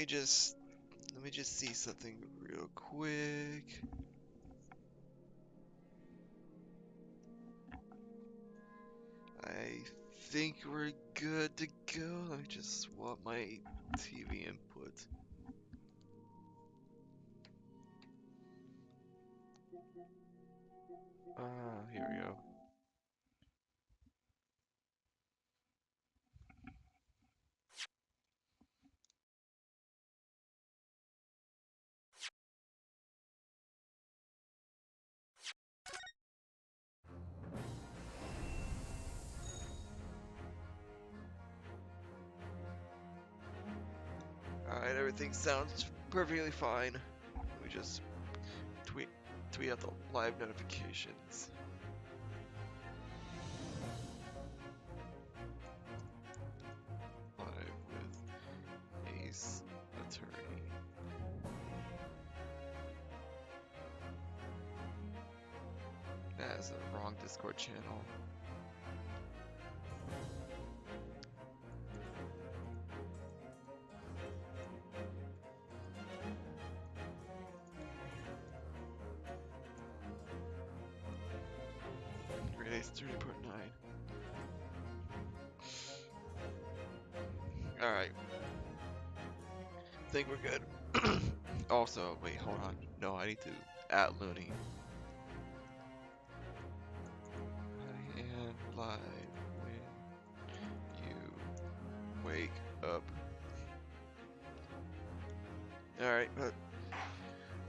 let me just see something real quick. I think we're good to go. Let me just swap my TV input. Here we go. Alright, everything sounds perfectly fine. Let me just tweet out the live notifications. Live with Ace Attorney. That is the wrong Discord channel. Grade Ace Attorney Part 9. Alright. Think we're good. Also, wait, hold on. No, I need to at Looney. And live when you wake up. Alright, but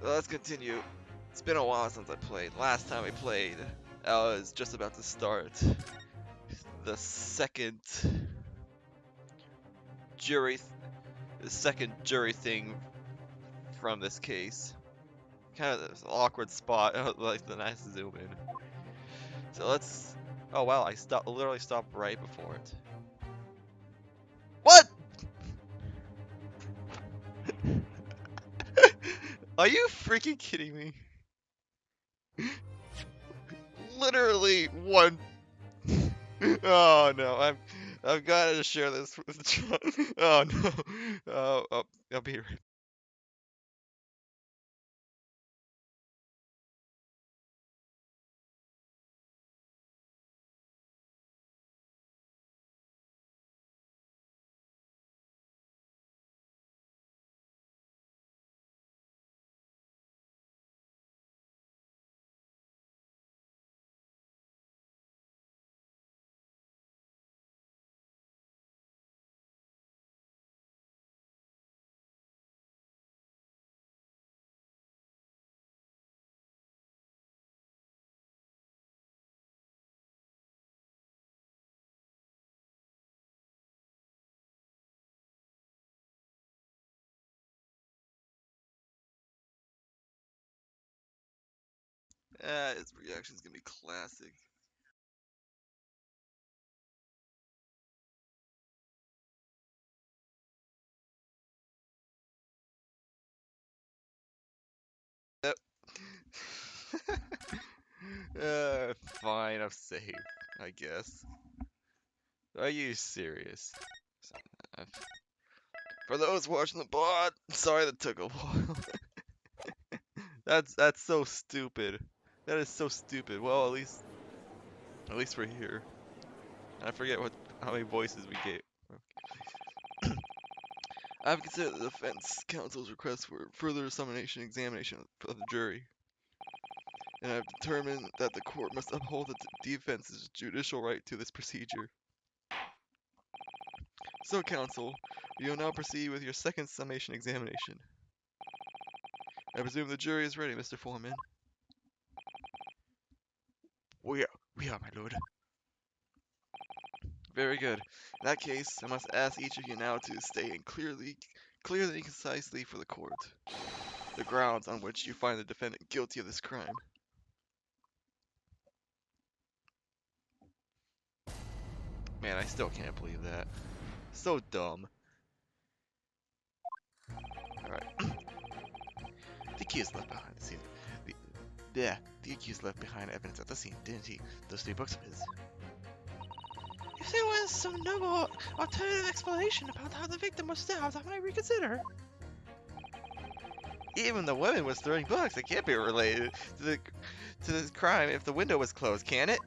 let's continue. It's been a while since I played. Last time I played, I was just about to start the second jury thing from this case. Kind of this awkward spot. I would like the nice zoom in. So let's. Oh wow! I literally stopped right before it. What? Are you freaking kidding me? Literally one. Oh no! I've got to share this with John. Oh no! I'll be right. His reaction's gonna be classic. Yep. Fine, I'm safe, I guess. Are you serious? For those watching the bot, sorry that took a while. That's so stupid. That is so stupid. Well, at least we're here. I forget how many voices we get. I've considered the defense counsel's request for further examination of the jury, and I've determined that the court must uphold the defense's judicial right to this procedure. So, counsel, you will now proceed with your second summation examination. I presume the jury is ready, Mr. Foreman. We are, my lord. Very good. In that case, I must ask each of you now to state clearly and concisely for the court the grounds on which you find the defendant guilty of this crime. Man, I still can't believe that. So dumb. Alright. The accused left behind the scene. The accused left behind evidence at the scene, didn't he? Those 3 books of his. If there was some noble alternative explanation about how the victim was stabbed, I might reconsider. Even the woman was throwing books. It can't be related to the crime if the window was closed, can it?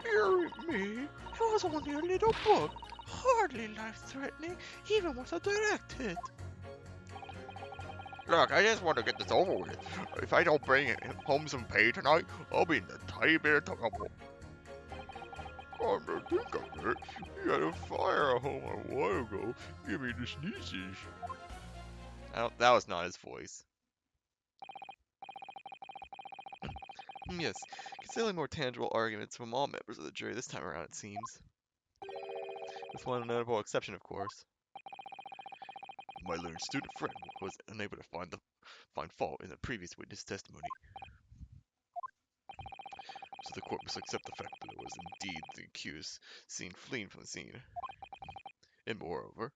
Hear me? It was only a little book, hardly life-threatening, even with a direct hit. Look, I just want to get this over with. If I don't bring home some pay tonight, I'll be in a tiny bit of trouble. Come to think of it, we had a fire at home a while ago. Give me the sneezes. That was not his voice. Yes, considering more tangible arguments from all members of the jury this time around, it seems. With one notable exception, of course. My learned student friend was unable to find fault in the previous witness testimony. So the court must accept the fact that it was indeed the accused seen fleeing from the scene. And moreover,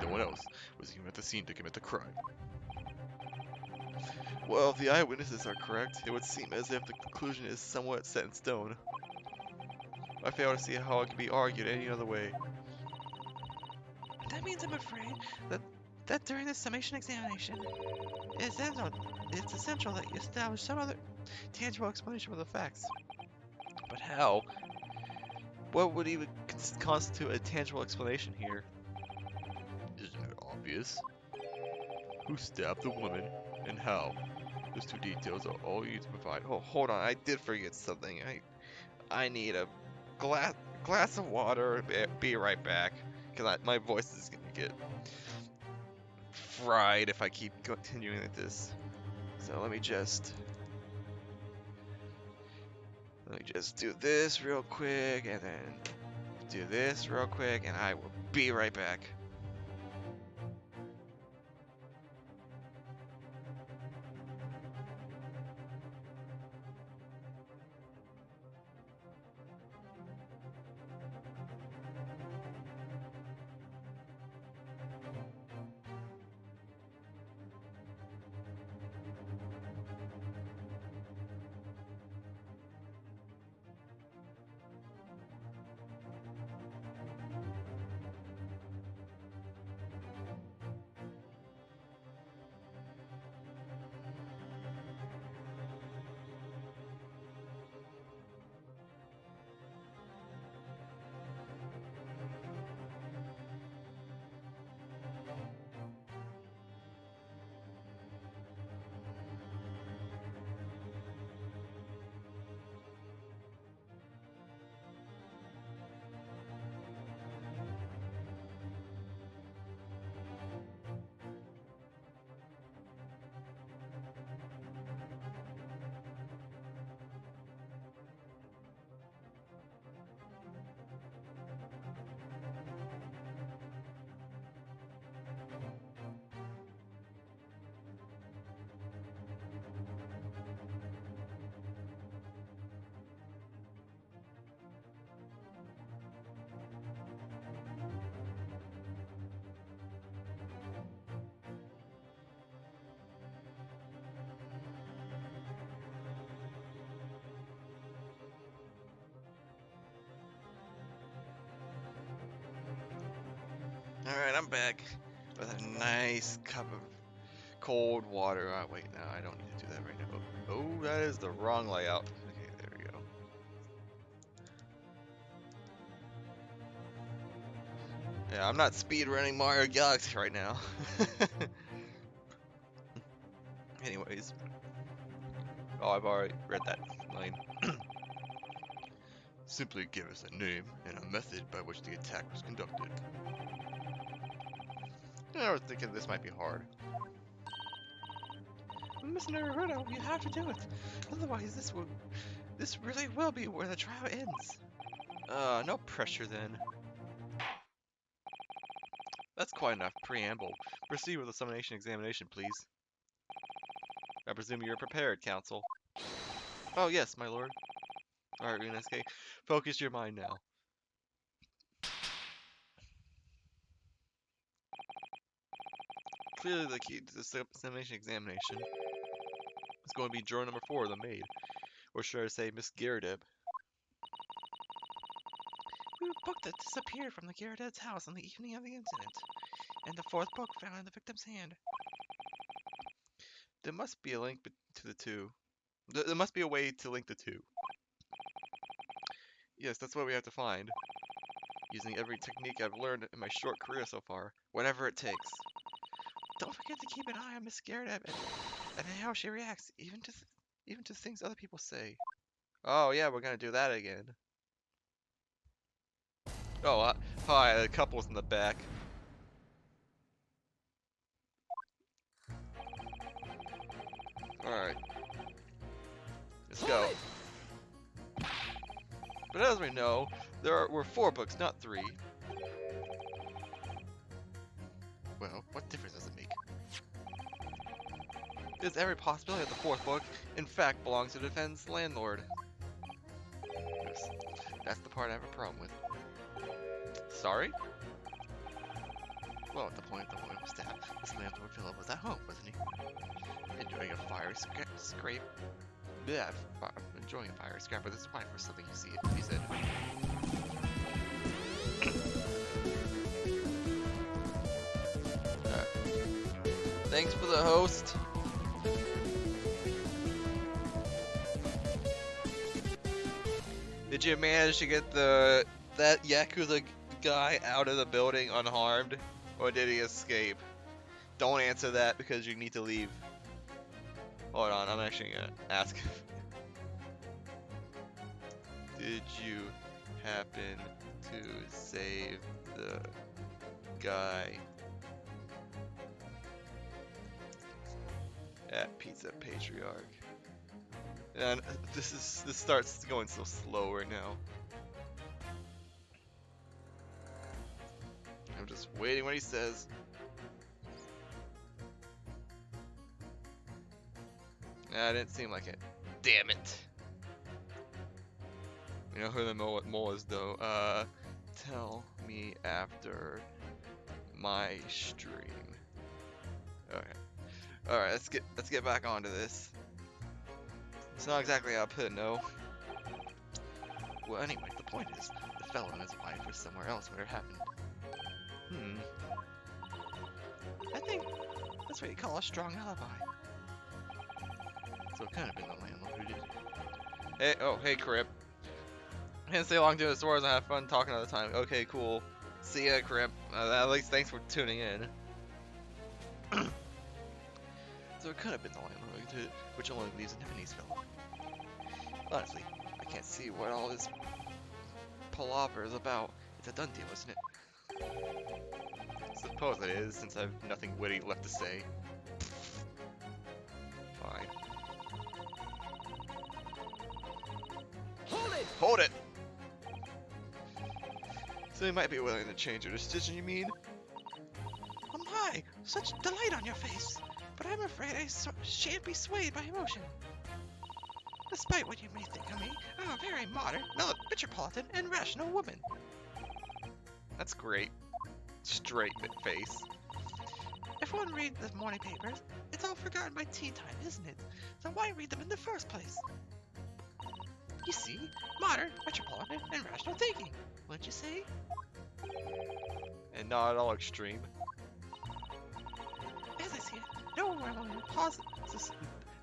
no one else was even at the scene to commit the crime. Well, if the eyewitnesses are correct, it would seem as if the conclusion is somewhat set in stone. I fail to see how it can be argued any other way. That means I'm afraid that during the summation examination, it's essential that you establish some other tangible explanation for the facts. But how? What would even constitute a tangible explanation here? Isn't it obvious? Who stabbed the woman and how? Those two details are all you need to provide. Oh, hold on, I did forget something. I need a glass of water. Be right back, cause my voice is gonna get fried if I keep continuing like this. So let me just do this real quick, and then do this real quick, and I will be right back. Alright, I'm back with a nice cup of cold water. Oh, wait, no, I don't need to do that right now. Oh, that is the wrong layout. Okay, there we go. Yeah, I'm not speed running Mario Galaxy right now. Anyways. Oh, I've already read that line. Simply give us a name and a method by which the attack was conducted. I was thinking this might be hard. Mr. Naruto, you have to do it. Otherwise, this really will be where the trial ends. No pressure then. That's quite enough preamble. Proceed with the summonation examination, please. I presume you're prepared, counsel. Oh yes, my lord. Alright, Inosuke, focus your mind now. Clearly the key to the summonation examination is going to be juror number 4, the maid. Or should I say Miss Girdeb. blue book that disappeared from the Gyarados house on the evening of the incident, and the fourth book found in the victim's hand. There must be a link to the two. There must be a way to link the two. Yes, that's what we have to find. Using every technique I've learned in my short career so far, whatever it takes. Don't forget to keep an eye on Miss Gyarados and how she reacts, even to things other people say. Oh yeah, we're gonna do that again. Oh, hi, the couple's in the back. Alright. Let's go. But as we know, there were 4 books, not 3. Well, what difference does it make? There's every possibility that the 4th book, in fact, belongs to the defendant's landlord. Yes, that's the part I have a problem with. Sorry? Well, at the point the woman was stabbed, this landlord Philip was at home, wasn't he? Enjoying a fiery scrape. Yeah, enjoying a fiery scrap with his wife or something, you see it, he said. Thanks for the host. Did you manage to get that Yakuza guy out of the building unharmed? Or did he escape? Don't answer that because you need to leave. Hold on, I'm actually gonna ask. Did you happen to save the guy at Pizza Patriarch? And this starts going so slow right now. I'm just waiting what he says. Nah, it didn't seem like it. Damn it. You know who the mole is though. Tell me after my stream. Okay. Alright, let's get back onto this. It's not exactly how I put it, no. Well, anyway, the point is, the fellow and his wife were somewhere else where it happened. I think that's what you call a strong alibi. So it kind of been the landlord who did it. Hey, Crip. I didn't stay long to the stores and have fun talking all the time. Okay, cool. See ya, Crip. At least thanks for tuning in. So it could have been the landlord who did it, which only leaves a Japanese fellow. Honestly, I can't see what all this palaver is about. It's a done deal, isn't it? Suppose it is, since I have nothing witty left to say. Fine. Hold it! Hold it! So they might be willing to change their decision, you mean? Oh my! Such delight on your face! But I'm afraid I shan't be swayed by emotion. Despite what you may think of me, I'm a very modern, metropolitan, and rational woman. That's great. Straight face. If one reads the morning papers, it's all forgotten by tea time, isn't it? So why read them in the first place? You see, modern, metropolitan, and rational thinking, wouldn't you say? And not at all extreme. As I see it,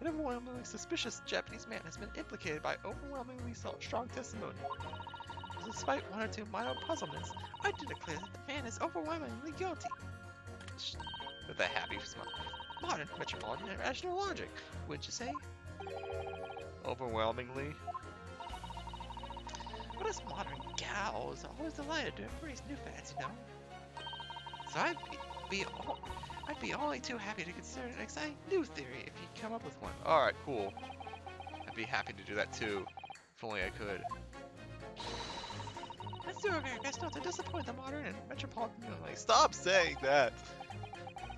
an overwhelmingly suspicious Japanese man has been implicated by overwhelmingly strong testimony. Despite one or two mild puzzlements, I do declare that the man is overwhelmingly guilty. With a happy smile. Modern, metropolitan, and rational logic, wouldn't you say? Overwhelmingly. But us modern gals are always delighted to embrace new fads, you know? So I'd be only too happy to consider an exciting new theory if you come up with one. Alright, cool. I'd be happy to do that too, if only I could. Let's do our very best not to disappoint the modern and metropolitan. Like, stop saying that!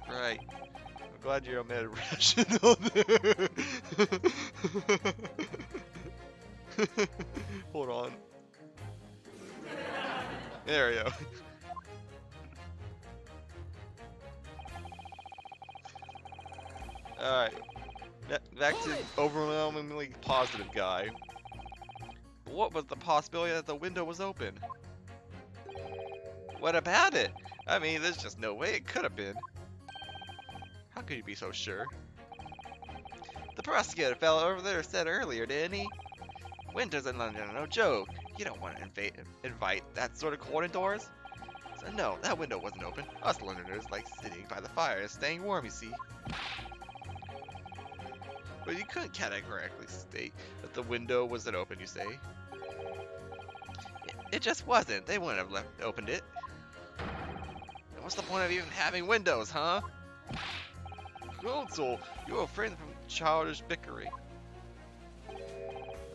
Right. I'm glad you omitted rational there. Hold on. There we go. Alright. Back to overwhelmingly positive guy. But what was the possibility that the window was open? What about it? I mean, there's just no way it could have been. How could you be so sure? The prosecutor fellow over there said earlier, didn't he? Winters in London are no joke. You don't want to invite that sort of cold indoors. So no, that window wasn't open. Us Londoners like sitting by the fire and staying warm, you see. But you couldn't categorically state that the window wasn't open, you say? It just wasn't. They wouldn't have opened it. And what's the point of even having windows, huh? Counsel, you're afraid from childish bickering.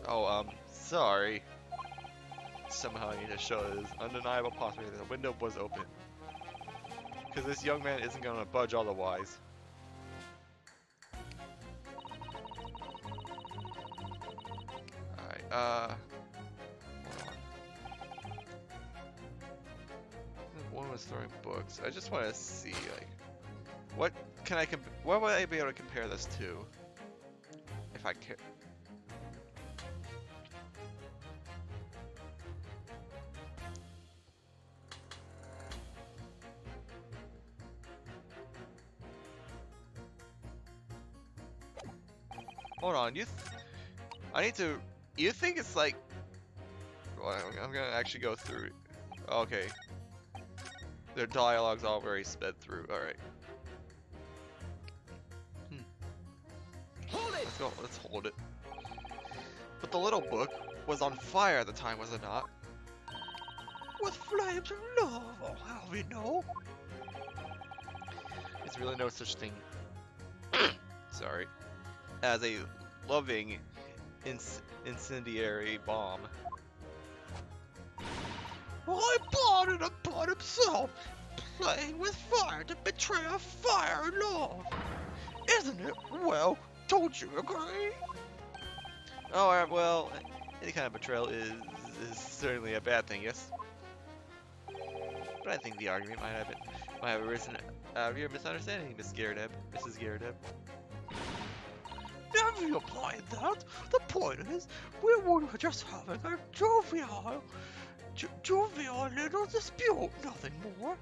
Oh, sorry. Somehow I need to show this undeniable possibility that the window was open. Because this young man isn't going to budge otherwise. Alright, hold on. One was throwing books. I just want to see, like, what would I be able to compare this to? If I could. Hold on, I need to. You think it's like? Well, I'm gonna actually go through. Okay. Their dialogue's all very sped through. All right. Hold it! Let's go. Let's hold it. But the little book was on fire at the time, was it not? With flames of love. Oh, how we know? There's really no such thing. Sorry. As a loving incendiary bomb. Why blotted upon himself, playing with fire to betray a fire love? Isn't it? Well, don't you agree? Oh, well, any kind of betrayal is certainly a bad thing, yes? But I think the argument might have arisen out of your misunderstanding, Mrs. Garrett. Never you applied that. The point is, we were just having a jovial little dispute, nothing more.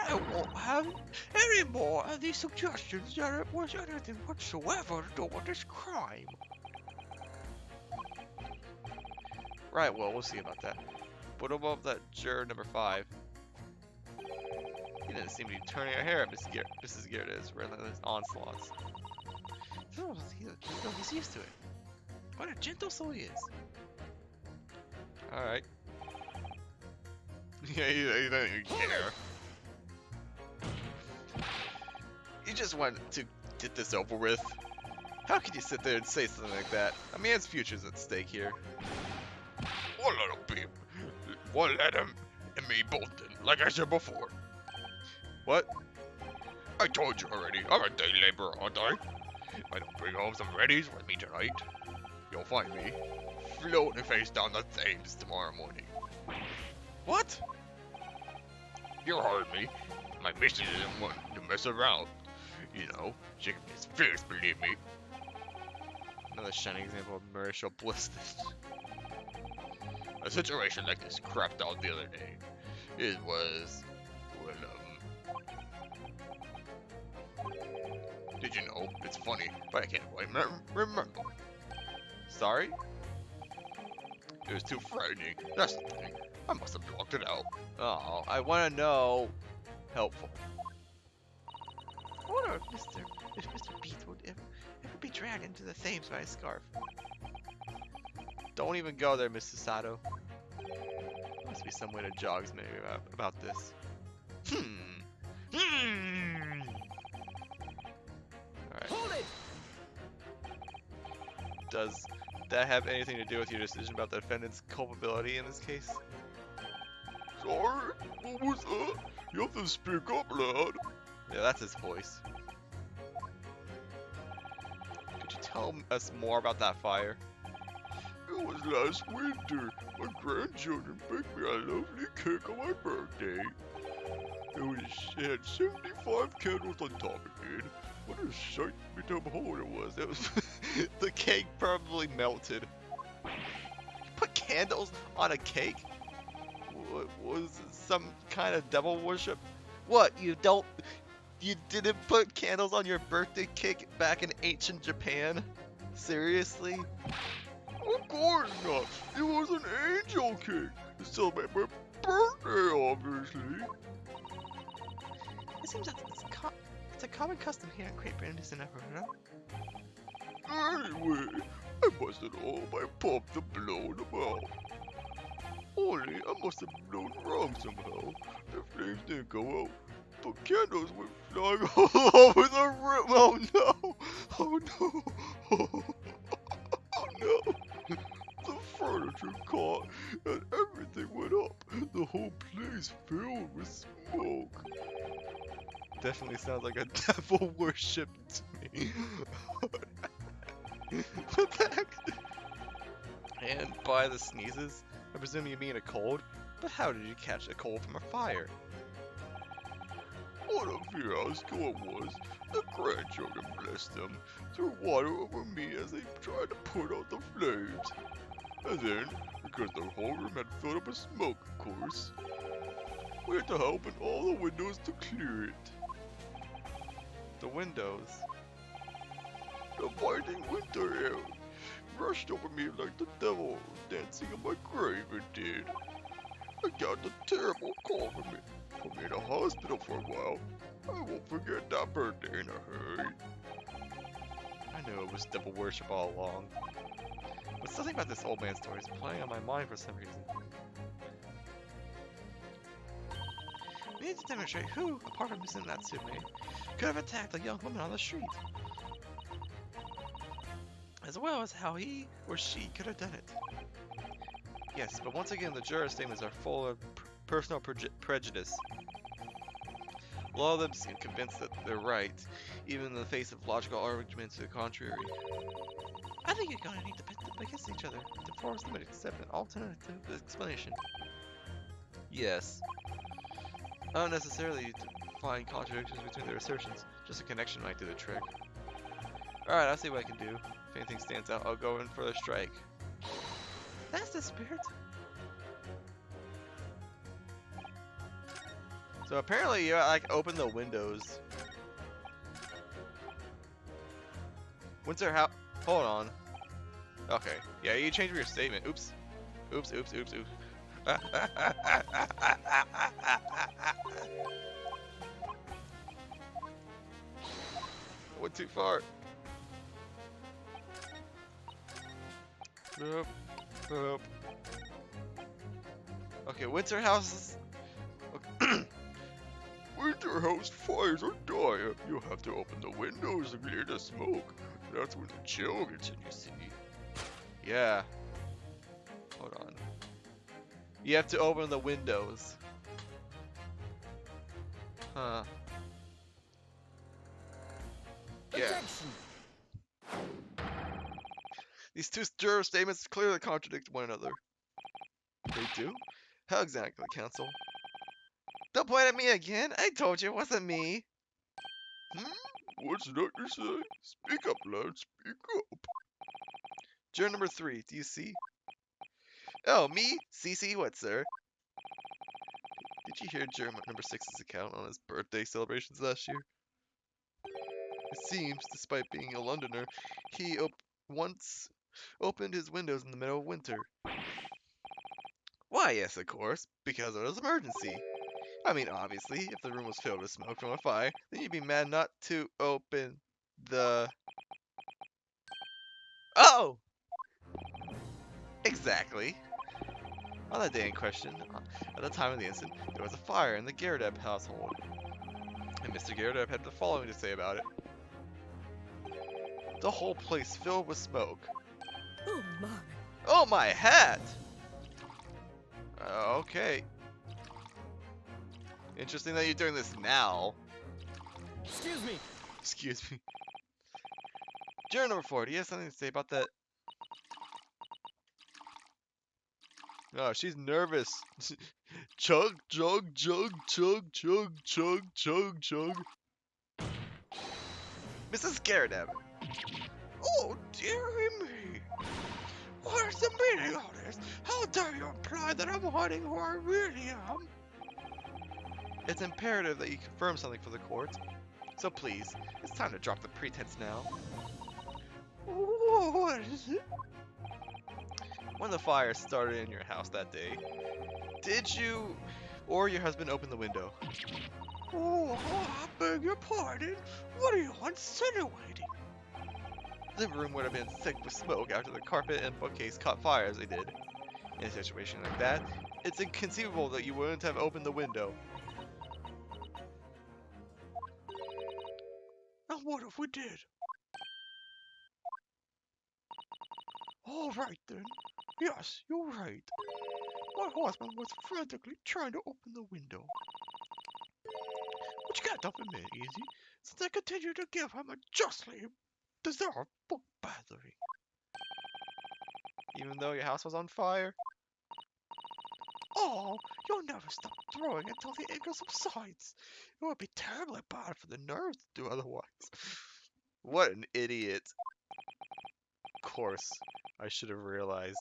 I won't have any more of these suggestions that it was anything whatsoever to do with this crime. Right, well, we'll see about that. What about that juror number 5? He didn't seem to be turning her hair at Mrs. Garrett's relentless onslaughts. Oh, he's used to it. What a gentle soul he is. Alright. Yeah, he doesn't even care. You just want to get this over with. How could you sit there and say something like that? A man's future's at stake here. One little peep. One let him and me both did, like I said before. What? I told you already, I'm a day laborer, aren't I? If I don't bring home some Reddies with me tonight, you'll find me floating face down the Thames tomorrow morning. What? You heard me. My missus isn't one to mess around. You know, she can be as fierce, believe me. Another shining example of marital bliss. A situation like this crapped out the other day. It was, well, did you know? It's funny, but I can't quite remember. Sorry? It was too frightening. That's the thing. I must have blocked it out. Oh, I want to know. Helpful. I wonder if Mr. Beats would ever be dragged into the Thames by a scarf. Don't even go there, Mrs. Sato. Must be some way to jog maybe about this. Alright. Hold it! Does that have anything to do with your decision about the defendant's culpability in this case? Sorry? What was that? You have to speak up, lad. Yeah, that's his voice. Could you tell us more about that fire? It was last winter. My grandchildren baked me a lovely cake on my birthday. It had 75 candles on top of it. What a sight to behold it was. It was the cake probably melted. You put candles on a cake? was some kind of devil worship? What, you didn't put candles on your birthday cake back in ancient Japan? Seriously? Of course not. It was an angel cake to celebrate my birthday, obviously. It seems that it's a common custom here in Great Britain, isn't it, Bruno? Anyway, I busted all my pop to blow them out. Only I must have blown wrong somehow. The flames didn't go out, but candles went flying all over the room. Oh no! Oh no! Oh no! The furniture caught and everything went up. The whole place filled with smoke. Definitely sounds like a devil worship to me. What the heck? And by the sneezes, I presume you mean a cold? But how did you catch a cold from a fire? What a fiasco it was. The grandchildren, bless them, threw water over me as they tried to put out the flames. And then, because the whole room had filled up with smoke, of course, we had to open all the windows to clear it. The windows. The biting winter air rushed over me like the devil dancing in my grave it did. I got a terrible cold from it. Put me in a hospital for a while. I won't forget that birthday in a hurry. I knew it was devil worship all along. But something about this old man story is playing on my mind for some reason. We need to demonstrate who, apart from Mrs. Natsume, could have attacked a young woman on the street. As well as how he or she could have done it. Yes, but once again, the juror statements are full of personal prejudice. A lot of them seem convinced that they're right, even in the face of logical arguments to the contrary. I think you're gonna need to pit them against each other to force them to accept an alternative explanation. Yes. Not necessarily to find contradictions between their assertions, just a connection might do the trick. Alright, I'll see what I can do. If anything stands out, I'll go in for a strike. That's the spirit. So apparently you like open the windows. Winter how? Hold on. Okay. Yeah, you changed your statement. Oops. Oops. Oops. Oops. Oops. Went too far. Nope. Nope. Okay, winter houses. Okay. Winter house fires are dire. You have to open the windows to clear the smoke. That's when the chill gets in, you see. Yeah. Hold on. You have to open the windows. Huh. Yeah. Objection. These two juror statements clearly contradict one another. They do? How exactly, counsel? Don't point at me again! I told you it wasn't me! What's that you say? Speak up, lad, speak up. Juror number 3, do you see? Oh, me? CC what, sir? Did you hear juror number 6's account on his birthday celebrations last year? It seems, despite being a Londoner, he once opened his windows in the middle of winter. Why, yes, of course, because it was an emergency. I mean, obviously, if the room was filled with smoke from a fire, then you'd be mad not to open the... Oh! Exactly. On the day in question, at the time of the incident, there was a fire in the Garadeb household. And Mr. Garadeb had the following to say about it. The whole place filled with smoke. Oh my. Oh, my hat! Okay. Interesting that you're doing this now. Excuse me. Excuse me. Juror number 4, do you have something to say about that? Oh, she's nervous. Chug, chug, chug, chug, chug, chug, chug, chug. Mrs. Garadeb. Oh, dearie me. What is the meaning of this? How dare you imply that I'm hiding who I really am? It's imperative that you confirm something for the court. So please, it's time to drop the pretense now. What is it? When the fire started in your house that day, did you or your husband open the window? Oh, I beg your pardon. What are you insinuating? The living room would have been thick with smoke after the carpet and bookcase caught fire as they did. In a situation like that, it's inconceivable that you wouldn't have opened the window. And what if we did? All right then. Yes, you're right. My husband was frantically trying to open the window. But you can't dump him in easy, since I continue to give him a justly deserved book battery. Even though your house was on fire? Oh, you'll never stop throwing until the anger subsides. It would be terribly bad for the nerves to do otherwise. What an idiot. Of course, I should have realized.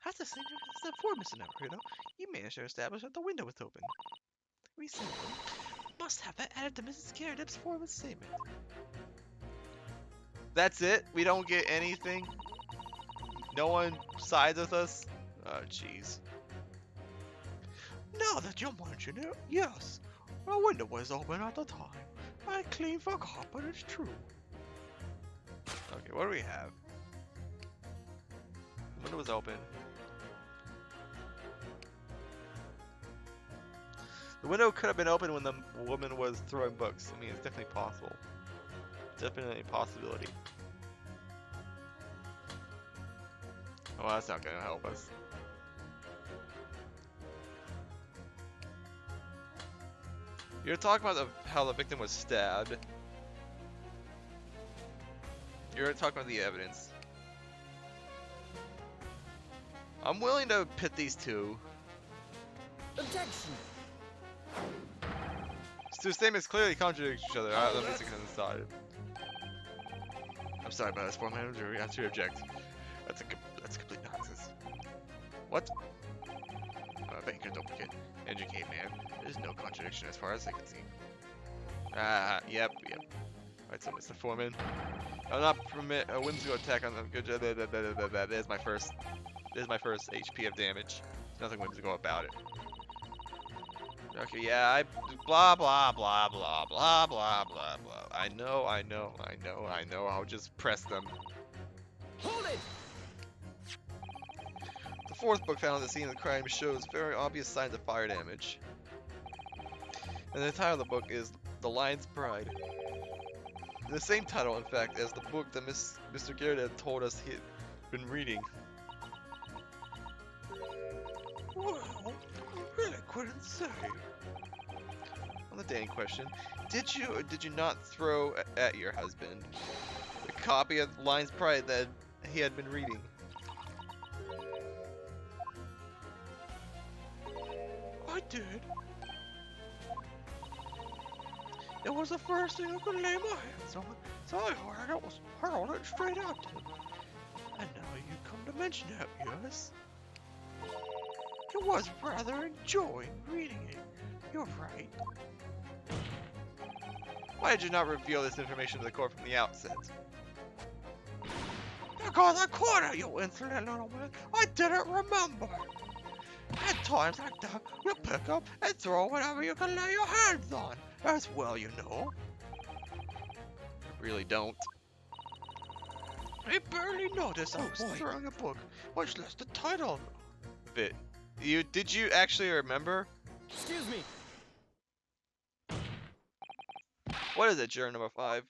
As the same as the before, Mr. Naruto, you managed to establish that the window was open. We simply must have that added to Mrs. Carradip's form of statement. That's it? We don't get anything? No one sides with us? Oh, jeez. Now that you mention it, yes, the window was open at the time. I clean forgot, but it's true. Okay, what do we have? The window was open. The window could have been open when the woman was throwing books. I mean, it's definitely possible. Definitely a possibility. Oh, that's not gonna help us. You're talking about how the victim was stabbed. You're talking about the evidence. I'm willing to pit these two. Objection. Two statements clearly contradict each other. Alright, let me take it aside. I'm sorry about this, form manager. We have to object. That's complete nonsense. What? Banker duplicate. Educate, man. There's no contradiction as far as I can see. Yep. Alright, so Mr. Foreman. I'll not permit a whimsical attack on them. There's my first HP of damage. There's nothing whimsical about it. Okay, yeah, blah blah blah blah blah blah blah blah. I know. I'll just press them. Hold it! The fourth book found at the scene of the crime shows very obvious signs of fire damage. And the title of the book is The Lion's Pride. The same title, in fact, as the book that Mr. Garrett had told us he had been reading. Well, I really couldn't say. On the day in question, did you or did you not throw at your husband the copy of The Lion's Pride that he had been reading? I did. It was the first thing I could lay my hands on, so I hurled it straight at him. And now you come to mention it, yes? He was rather enjoying reading it. You're right. Why did you not reveal this information to the court from the outset? Because I caught it, you insolent little man. I didn't remember. At times like that, you pick up and throw whatever you can lay your hands on. As well, you know. Really don't. I barely noticed I was throwing a book, much less the title of it. Did you actually remember? Excuse me. What is it, juror number 5?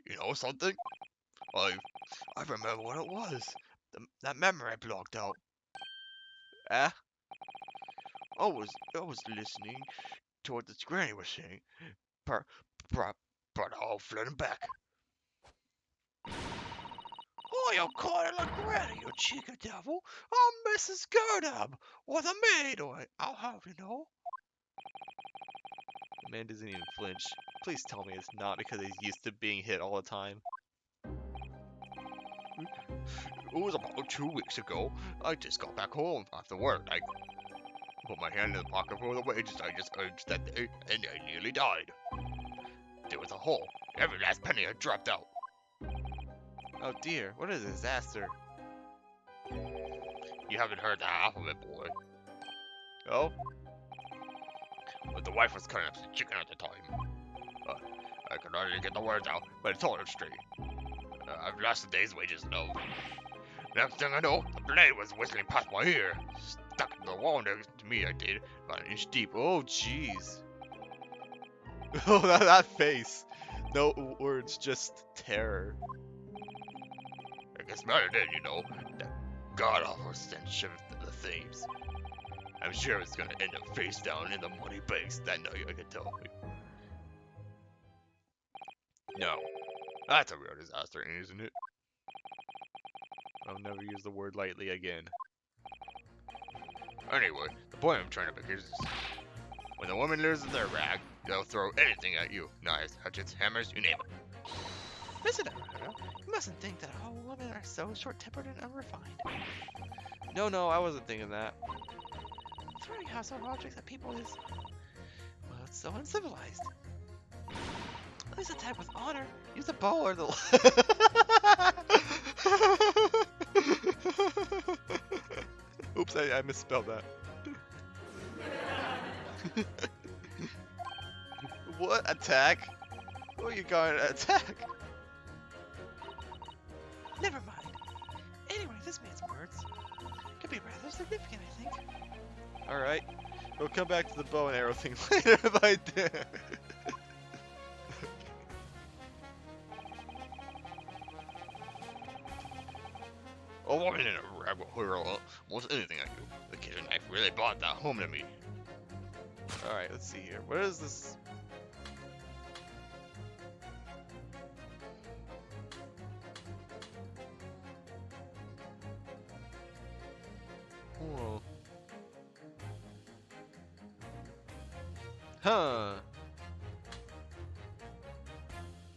You know something? I remember what it was. That memory I blocked out. Ah? I was listening to what this granny was saying. But I'll flip him back. Oh, you call it like granny, you cheeky devil. I'm Mrs. Gerdab, or the maid, or I'll have you know. The man doesn't even flinch. Please tell me it's not because he's used to being hit all the time. It was about 2 weeks ago. I just got back home after work. I put my hand in the pocket for the wages I just earned that day, and I nearly died. There was a hole. Every last penny had dropped out. Oh dear, what a disaster. You haven't heard the half of it, boy. Oh? But the wife was cutting up some chicken at the time. I could hardly get the words out, but I told her straight. I've lost a day's wages, love. Next thing I know, the blade was whistling past my ear. Stuck in the wall next to me, I did, about an inch deep. Oh jeez. Oh, that face. No words, just terror. I can smell it in, you know, that god-awful stench of the thieves. I'm sure it's gonna end up face down in the muddy banks that night, I can tell you. No, that's a real disaster, isn't it? I'll never use the word lightly again. Anyway, the point I'm trying to make is this. When the woman loses their rag, they'll throw anything at you. Knives, hatchets, hammers, you name it. Listen, Naruto, you mustn't think that all women are so short-tempered and unrefined. No, I wasn't thinking that. Throwing household objects at people is, well, it's so uncivilized. At least attack with honor. Use a bow or the... Oops, I misspelled that. What? Attack? Who are you going to attack? Never mind. Anyway, this man's words could be rather significant, I think. Alright. We'll come back to the bow and arrow thing later if I did. A woman in a rag will hurl almost anything at you. The kitchen knife really brought that home to me. Alright, let's see here. What is this? Whoa. Huh.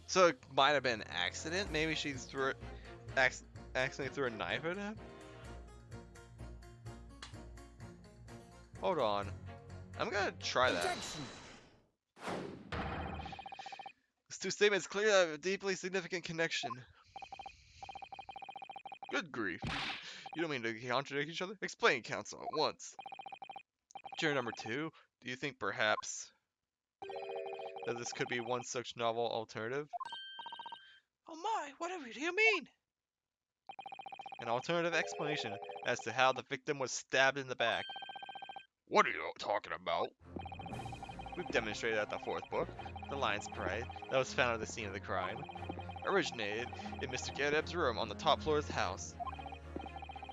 So it might have been an accident? Maybe she threw it, accidentally threw a knife at him? Hold on. I'm gonna try that. Objection. These two statements clearly have a deeply significant connection. Good grief. You don't mean to contradict each other? Explain, counsel, at once. Juror number 2, do you think perhaps that this could be one such novel alternative? Oh my, whatever do you mean? An alternative explanation as to how the victim was stabbed in the back. What are you talking about? We've demonstrated at the 4th book, the lion's pride that was found at the scene of the crime originated in Mr. Gadab's room on the top floor of his house.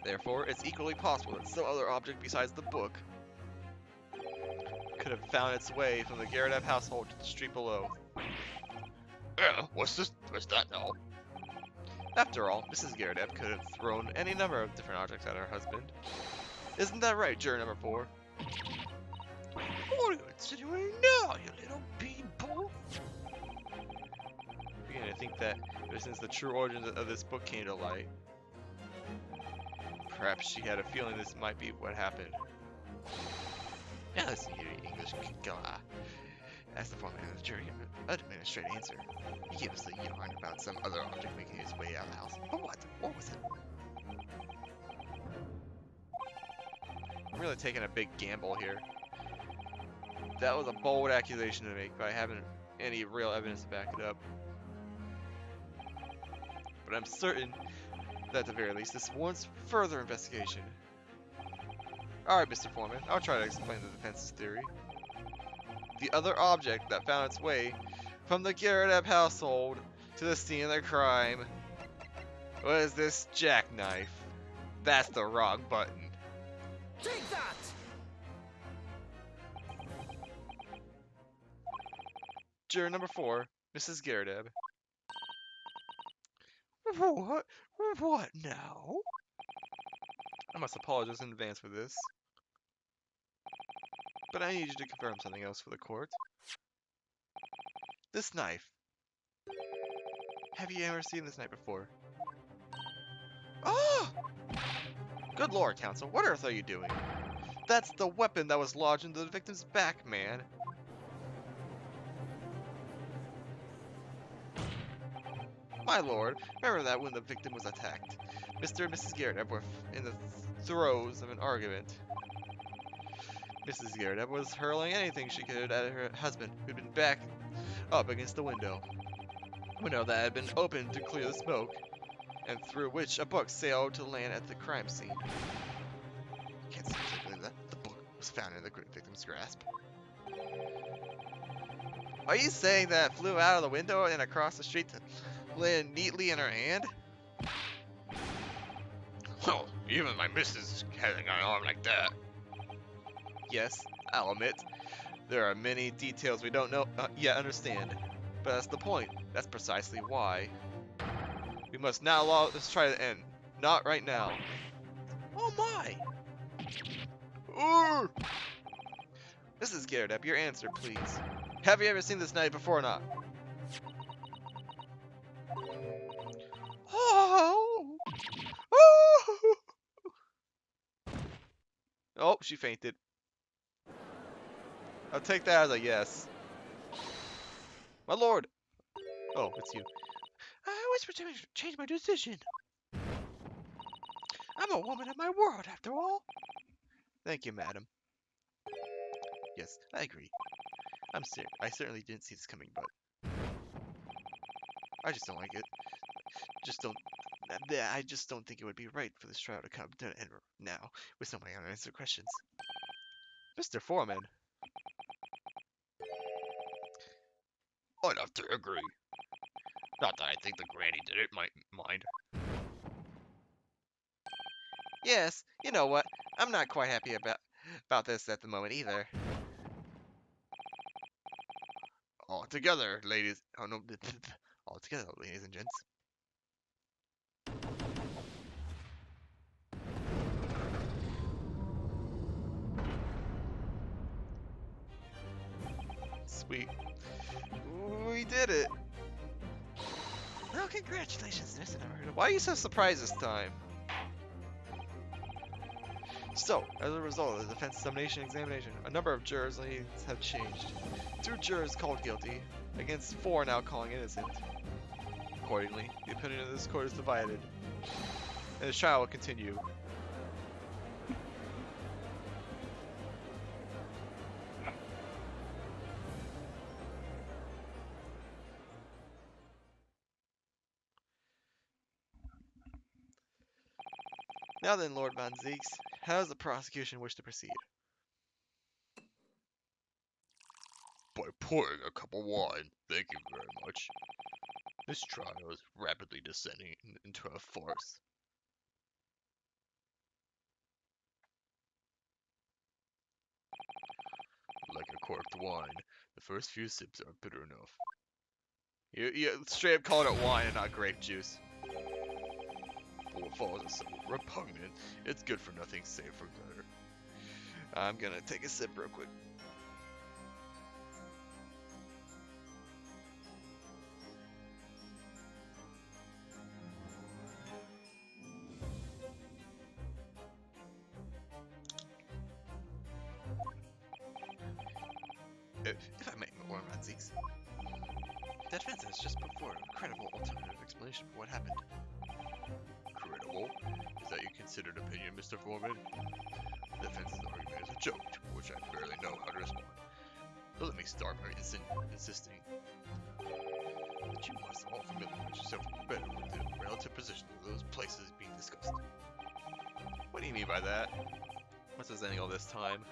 Therefore, it's equally possible that some other object besides the book could have found its way from the Garadab household to the street below. Yeah, what's that now? After all, Mrs. Garadab could have thrown any number of different objects at her husband. Isn't that right, juror number 4? What are you insinuating now, you little beanpole? Beginning to think that ever since the true origins of this book came to light, perhaps she had a feeling this might be what happened. Now listen here, English GAA. As the foreman of the jury administrative answer, he gave us a yarn about some other object making its way out of the house. But what? What was it? I'm really taking a big gamble here. That was a bold accusation to make, but I haven't any real evidence to back it up. But I'm certain that at the very least this warrants further investigation. Alright, Mr. Foreman, I'll try to explain the defense's theory. The other object that found its way from the Garadab household to the scene of the crime was this jackknife. That's the wrong button. Take that! Juror number 4, Mrs. Garadab. What? What now? I must apologize in advance for this. But I need you to confirm something else for the court. This knife. Have you ever seen this knife before? Oh! Good lord, Counsel, what earth are you doing? That's the weapon that was lodged into the victim's back, man. My lord, remember that when the victim was attacked. Mr. and Mrs. Garrett were in the throes of an argument. Mrs. Garrett was hurling anything she could at her husband, who'd been back up against the window. A window that had been opened to clear the smoke, and through which a book sailed to land at the crime scene. Can't seriously believe that the book was found in the victim's grasp. Are you saying that it flew out of the window and across the street to land neatly in her hand? Well, even my missus hasn't got an arm like that. Yes, I'll admit. There are many details we don't know yet understand. But that's the point. That's precisely why. We must now let's try to end. Not right now. Oh my! Ooh! Mrs. Garrett, your answer, please. Have you ever seen this knight before or not? Oh! Oh! Oh, she fainted. I'll take that as a yes. My lord! Oh, it's you. I always pretend to change my decision. I'm a woman of my word, after all. Thank you, madam. Yes, I agree. I certainly didn't see this coming, but I just don't like it. I just don't think it would be right for this trial to come to an end now, with so many unanswered questions. Mr. Foreman. I'd have to agree. Not that I think the granny did it, mind. Yes, you know what? I'm not quite happy about this at the moment either. All together, ladies. Oh no, all together, ladies and gents. Sweet. We did it. Well, congratulations, Mr. Why are you so surprised this time? So, as a result of the defense examination, a number of jurors' leads have changed. 2 jurors called guilty, against 4 now calling innocent. Accordingly, the opinion of this court is divided, and the trial will continue. Now then, Lord Van Zeeks, how does the prosecution wish to proceed? By pouring a cup of wine, thank you very much. This trial is rapidly descending into a farce. Like a corked wine, the first few sips are bitter enough. You straight up called it wine and not grape juice. But what follows is so repugnant, it's good for nothing save for glitter. I'm gonna take a sip real quick. If I may, Lord Van Zeeks. The defense has just put forward a credible alternative explanation for what happened. Credible? Is that your considered opinion, Mr. Foreman? The defense's argument is a joke, to which I barely know how to respond. But let me start by insisting that you must all familiarize yourself better with the relative positions of those places being discussed. What do you mean by that? What's this ending all this time?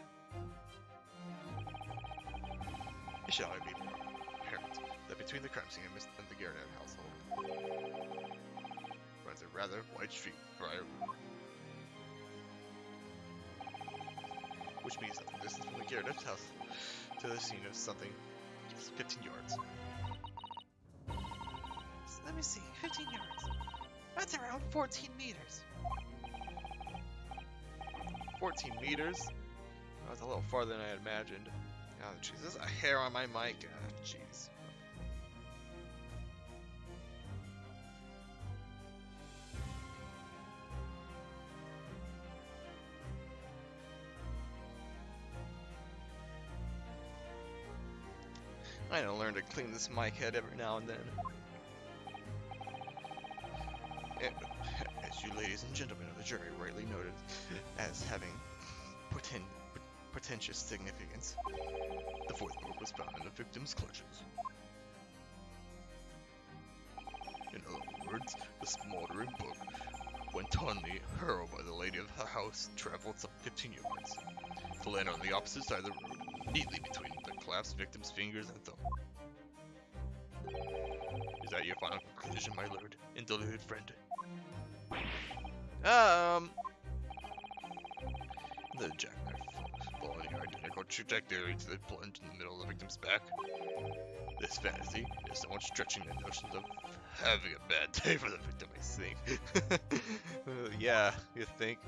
It shall be more apparent that between the crime scene and the Garrett household runs a rather wide street for Which means that the distance from the Garrett house to the scene of something is 15 yards. Let me see, 15 yards. That's around 14 meters. 14 meters? That's a little farther than I had imagined. Oh, jeez, there's a hair on my mic. Jeez. I gotta learn to clean this mic head every now and then. And, as you ladies and gentlemen of the jury rightly noted as having potentious significance, the fourth book was found in the victim's clutches. In other words, the smoldering book, when Tonley, hurled by the lady of the house, traveled some 15 yards to land on the opposite side of the road, neatly between the collapsed victim's fingers and thumb. Is that your final conclusion, my lord, indulgent friend? The jackknife following an identical trajectory to the plunge in the middle of the victim's back. This fantasy is somewhat stretching the notions of having a bad day for the victim, I think. Yeah, you think?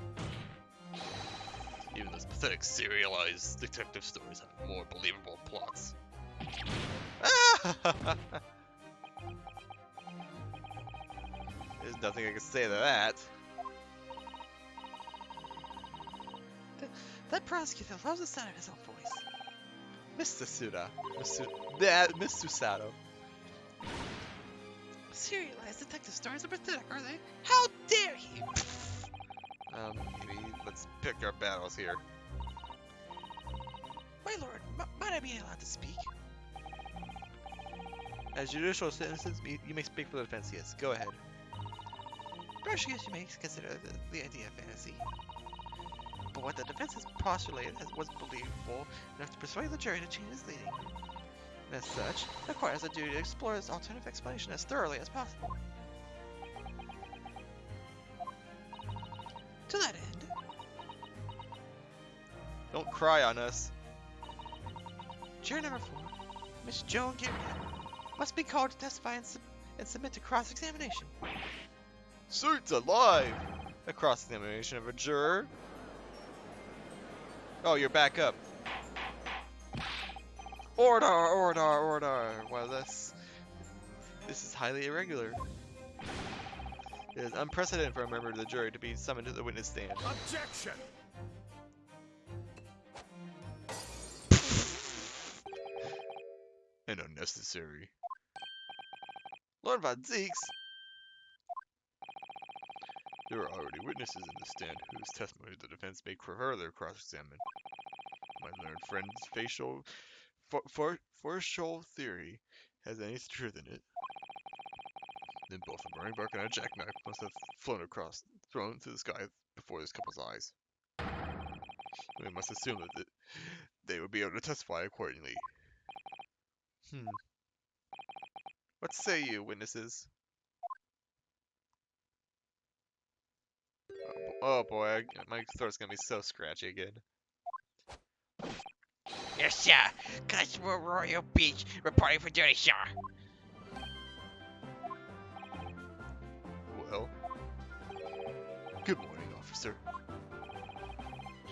Even those pathetic serialized detective stories have more believable plots. There's nothing I can say to that. That prosecutor loves the sound of his own voice. Mr. Suda. Miss Susato. Serialized detective stories are pathetic, are they? How dare he! Maybe let's pick our battles here. My lord, might I be allowed to speak? As judicial citizens, you may speak for the defense, yes. Go ahead. Perhaps you may consider the idea of fantasy. But what the defense has postulated was believable enough to persuade the jury to change its leading. And as such, the court has a duty to explore this alternative explanation as thoroughly as possible. To that end... Don't cry on us. Juror number 4, Miss Joan Garrett, must be called to testify and submit to cross-examination. Suits alive! A cross-examination of a juror? Oh, you're back up. Order, order, order. Well, this is highly irregular. It is unprecedented for a member of the jury to be summoned to the witness stand. Objection! And unnecessary. Lord Von Zeeks. There are already witnesses in the stand whose testimony the defense may further cross-examine. My learned friend's facial theory has any truth in it. Then both a burning bark and a jackknife must have thrown through the sky before this couple's eyes. We must assume that they would be able to testify accordingly. What say you, witnesses? Oh boy, my throat's gonna be so scratchy again. Yes, sir. Constable Royal Beach reporting for duty, sir. Well, good morning, officer.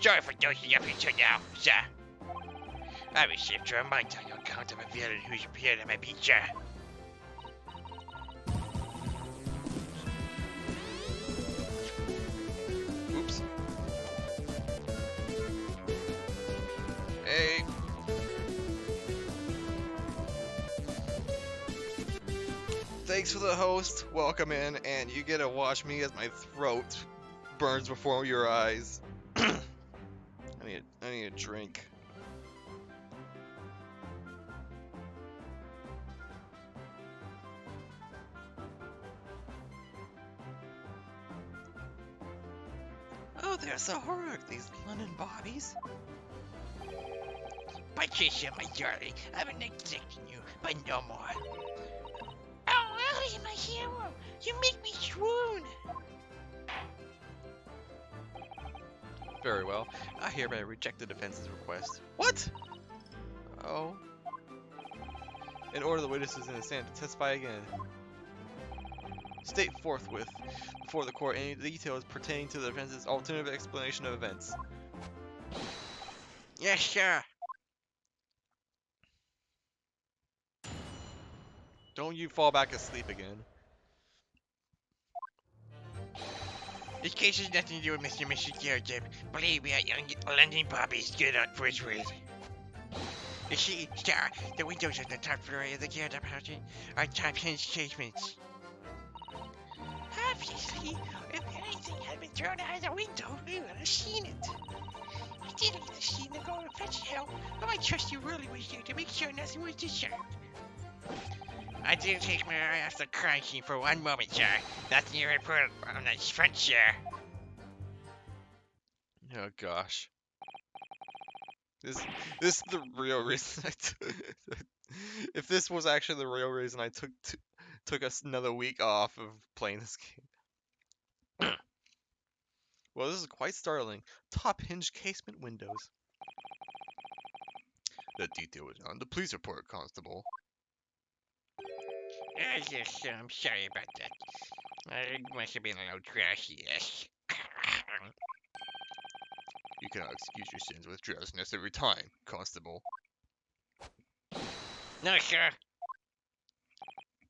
Sorry for dosing up until now, sir. I received a reminder on account of a villain who's appeared at my beach, sir. Oops. Hey. Thanks for the host. Welcome in, and you get to watch me as my throat burns before your eyes. I need a drink. Oh, they're so heroic, these London bobbies. Patricia, my darling, I've been neglecting you, but no more. Oh, Ellie, my hero, you make me swoon. Very well. I hereby reject the defense's request. What? Oh. And order the witnesses in the stand to testify again. State forthwith before the court any details pertaining to the defense's alternative explanation of events. Yes, sir. Don't you fall back asleep again. This case has nothing to do with Mr. and Mrs. Garrett. Believe me, young London Bobby's good for his word. You see, sir, the windows on the top floor of the geared up housing are top hinge casements. Obviously, if anything had been thrown out of the window, we would have seen it. I didn't get to see the go to fetch help, but my trusty Willie was there to make sure nothing was disturbed. I didn't take my eye off the crime scene for one moment, sir. Nothing you report on the front, sir. Oh gosh. This is the real reason if this was actually the real reason I took us another week off of playing this game. Well, this is quite startling. Top hinge casement windows. That detail was on the police report, Constable. Yes, I'm sorry about that. I must have been a little trashy, yes. You cannot excuse your sins with drowsiness every time, Constable. No, sir.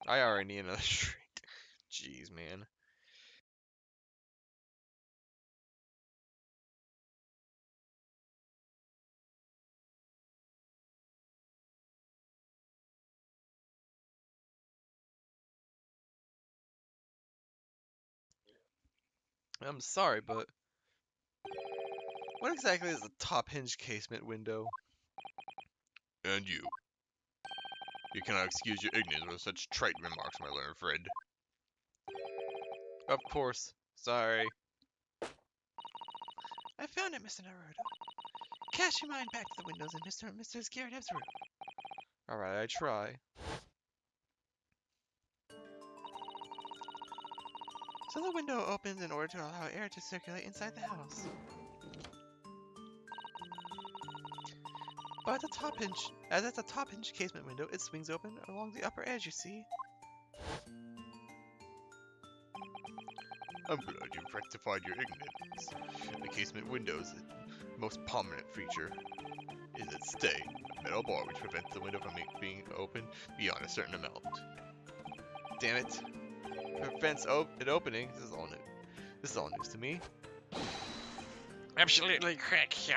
I already need another drink. Jeez, man. I'm sorry, but what exactly is the top hinge casement window? And you. You cannot excuse your ignorance with such trite remarks, my learned friend. Of course. Sorry. I found it, Mr. Naruto. Cast your mind back to the windows in Mr. and Mrs. Gyarados' room. Alright, I try. So the window opens in order to allow air to circulate inside the house. But at the top hinge casement window, it swings open along the upper edge, you see. I'm glad you've rectified your ignorance. The casement window's most prominent feature is its stay, a metal bar which prevents the window from being opened beyond a certain amount. Damn it. Prevents it opening. This is all news to me. Absolutely correct, sir.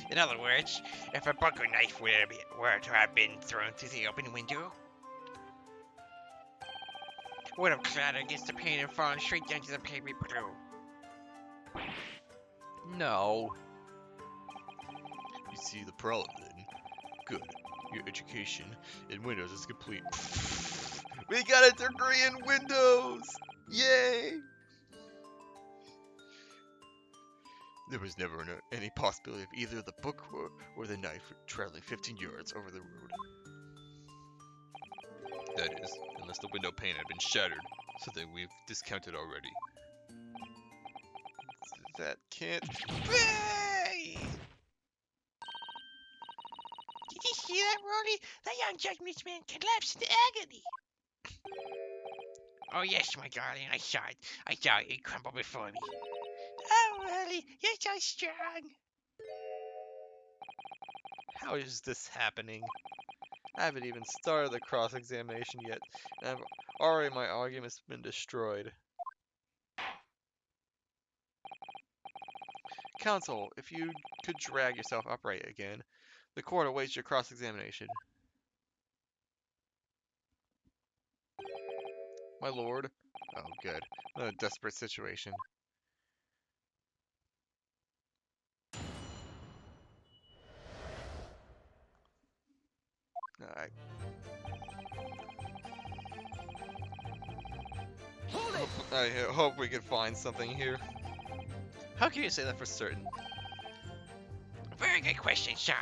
In other words, if a bunker knife were to have been thrown through the open window, would have clattered against the pane and fallen straight down to the pavement below. No. You see the problem then? Good. Your education in Windows is complete. We got a degree in Windows! Yay! There was never any possibility of either the book or the knife traveling 15 yards over the road. That is, unless the window pane had been shattered, something we've discounted already. That can't... Hey! Did you see that, Rolly? That young judgment man collapsed in agony. Oh yes, my darling, I saw it. I saw it crumble before me. Oh, Rolly, you're so strong. How is this happening? I haven't even started the cross-examination yet, and already my argument's been destroyed. Counsel, if you could drag yourself upright again, the court awaits your cross-examination. My lord. Oh, good. I'm in a desperate situation. I hope we can find something here. How can you say that for certain? Very good question, sir.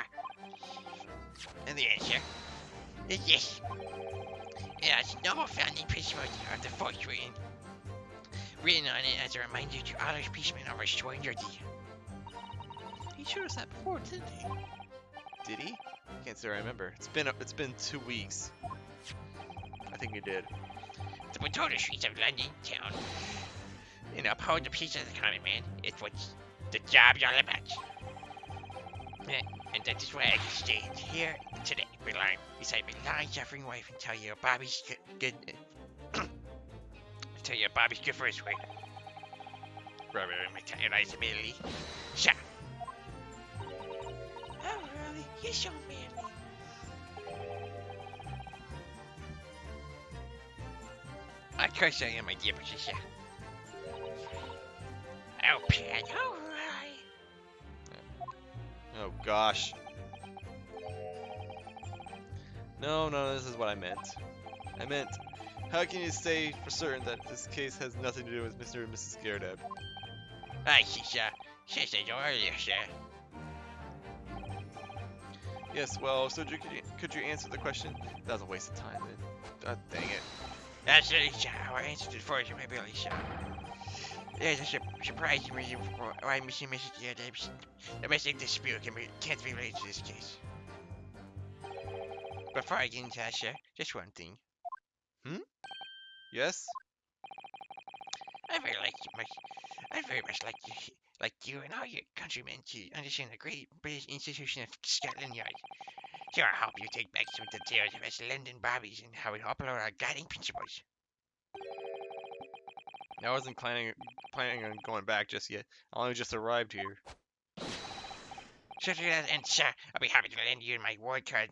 And the answer is yes. It has no founding principles of the force written on it as a reminder to honor policemen of restoring your deed. He showed us that before, didn't he? Did he? Can't say I remember. It's been 2 weeks. I think he did. The patrol streets of London town and uphold the peace of the common man is what the job's all about. And that is why I can stand here today, beside my long-suffering wife and tell you Bobby's good. Tell you Bobby's good for his work. Rather than my tired eyes immediately. Shut. Oh, really? You're so manly. Of course I am, my dear Patricia. Oh, Pat, alright. Oh gosh. No, this is what I meant. I meant, how can you say for certain that this case has nothing to do with Mr. and Mrs. Scaredab? Aye, sir. Since I don't earlier, sir. Yes, well, so could you answer the question? That was a waste of time, then. God dang it. Absolutely, sir. I answered it for you, my Billy, sir. There's a surprising reason why Mr. and Mrs. Girdab's domestic dispute can't be related to this case. Before I get into that, sir, just one thing. Yes? I very much like you and all your countrymen to understand the great British institution of Scotland Yard. So I hope you take back some details of us London Bobbies and how we uphold our guiding principles. I wasn't planning on going back just yet. I only just arrived here. So to that end, sir, I'll be happy to lend you my ward card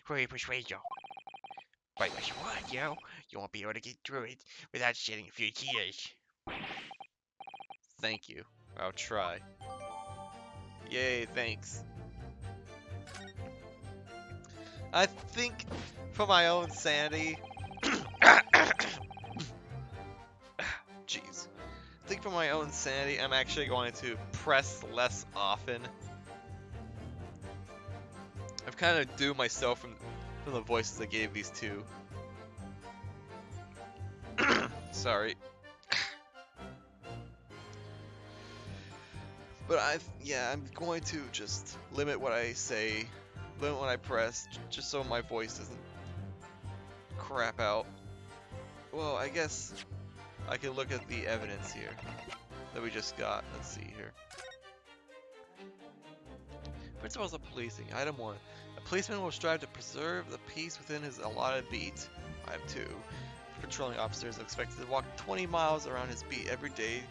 for your persuasion. But I must warn you, you won't be able to get through it without shedding a few tears. Thank you. I'll try. Yay, thanks. I think for my own sanity. Jeez. I think for my own sanity, I'm actually going to press less often. I've kind of doomed myself from the voices I gave these two. Sorry. But I'm going to just limit what I say, limit what I press, just so my voice doesn't crap out. Well, I guess I can look at the evidence here that we just got. Let's see here. Principles of policing. Item 1. A policeman will strive to preserve the peace within his allotted beat. Item 2. Patrolling officers are expected to walk 20 miles around his beat every day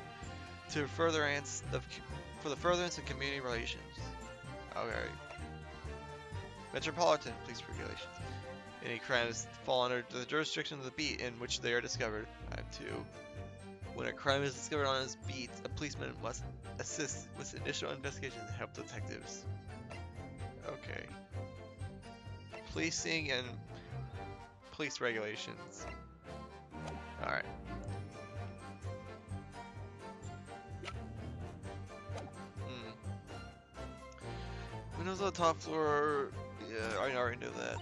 for the furtherance of community relations. Okay. Metropolitan police regulations. Any crimes fall under the jurisdiction of the beat in which they are discovered. Item 2. When a crime is discovered on his beat, a policeman must assist with initial investigation and help detectives. Okay. Policing and police regulations. Alright. Windows on the top floor. Yeah, I already know that.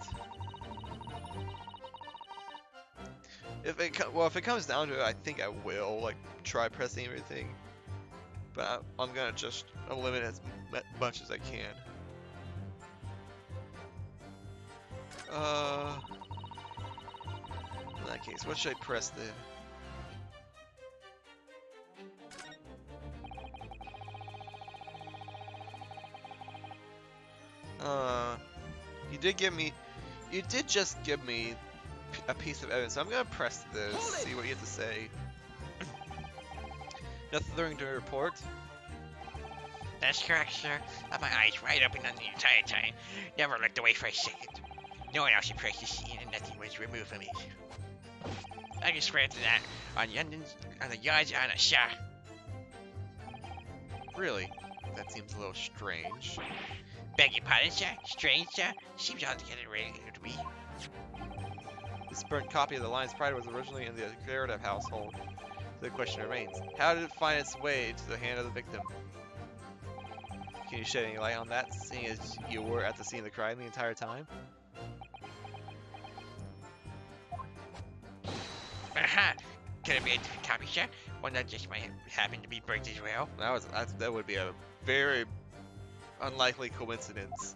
If it comes down to it, I think I will like try pressing everything, but I'm gonna just limit as much as I can. In that case, what should I press then? You did just give me a piece of evidence, so I'm gonna press this, see what you have to say. Nothing to report. That's correct, sir. I had my eyes wide open on the entire time. Never looked away for a second. No one else approached the scene and nothing was removed from it. I can swear to that on the yards on a shot. Really? That seems a little strange. Beg your pardon, sir? Strange, sir? Seems altogether regular to me. This burnt copy of the Lion's Pride was originally in the Gerardov household. The question remains, how did it find its way to the hand of the victim? Can you shed any light on that, seeing as you were at the scene of the crime the entire time? Aha! Could it be a different copy, sir? One that just might happen to be burnt as well? That would be a very unlikely coincidence.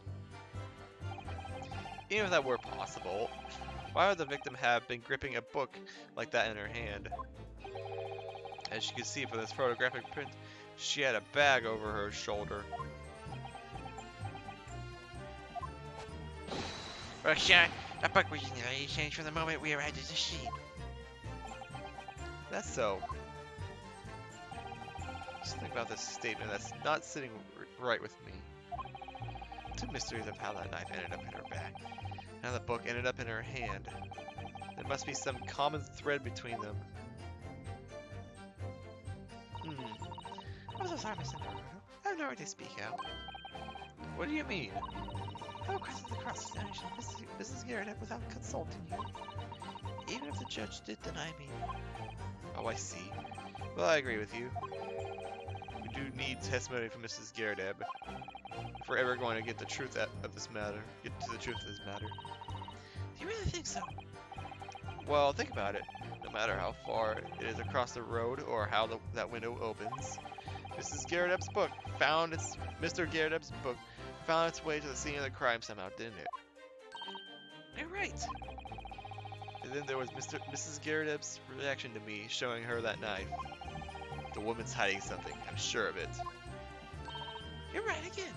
Even if that were possible, why would the victim have been gripping a book like that in her hand? As you can see from this photographic print, she had a bag over her shoulder. Well, sir, that book was in the lady's hands from the moment we arrived at the scene. That's so. Just think about this statement that's not sitting right with me. Two mysteries of how that knife ended up in her back, and how the book ended up in her hand. There must be some common thread between them. I'm so sorry, Mr. Naruto. I have no right to speak out. What do you mean? I requested the cross-examination of Mrs. Garrett without consulting you. Even if the judge did deny me. Oh, I see. Well, I agree with you. We do need testimony from Mrs. Gerdeb if we're ever going to get the truth of this matter. Get to the truth of this matter. Do you really think so? Well, think about it. No matter how far it is across the road or how that window opens, Mrs. Gerdeb's book found its Mr. Gerdeb's book found its way to the scene of the crime somehow, didn't it? You're right. And then there was Mrs. Gerdeb's reaction to me showing her that knife. The woman's hiding something. I'm sure of it. You're right again.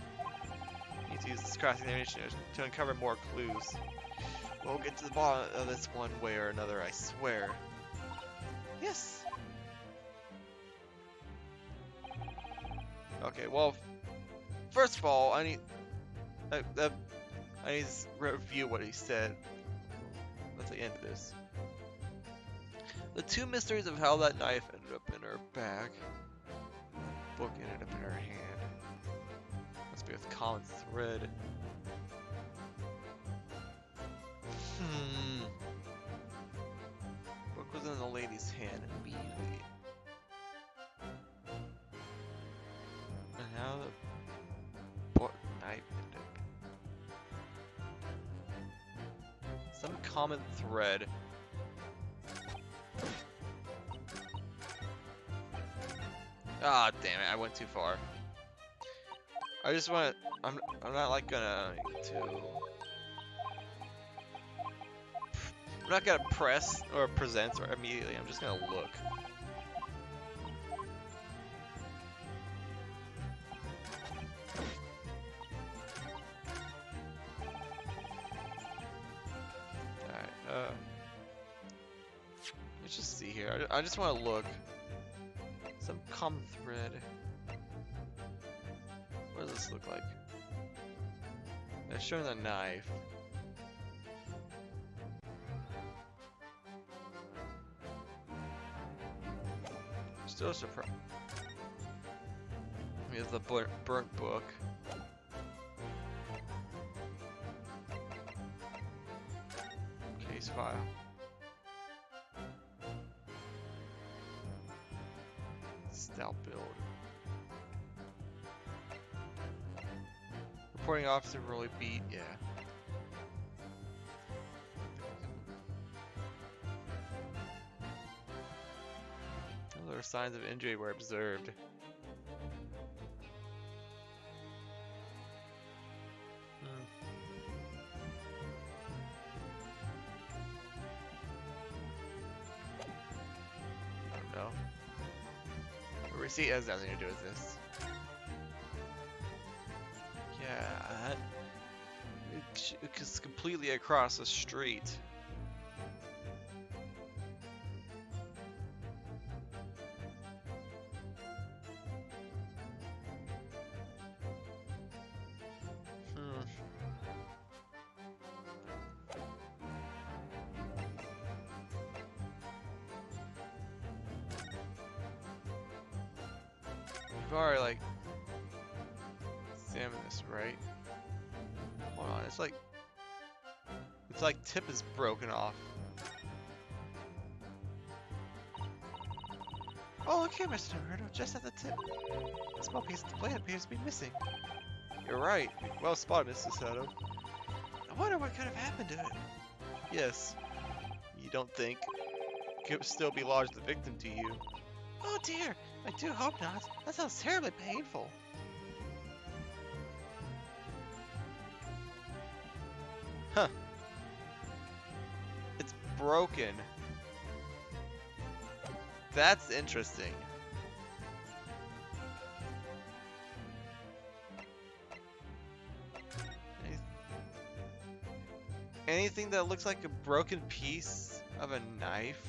We need to use this cross-examination to uncover more clues. We'll get to the bottom of this one way or another, I swear. Yes. Okay, well, first of all, I need to review what he said at the end of this. The two mysteries of how that knife ended up in her bag. Book ended up in her hand. Must be a common thread. Book was in the lady's hand immediately. And how the book knife ended up. Some common thread. Ah, damn it, I went too far. I just want to, I'm not like gonna I'm not gonna press or present or immediately, I'm just gonna look. Alright, let's just see here. I just want to look. Some common thread. What does this look like? They're showing the knife. Still surprised. Here's the burnt book. Case file. Stout build. Reporting officer really beat, yeah. Other signs of injury were observed. I don't know. The receipt has nothing to do with this. Yeah, it's completely across the street. We've already like examined this, right? Hold on, it's like tip is broken off. Oh, look here, Mr. Naruto. Just at the tip. A small piece of the blade appears to be missing. You're right. Well spotted, Mr. Sato. I wonder what could have happened to it. Yes. You don't think? Could still be lodged the victim to you. Oh dear, I do hope not. That sounds terribly painful. Huh. It's broken. That's interesting. Anything that looks like a broken piece of a knife?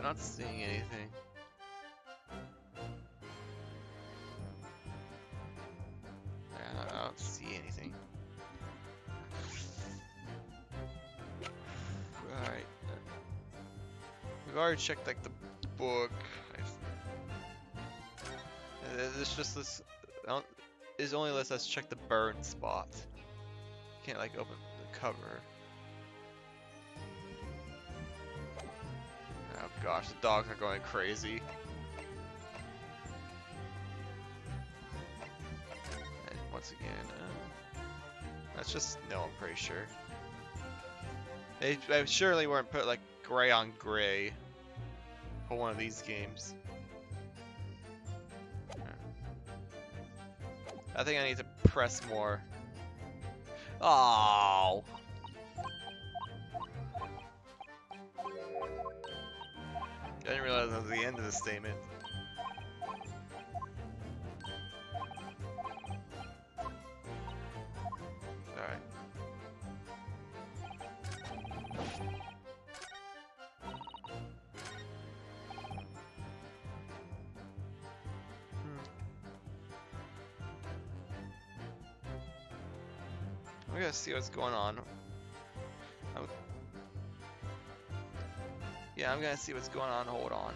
not seeing anything. I don't see anything. Alright. We've already checked like the book. It's just this. It only lets us check the burn spot. Can't like open the cover. Oh gosh, the dogs are going crazy. And once again, that's just no. I'm pretty sure. They surely weren't put like gray on gray for one of these games. I think I need to press more. Oh. I didn't realize that was the end of the statement. Alright. We gotta see what's going on. Yeah, I'm gonna see what's going on. Hold on.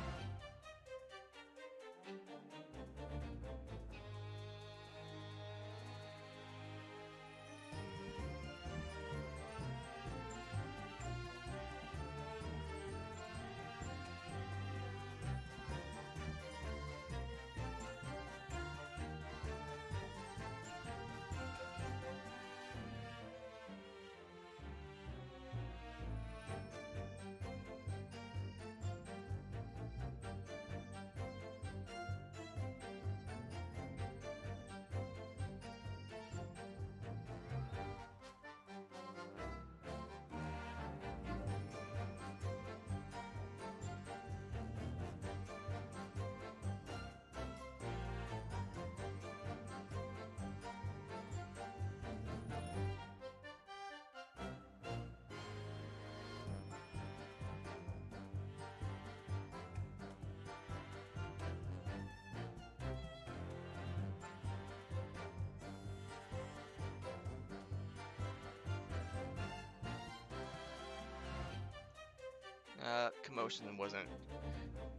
Commotion wasn't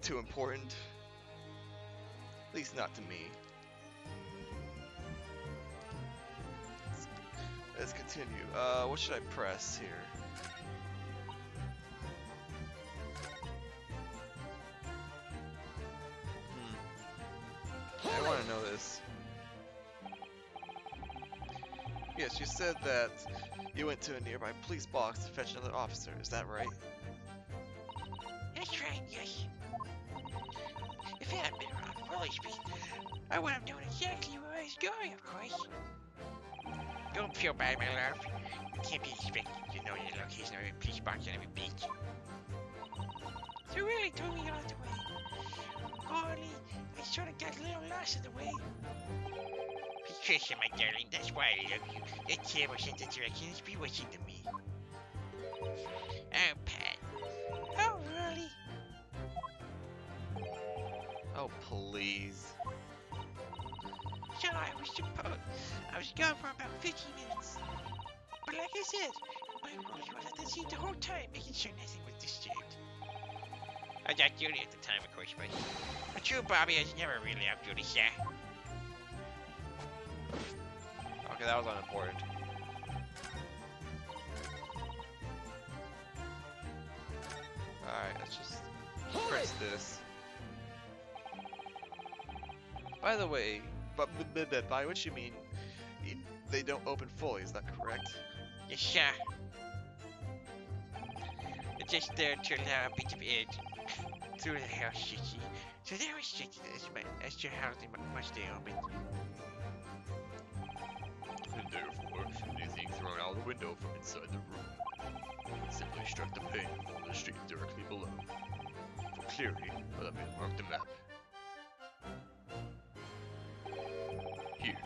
too important. At least not to me. Let's continue. What should I press here? I want to know this. Yes, you said that you went to a nearby police box to fetch another officer. Is that right? That's right, yes. If I hadn't been around Willie Street, I would have known exactly where I was going, of course. Don't feel bad, my love. You can't be expected to know the location of a police box on every beach. So really told me all the way. Only, I sort of got a little lost in the way. Patricia, my darling, that's why I love you. That terrible sense of direction is bewitching to me. Oh, Pat. Oh, really? Oh, please. So I was gone for about 15 minutes. But like I said, my role was at the scene the whole time, making sure nothing was disturbed. I got Judy at the time, of course, but true Bobby has never really out Judy, sir. Okay, that was unimportant. Alright, let's just press this. By the way, by which you mean they don't open fully, is that correct? Yes, sir. It's just there to allow a bit of air through the house, you see. So they're restricted as to how much they open. And therefore, anything thrown out the window from inside the room simply struck the pane on the street directly below. For clarity, let me mark the map. Here,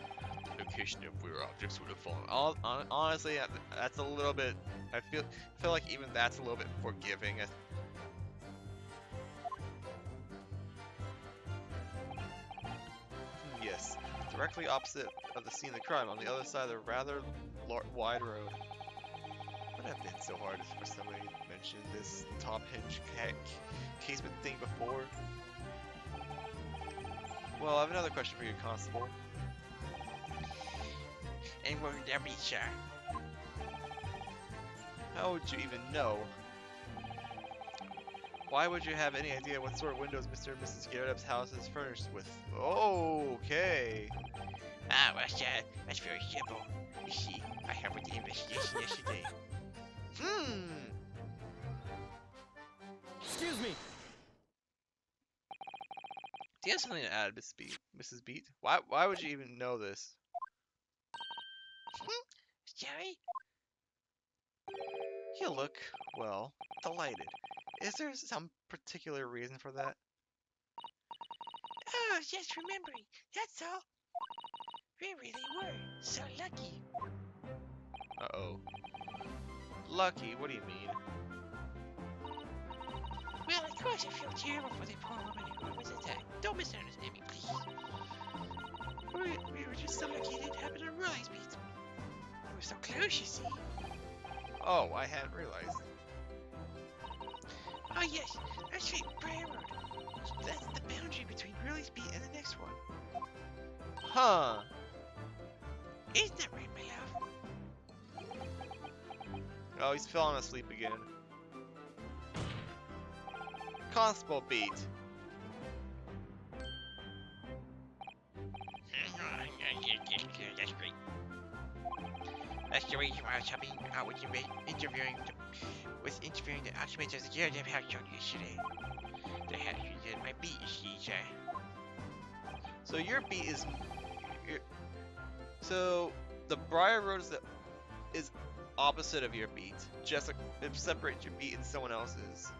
the location of where objects would have fallen. Honestly, that's a little bit. I feel like even that's a little bit forgiving. directly opposite of the scene of the crime, on the other side of the rather wide road. Would have been so hard for somebody to mention this top hinge casement thing before. Well, I have another question for you, Constable. And what would that be, sir? How would you even know? Why would you have any idea what sort of windows Mr. and Mrs. Garrett's house is furnished with? Okay. Ah, well, sir, that's very simple. You see, I helped with the investigation yesterday. Excuse me. Do you have something to add, Mrs. Beat? Why would you even know this? Sorry? You look, well, delighted. Is there some particular reason for that? Oh, just remembering. That's all. We really were so lucky. Uh-oh. Lucky? What do you mean? Well, of course I feel terrible for the poor woman who was attacked. Don't misunderstand me, please. We were just so lucky it didn't happen on Riley's beat. We were so close, you see. Oh, I hadn't realized. Oh yes, that's right, Briar Road. That's the boundary between Riley's beat and the next one. Huh. Isn't that right, my love? Oh, he's falling asleep again. Constable Beat. That's great. That's the reason why I was helping out with interviewing the occupants of the GAA household yesterday. They had you did my beat, you see, sir. So your beat is... So the Briar Road is opposite of your beat. Just it separates your beat and someone else's.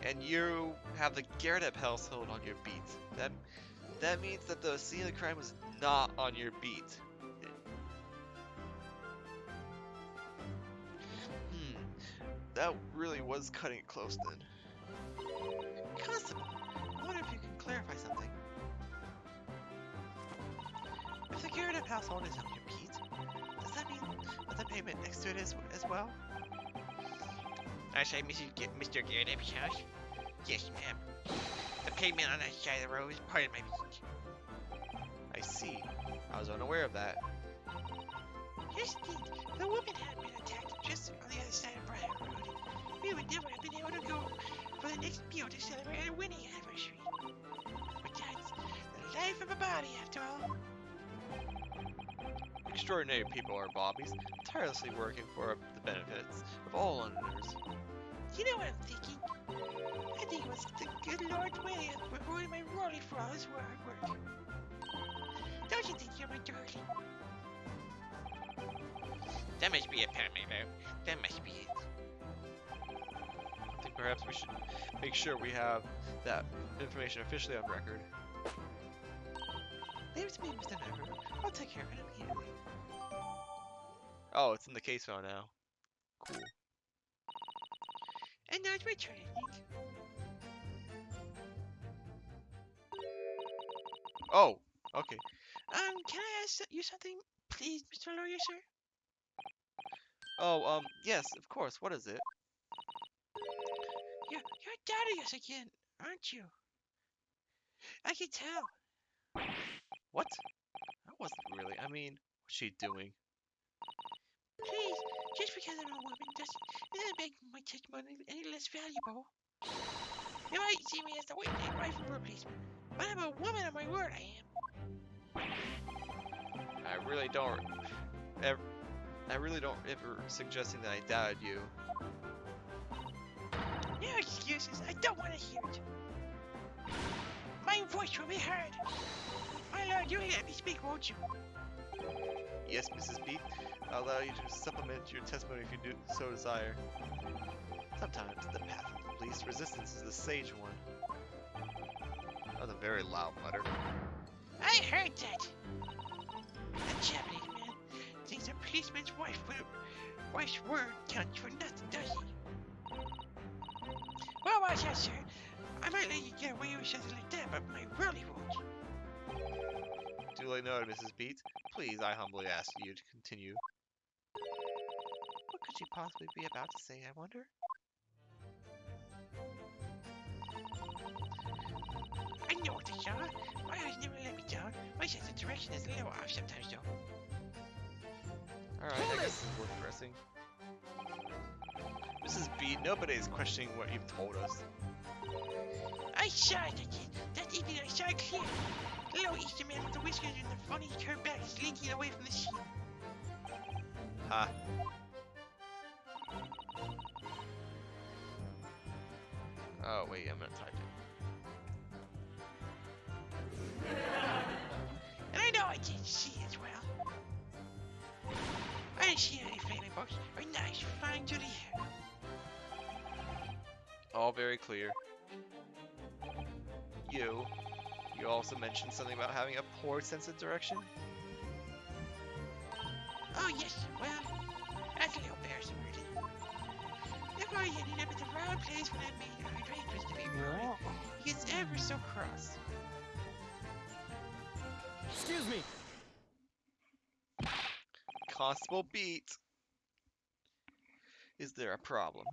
And you have the Garrett household on your beat. That means that the scene of the crime was not on your beat. That really was cutting it close then. Constable, I wonder if you can clarify something. If the Garrett household is on your beat, does that mean that the pavement next to it is as well? I say, Mr. Garrett's house? Yes, ma'am. The pavement on that side of the road is part of my beat. I see. I was unaware of that. Yes, indeed. The woman had been attacked just on the other side of Briar Road. We would never have been able to go for the next meal to celebrate our winning anniversary. But that's the life of a body, after all. Extraordinary people are Bobbies, tirelessly working for the benefits of all Londoners. You know what I'm thinking? I think it was the good Lord's way of rewarding my Rolly for all his hard work. Don't you think you're my darling? That must be it, Pat Maybo. That must be it. I think perhaps we should make sure we have that information officially on record. Leave it to me, Mr. Never. I'll take care of it immediately. Oh, it's in the case file now. Cool. And now it's my turn, I think. Oh, okay. Can I ask you something, please, Mr. Lawyer, sir? Oh, yes, of course. What is it? You're doubting us again, aren't you? I can tell. What? I wasn't really. I mean, what's she doing? Please, just because I'm a woman doesn't make my testimony any less valuable. You might see me as the rifle replacement, but I'm a woman on my word, I am. I really don't ever suggesting that I doubted you. No excuses, I don't want to hear it. My voice will be heard. My lord, you let me speak, won't you? Yes, Mrs. Beat. I'll allow you to supplement your testimony if you do so desire. Sometimes the path of least resistance is the sage one. That was a very loud mutter. I heard that. The Japanese man thinks a policeman's wife's word counts for nothing, does he? Well, watch out, sir. I might let you get away with something like that, but my really won't. duly noted, Mrs. Beat. Please, I humbly ask you to continue. What could she possibly be about to say, I wonder? I know what they are. My eyes never let me down. My sense of direction is a little off sometimes, though. Alright, I guess this is worth pressing. Mrs. Beat, nobody is questioning what you've told us. I saw it again. That evening I saw it clear. The little Easter man with the whiskers and the funny curved back slinking away from the scene. Ha. Oh, wait, I'm gonna type it. And I know I didn't see as well. I didn't see any family books or nice, fine, dirty hair. All very clear. You also mentioned something about having a poor sense of direction? Oh, yes, well, that's a little embarrassing, really. If I ended up at the wrong place when I made our arrangements to be married, he gets ever so cross. Excuse me. Constable Beat. Is there a problem?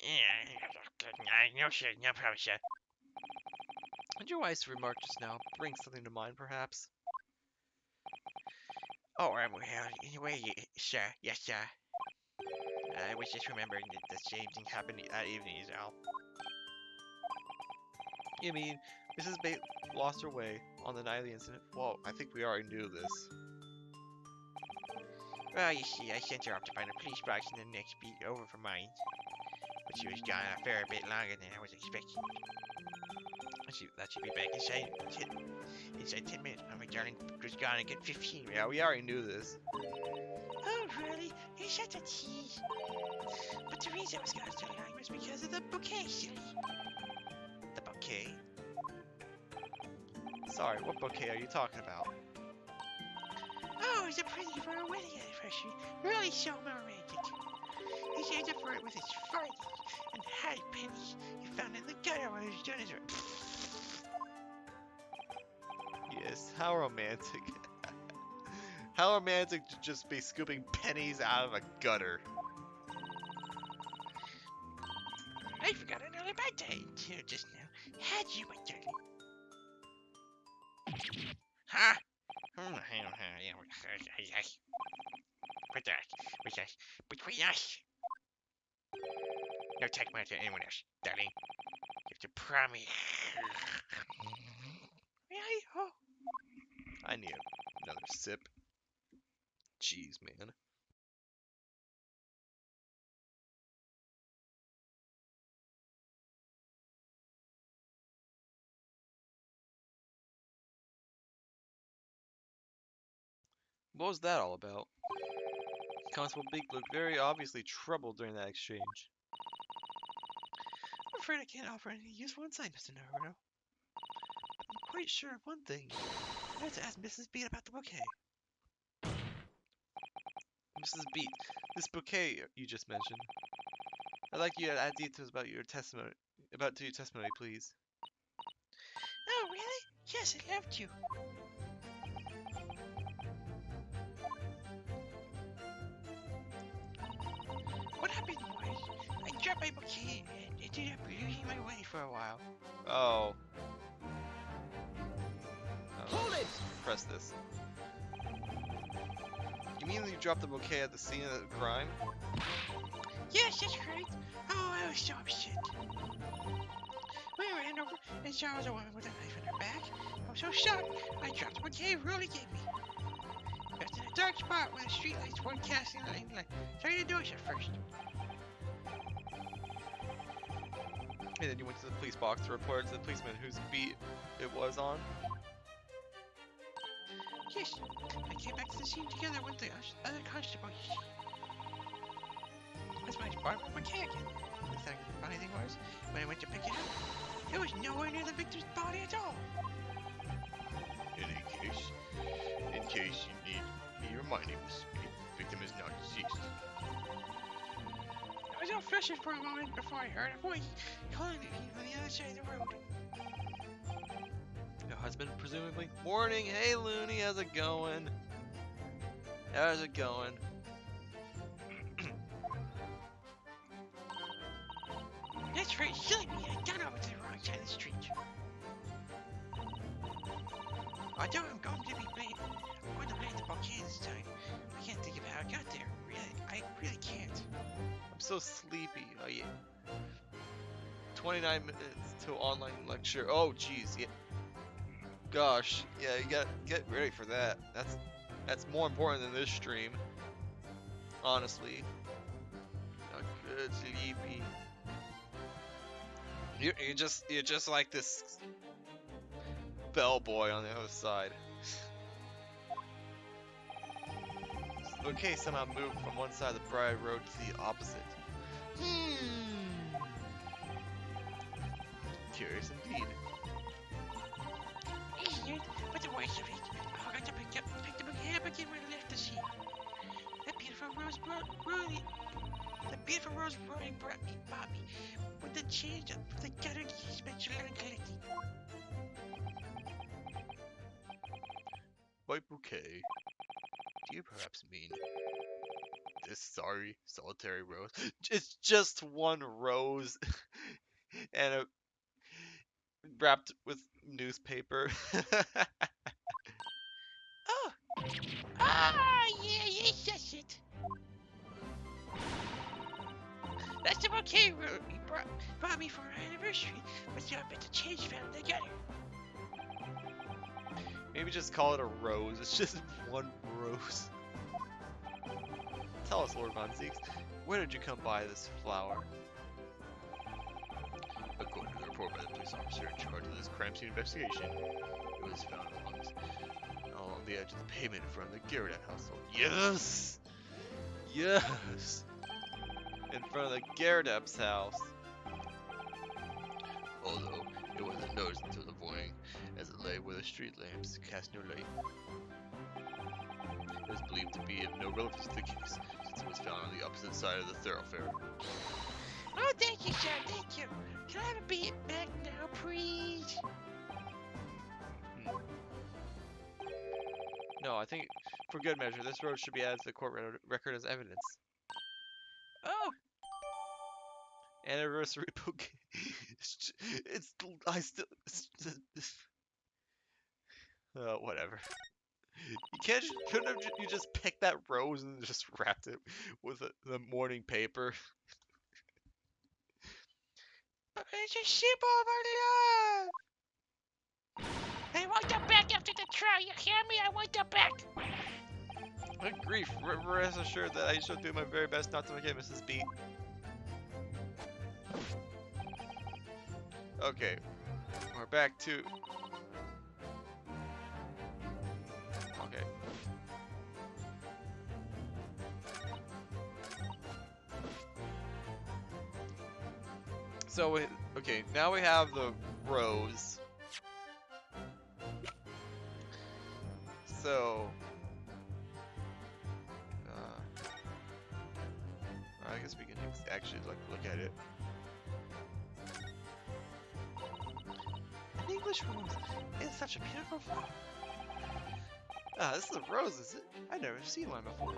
Yeah, no, sir, no problem, sir. Did your wife's remark just now bring something to mind, perhaps? Oh, well, anyway, sir, yes, sir. I was just remembering that the same thing happened that evening as well. You mean Mrs. Bate lost her way on the night of the incident? Well, I think we already knew this. Well, you see, I sent her off to find a police box in the next beat over from mine. But she was gone a fair bit longer than I was expecting. That she'd be back inside 10 minutes. Oh, my darling was gone in 15 minutes. Yeah, we already knew this. Oh, really? You're such a tease. But the reason I was gone so long was because of the bouquet, silly. The bouquet? Sorry, what bouquet are you talking about? Oh, it was a present for our wedding anniversary. Really so romantic. He saved up for it with his farthings and half pennies he found in the gutter while he was doing his work. Yes, how romantic. How romantic to just be scooping pennies out of a gutter. I forgot another bad day too just now. Had you, my darling? Huh? Between us. No text message to anyone else, darling. You have to promise. Really? Oh. I need another sip. Jeez, man. What was that all about? Constable Beak looked very obviously troubled during that exchange. I'm afraid I can't offer any useful insight, Mr. Naruto. I'm quite sure of one thing. I have to ask Mrs. Beat about the bouquet. Mrs. Beat, this bouquet you just mentioned. I'd like you to add details about your testimony, please. Oh, really? Yes, I'd love to. What happened was, I dropped my bouquet and ended up losing my way for a while. Oh. Hold it! Press this. You mean you dropped the bouquet at the scene of the crime? Yes, that's correct. Oh, I was so upset. When I ran over and saw a woman with a knife in her back, I was so shocked I dropped the bouquet really gave me. I was in a dark spot where the streetlights weren't casting any light, so I didn't notice at first. And then you went to the police box to report to the policeman whose beat it was on? Yes, I came back to the scene together with the other constables. That's when I bought my bouquet again. The funny thing was, when I went to pick it up, it was nowhere near the victim's body at all. In case you need me reminding, Miss Speed, the victim is not deceased. Oh, was all fishing for a moment before I heard a voice calling me from the other side of the road. Your husband, presumably. Morning. Hey, Looney. How's it going? How's it going? That's very silly me. I got over to the wrong side of the street. I know I'm going to be late. I'm going to play the bouquet this time. I can't think of how I got there. Really, I really can't. I'm so sleepy. Oh, yeah. 29 minutes till online lecture. Oh, jeez. Yeah. Gosh. Yeah, you gotta get ready for that. That's more important than this stream. Honestly. Not good, sleepy. You're just like this bellboy on the other side. Okay, somehow moved from one side of the Briar Road to the opposite. Curious indeed. Easier, but the worst of it, I forgot to pick the bouquet up again when I left the scene. That beautiful rose rolling brought me, Bobby, with the change of the gutter he's been collecting. By bouquet, do you perhaps mean this sorry, solitary rose? It's just one rose and a wrapped with newspaper. Oh! Ah, yeah, yes, that's it. That's the bouquet he brought me for our anniversary, but I bet the change found the gutter. Maybe just call it a rose. It's just one rose. Tell us, Lord Von Zeeks, where did you come by this flower? According to the report by the police officer in charge of this crime scene investigation, it was found along the edge of the pavement in front of the Garrett household. Yes! Yes! In front of the Gardepp's house. Although it wasn't noticed until the morning, as it lay where the street lamps cast no light. It was believed to be of no relevance to the case, since it was found on the opposite side of the thoroughfare. Oh, thank you, sir, thank you. Can I have a beat back now, please? No, I think for good measure, this road should be added to the court record as evidence. Oh, Anniversary bouquet. Whatever. Couldn't have you just picked that rose and just wrapped it with the morning paper? but it's a symbol of our love. I want them back after the trial. You hear me? I want them back. Good grief, rest assured that I shall do my very best not to forget Mrs. B. Okay, we're back to... Okay. So, okay, now we have the rose. So... I guess we can actually look at it. An English rose is such a beautiful flower. Ah, this is a rose, is it? I've never seen one before.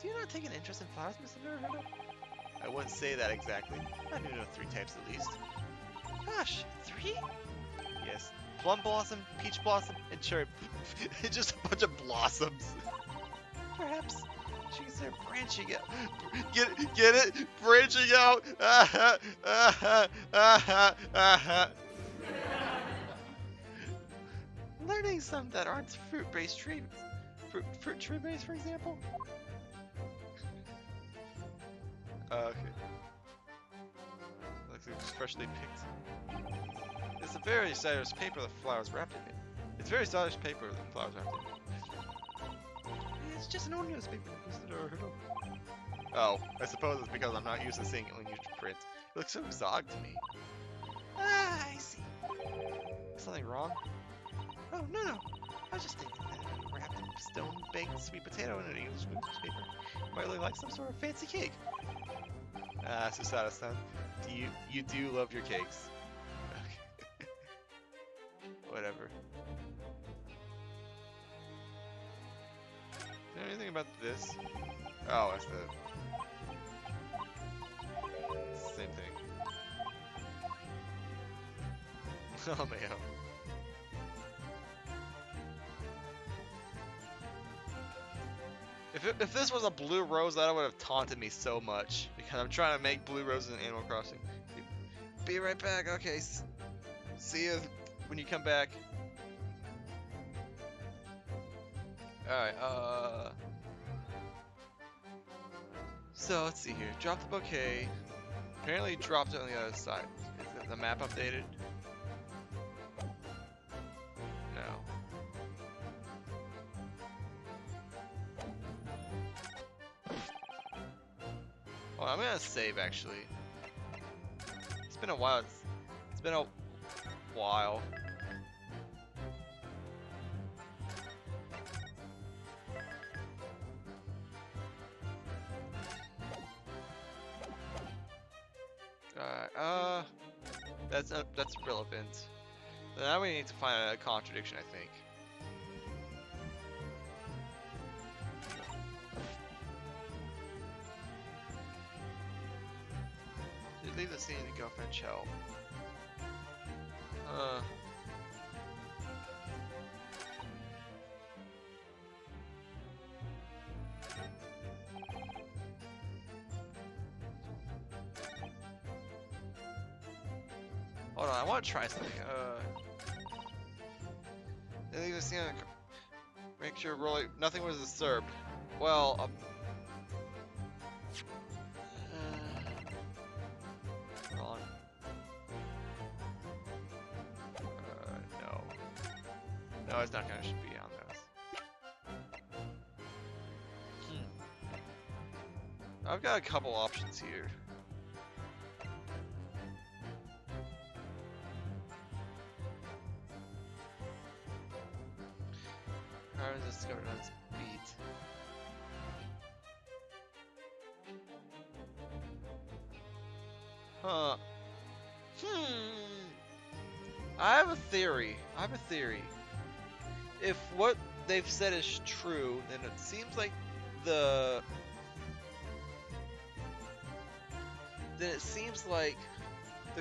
Do you not take an interest in flowers, Mr. Naruto? I wouldn't say that exactly. I do know 3 types at least. Gosh, 3? Yes, plum blossom, peach blossom, and cherry. Just a bunch of blossoms. Perhaps she's there branching out. Get it? Branching out. Learning some that aren't fruit-based trees. Fruit tree-based, for example. Okay. Looks like it's freshly picked. It's a very stylish paper the flowers wrapped in it. It's very stylish paper the flowers wrapped in it. It's just an old newspaper, Mr. Naruto. Oh, I suppose it's because I'm not used to seeing it when you print. It looks so exotic to me. Ah, I see. Something wrong? Oh, no. I was just thinking that if you wrapped a stone-baked sweet potato in an English newspaper, it might look like some sort of fancy cake. Ah, Susada-san, you do love your cakes. Okay. Whatever. Is there anything about this? Oh, that's the same thing. Oh man. If this was a blue rose, that would have taunted me so much because I'm trying to make blue roses in Animal Crossing. Be right back. Okay. See you when you come back. All right. So let's see here. Drop the bouquet. Apparently dropped it on the other side. Is the map updated? No. Oh, I'm gonna save actually. It's been a while. It's been a while. That's relevant. Now we need to find a contradiction, I think. Did leave the scene to go French help? Hold on, I want to try something. They leave the scene. Make sure really nothing was disturbed. Well, hold on. No. No, it's not gonna be on those. I've got a couple options here. Car is discovered on its beat. Huh. I have a theory. If what they've said is true, then it seems like the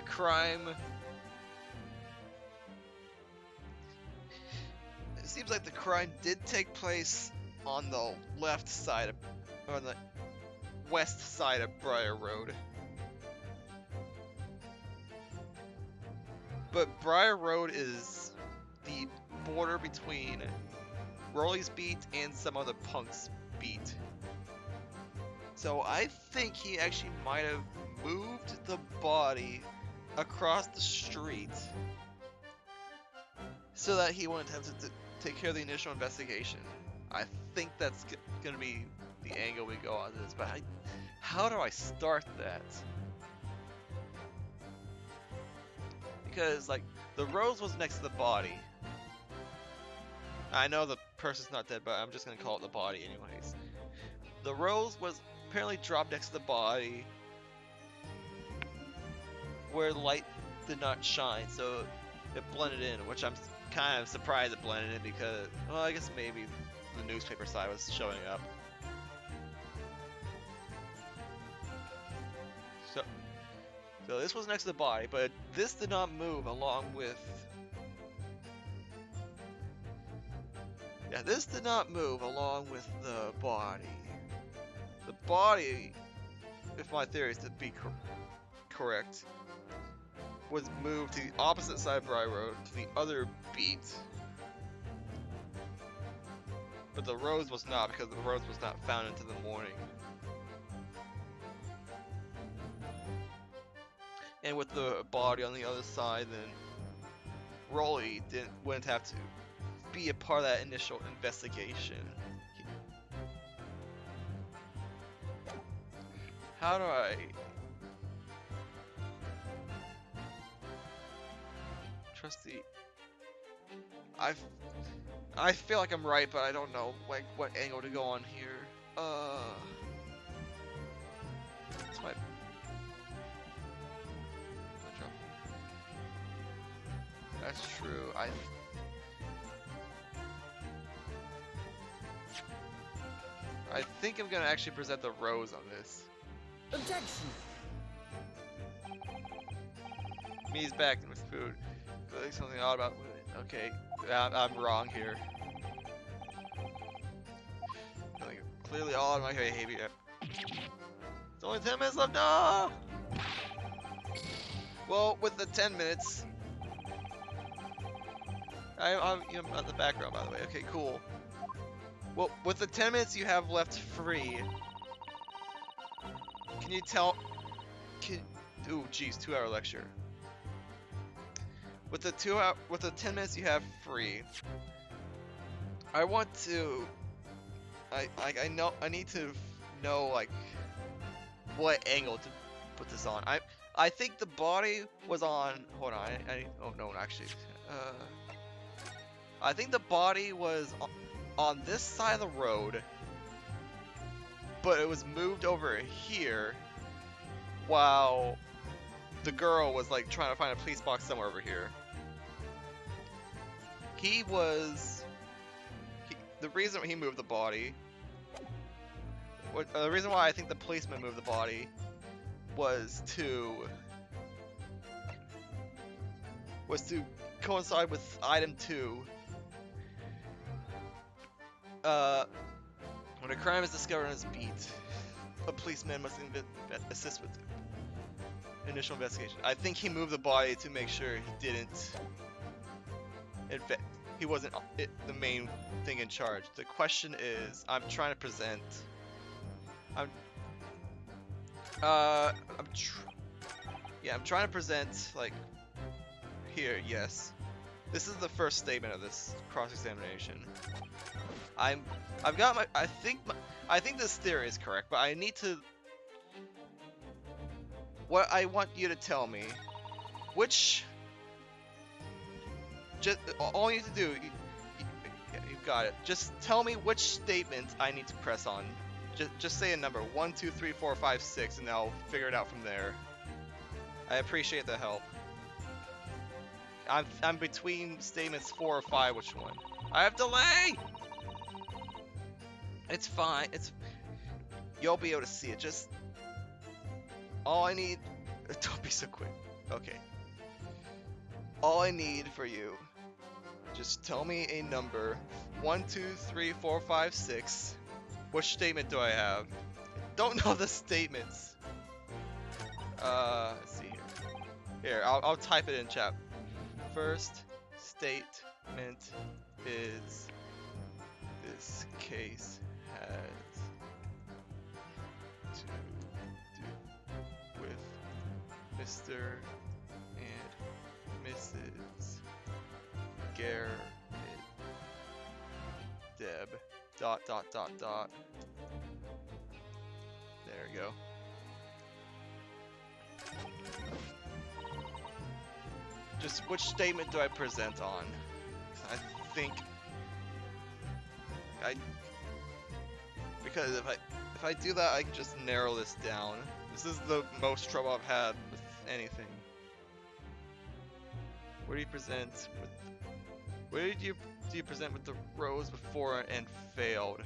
crime. It seems like the crime did take place on the left side of, or on the west side of Briar Road. But Briar Road is the border between Rolly's beat and some other punk's beat. So I think he actually might have moved the body across the street so that he wouldn't have to take care of the initial investigation. I think that's gonna be the angle we go on this, but how do I start that? Because, like, the rose was next to the body. I know the person's not dead, but I'm just gonna call it the body anyways. The rose was apparently dropped next to the body where light did not shine, so it blended in, which I'm kind of surprised it blended in because, well, I guess maybe the newspaper side was showing up. So this was next to the body, but this did not move along with... Yeah, this did not move along with the body. The body, if my theory is to be correct, was moved to the opposite side of Briar Road, to the other beat. But the rose was not, because the rose was not found until the morning. And with the body on the other side, then Rolly wouldn't have to be a part of that initial investigation. How do I trust the... I feel like I'm right, but I don't know like what angle to go on here. It's my drop. That's true. I think I'm gonna actually present the rows on this. Objection! Me's back with food. Feeling something odd about women. Okay, I'm wrong here. Feeling clearly odd in my behavior. It's only 10 minutes left. No! Well, with the 10 minutes, I'm at the background, by the way. Okay, cool. Well, with the 10 minutes you have left free, can you tell? Ooh, geez, 2-hour lecture. With the 10 minutes you have free, I want to. I need to know like what angle to put this on. I think the body was on. Hold on. Oh no, actually. I think the body was on this side of the road, but it was moved over here, while the girl was like trying to find a police box somewhere over here. The reason he moved the body, the reason why I think the policeman moved the body was to coincide with item 2. When a crime is discovered on his beat, a policeman must assist with initial investigation. I think he moved the body to make sure he didn't. He wasn't the main thing in charge. The question is, I'm trying to present. I'm trying to present like here. Yes, this is the first statement of this cross-examination. I've got my. I think this theory is correct, but I need to. What I want you to tell me, which. Just all you need to do, you've got it. Just tell me which statement I need to press on. Just say a number, 1, 2, 3, 4, 5, 6, and I'll figure it out from there. I appreciate the help. I'm between statements 4 or 5. Which one? I have delay. It's fine. You'll be able to see it. Just all I need. Don't be so quick. Okay. All I need for you. Just tell me a number. 1, 2, 3, 4, 5, 6. Which statement do I have? Don't know the statements. Let's see here. Here, I'll type it in chat. First statement is this case has to do with Mr. and Mrs. Garrett Deb. ... There we go. Just which statement do I present on? I think because if I do that, I can just narrow this down. This is the most trouble I've had with anything. What do you present with? What do you present with the rows before and failed?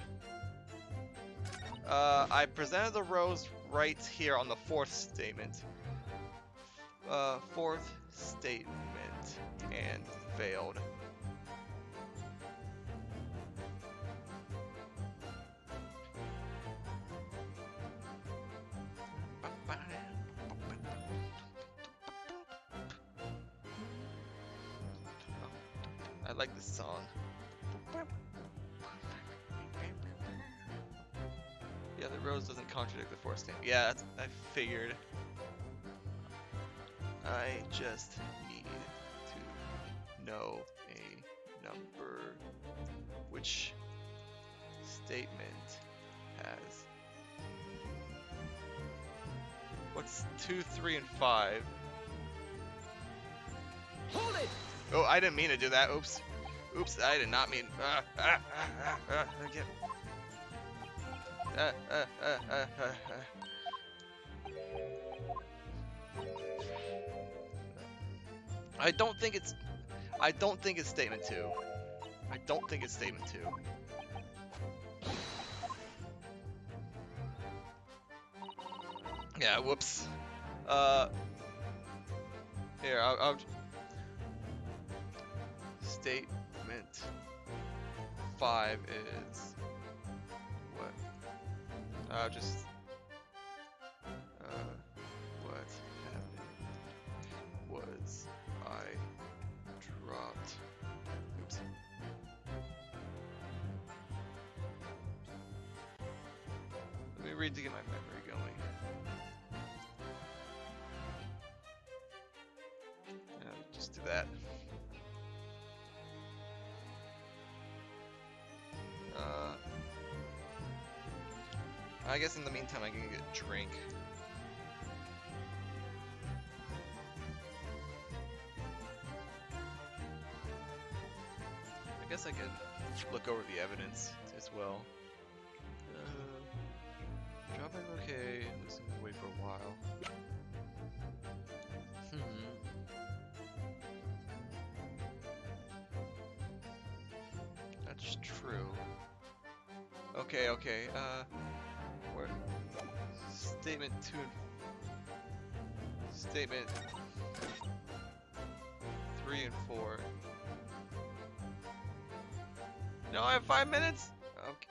I presented the rows right here on the 4th statement. 4th statement and failed. I like this song. Yeah, the rose doesn't contradict the 4th statement. Yeah, I figured. I just need to know a number. Which statement has. What's 2, 3, and 5? Hold it! Oh, I didn't mean to do that. Oops. Oops, I did not mean. Get. I don't think it's. I don't think it's statement 2. I don't think it's statement 2. Yeah. Whoops. Here, I'll statement 5 is what? Just what happened was I dropped. Oops. Let me read to get my memory going. Just do that. I guess in the meantime I can get a drink. I guess I could look over the evidence as well. Drop back okay, listen to wait for a while. That's true. Okay, where? Statement 2 and Statement 3 and 4. No, I have 5 minutes? Okay.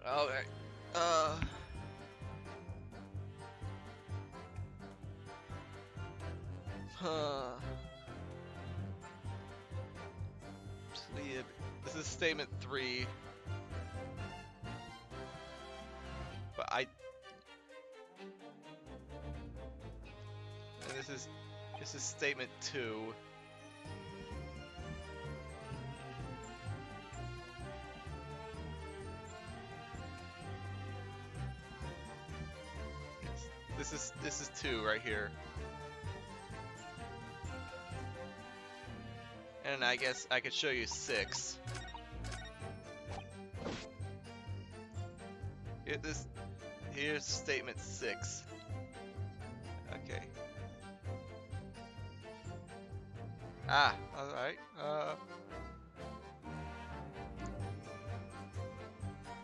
Okay. Sleep. This is statement 3. But and this is statement 2. This is 2 right here. And I guess I could show you 6. Here's statement 6. Okay. Alright.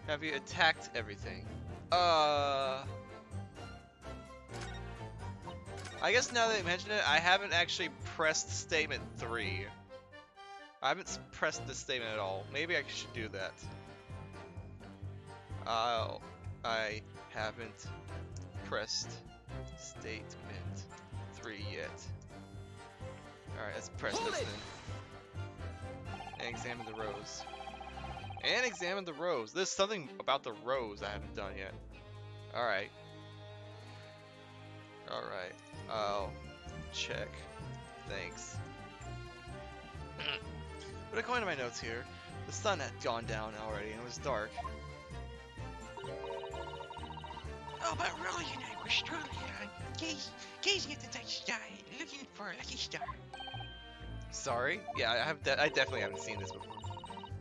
Have you attacked everything? I guess now that you mention it, I haven't actually pressed statement 3. I haven't pressed this statement at all. Maybe I should do that. I haven't pressed statement 3 yet. Alright, let's press this then. And examine the rows. And examine the rows. There's something about the rows I haven't done yet. Alright. Alright. I'll check. Thanks. But according to my notes here, the sun had gone down already and it was dark. Oh, but Rolly and I were strolling around, gazing at the night sky, looking for a lucky star. Sorry? Yeah, I definitely haven't seen this before.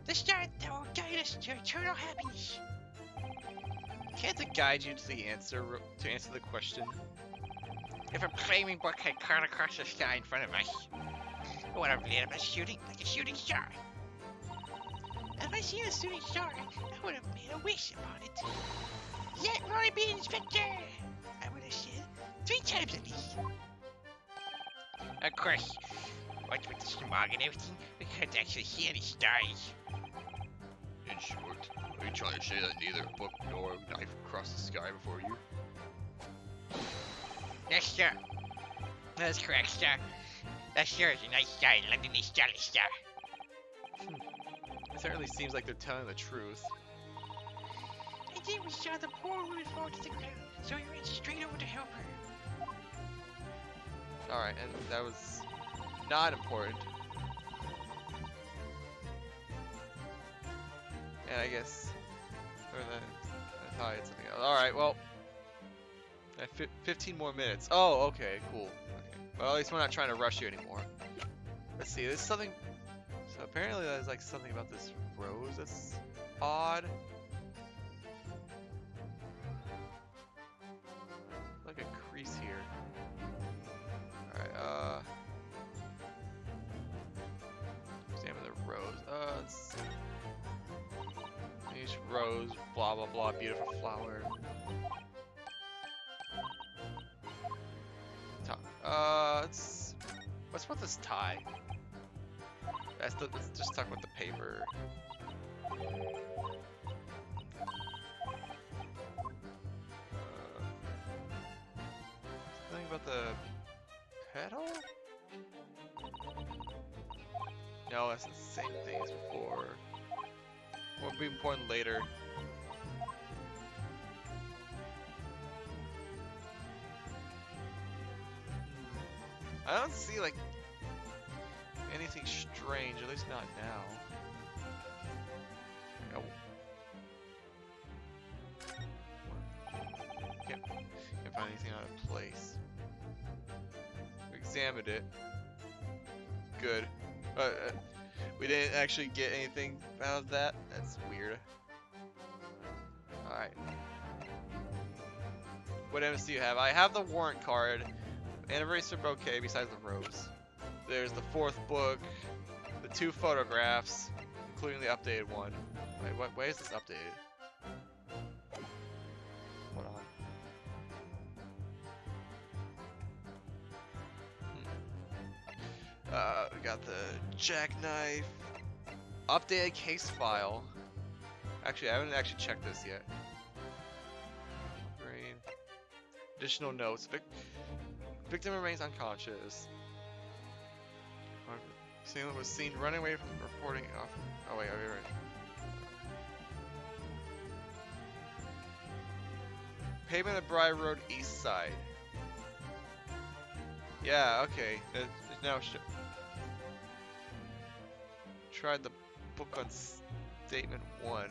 The star that will guide us to eternal happiness. Can't it guide you to the answer the question? If a flaming book had cut across the sky in front of us, it would have lit up a shooting star. And if I seen a shooting star, I would have made a wish upon it. Let Roy be inspector! I would have said 3 times at least. Of course, what with the smog and everything, we couldn't actually see any stars. In short, are you trying to say that neither a book nor a knife crossed the sky before you? Yes, sir. That's correct, sir. That sure is a nice star, London is jolly star. It certainly seems like they're telling the truth. And then we saw the poor woman fall to the ground, so we ran straight over to help her. Alright, and that was not important. And I guess, I thought I had something else. Alright, well, I have 15 more minutes. Oh, okay, cool. Okay. Well, at least we're not trying to rush you anymore. Let's see, there's something So apparently there's like something about this rose that's odd. Like a crease here. Alright, examine the rose. It's each rose, blah blah blah, beautiful flower. It's what's with this tie? Let's just talk about the paper. Something about the petal? No, that's the same thing as before. Will be important later. I don't see like anything strange, at least not now. Oh. Can't find anything out of place. We examined it. Good. We didn't actually get anything out of that. That's weird. Alright. What else do you have? I have the warrant card. Anniversary bouquet besides the rose. There's the 4th book, the 2 photographs, including the updated one. Wait, why is this updated? Hold on. We got the jackknife, updated case file. Actually, I haven't actually checked this yet. Green. Additional notes. Victim remains unconscious. Salem was seen running away from reporting off. Oh wait, right. Pavement of Briar Road East Side. Yeah, okay. It's now tried the book on Statement 1.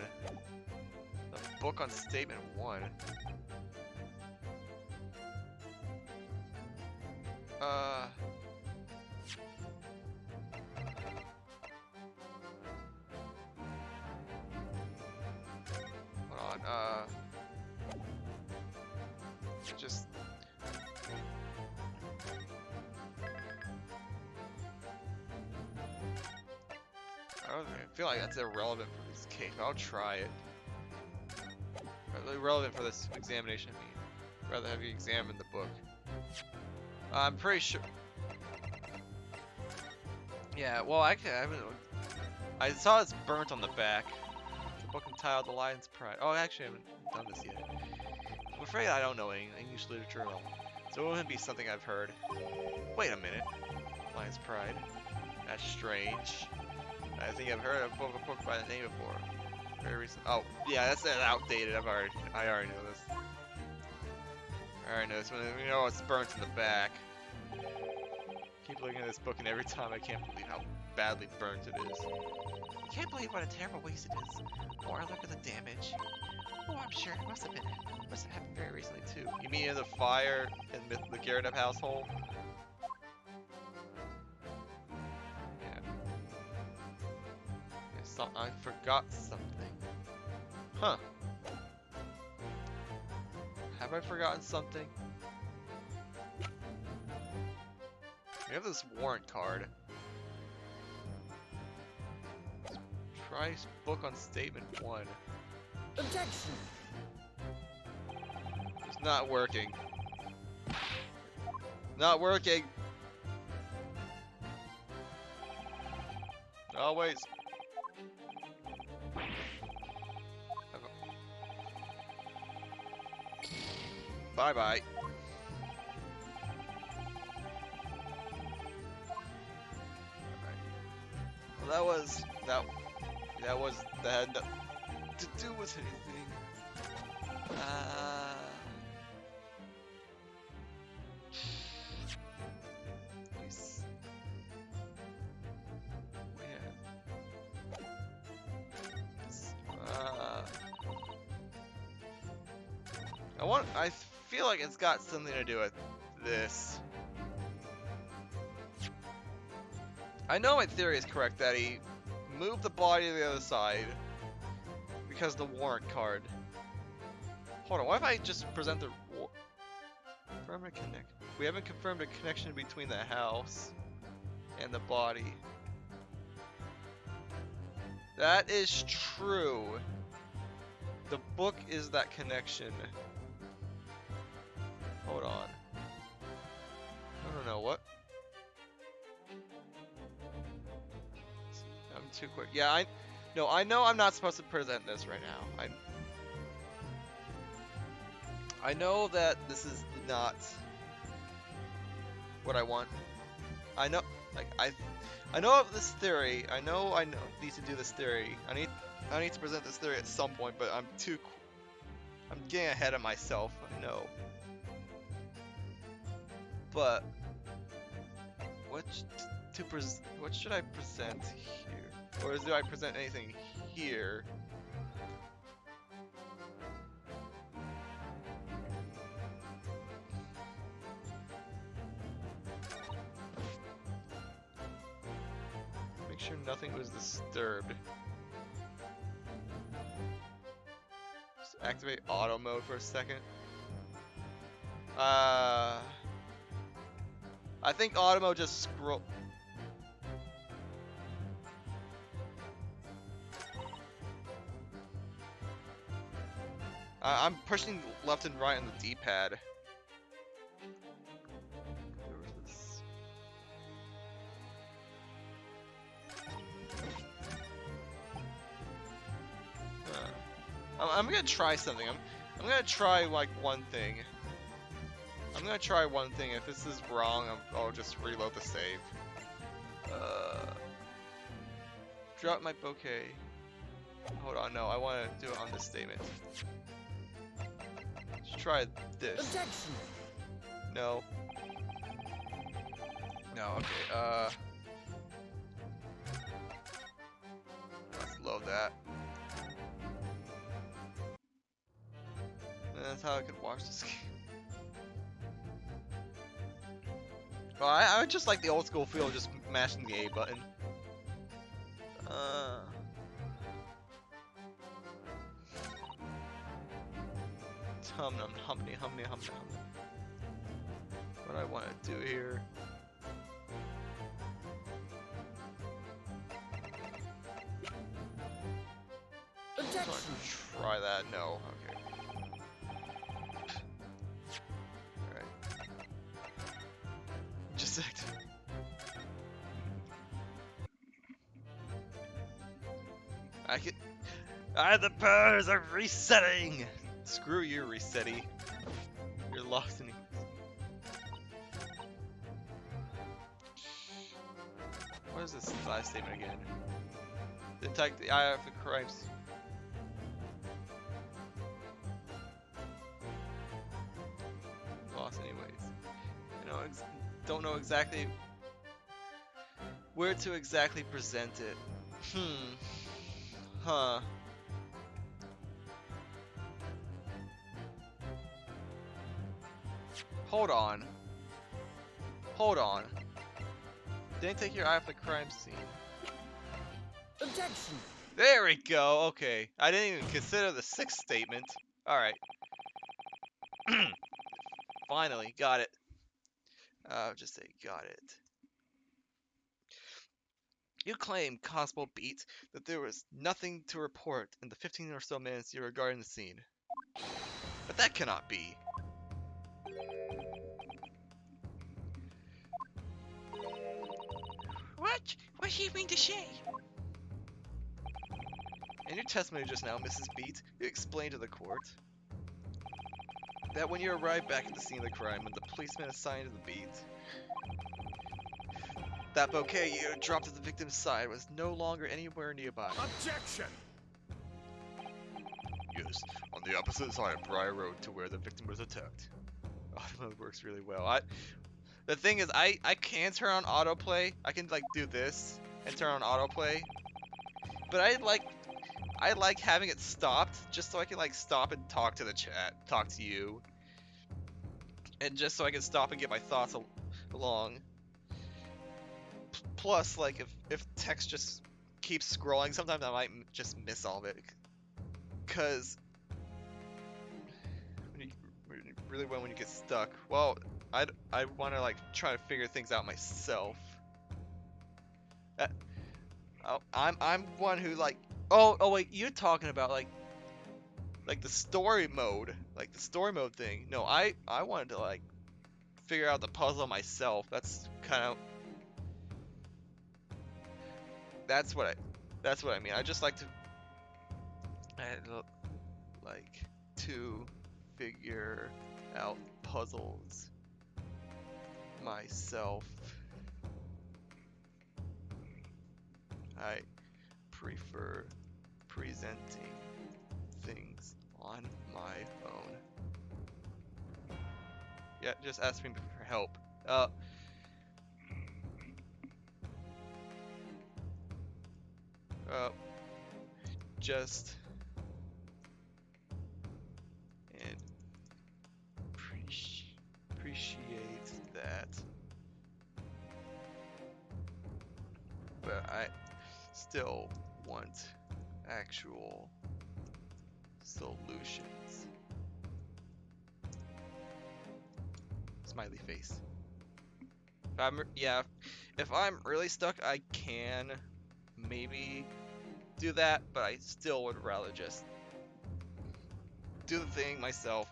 The book on Statement 1. Hold on, just... I feel like that's irrelevant for this case, but I'll try it. Irrelevant for this examination, I mean. Rather have you examine the book. I'm pretty sure... Yeah, well, actually, I saw it's burnt on the back. The book entitled The Lion's Pride. Oh, actually, I haven't done this yet. I'm afraid I don't know any English literature at all. So it wouldn't be something I've heard. Wait a minute. Lion's Pride. That's strange. I think I've heard of a book by the name before. Very recent. Oh, yeah, that's outdated. I already know this. I already know this. You know it's burnt in the back. Keep looking at this book, and every time I can't believe how badly burnt it is. I can't believe what a terrible waste it is. Or look at the damage. Oh, I'm sure it must have happened very recently too. You mean in the fire in the Garrett household? Yeah. I forgot something. Huh. Have I forgotten something? We have this warrant card. Try book on Statement 1. Objection! It's not working. Not working! Always. Bye-bye. Well, that was that had nothing to do with anything. Nice. I feel like it's got something to do with this. I know my theory is correct that he move the body to the other side because the warrant card. Hold on, what if I just present the confirm a connect? We haven't confirmed a connection between the house and the body. That is true. The book is that connection. Hold on. No, what? I'm too quick. Yeah, I know I'm not supposed to present this right now. I know that this is not what I want. I know, like, I know of this theory. I know need to do this theory. I need to present this theory at some point, but I'm getting ahead of myself. I know. But what should I present here? Or do I present anything here? Make sure nothing was disturbed. Just activate auto mode for a second. I think auto mode just scroll. I'm pushing left and right on the D-pad. Where was this? I'm gonna try something. I'm gonna try like one thing. I'm gonna try one thing. If this is wrong, I'll just reload the save. Drop my bouquet. Hold on, no, I want to do it on this statement. Let's try this. Objection. No. No, okay, let's load that. And that's how I could watch this game. Well, I would just like the old school feel of just mashing the A button. Hum num humny humny hum num. What I want to do here. Objection. Try that. No. Okay. Alright. Just act. I have the powers of resetting! Screw you, Resetti. You're lost in. What is this last statement again? Detect the eye of the crimes. Lost anyways. You know, don't know exactly where to exactly present it. Huh. Hold on. Hold on. Didn't take your eye off the crime scene. Objection. There we go. Okay. I didn't even consider the sixth statement. Alright. Finally, got it. I'll just say got it. You claim, Constable Beat, that there was nothing to report in the 15 or so minutes you were guarding the scene. But that cannot be. What? What do you mean to say? In your testimony just now, Mrs. Beat, you explained to the court that when you arrived back at the scene of the crime and the policeman assigned to the beat, that bouquet you had dropped at the victim's side was no longer anywhere nearby. Objection! Yes, on the opposite side of Briar Road to where the victim was attacked. Auto works really well. The thing is, I can turn on autoplay. I can like do this and turn on autoplay, but I like having it stopped just so I can like stop and talk to the chat, talk to you, and just so I can stop and get my thoughts along. Plus, like if text just keep scrolling, sometimes I might just miss all of it. Cause when you get stuck, well, I want to like try to figure things out myself. I'm one who like. Oh wait, you're talking about like the story mode, thing. No, I wanted to like figure out the puzzle myself. That's what I mean. I just like to like to figure out puzzles myself. I prefer presenting things on my own. Yeah, just ask me for help. Just and appreciate that. But I still want actual solutions. Smiley face. If I'm really stuck, I can maybe do that, but I still would rather just do the thing myself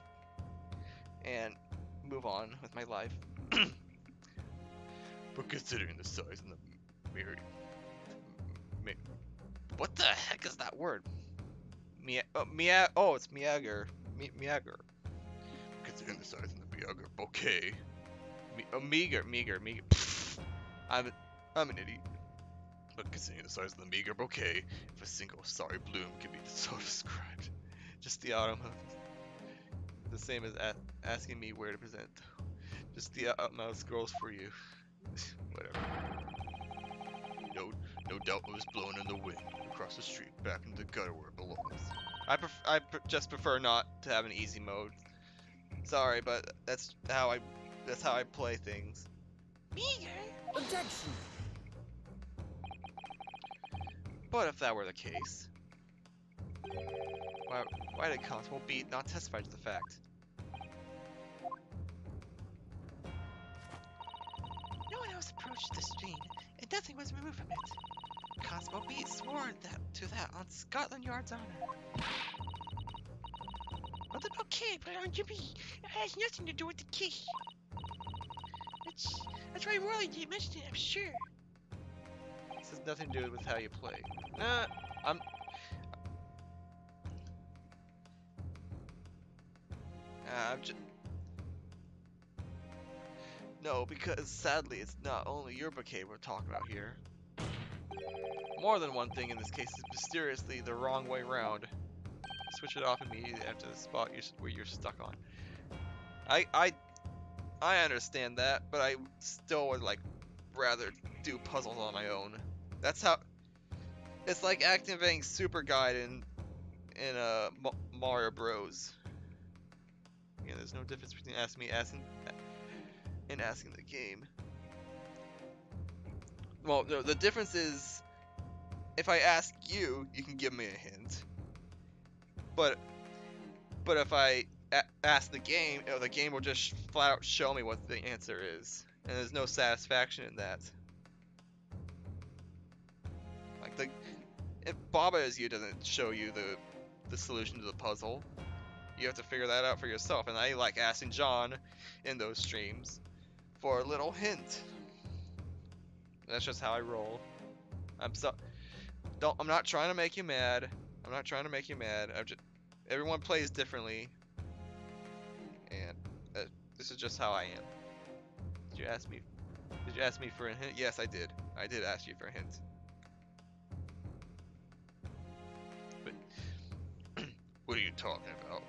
and move on with my life. But considering the size and the mirror, What the heck is that word? It's Miager. Miager. considering the size and the bigger bouquet, Meager. I'm an idiot. but considering the size of the meager bouquet, if a single sorry bloom can be so described. Just the autumn. The same as asking me where to present. Just the utmost scrolls for you. Whatever. No doubt it was blown in the wind across the street back into the gutter where it belongs. I just prefer not to have an easy mode. Sorry, but that's how I play things. Meager? Objection. But if that were the case, why did Constable Beat not testify to the fact? No one else approached the stream, and nothing was removed from it. Constable Beat swore to that on Scotland Yard's honor. Well, the bouquet belonged to me. It has nothing to do with the key. That's why Roy didn't mention it, I'm sure. This has nothing to do with how you play. I'm just. No, because sadly, it's not only your bouquet we're talking about here. More than one thing in this case is mysteriously the wrong way round. Switch it off immediately after the spot where you're stuck on. I understand that, but I still would like rather do puzzles on my own. That's how. It's like activating Super Guide in Mario Bros. Yeah, there's no difference between asking the game. Well, no, the difference is if I ask you, you can give me a hint. But if I ask the game will just flat out show me what the answer is, and there's no satisfaction in that. Like if Baba is you doesn't show you the solution to the puzzle, you have to figure that out for yourself. And I like asking John in those streams for a little hint. That's just how I roll. I'm not trying to make you mad. Everyone plays differently, and this is just how I am. Did you ask me for a hint? Yes, I did. I did ask you for a hint. But What are you talking about?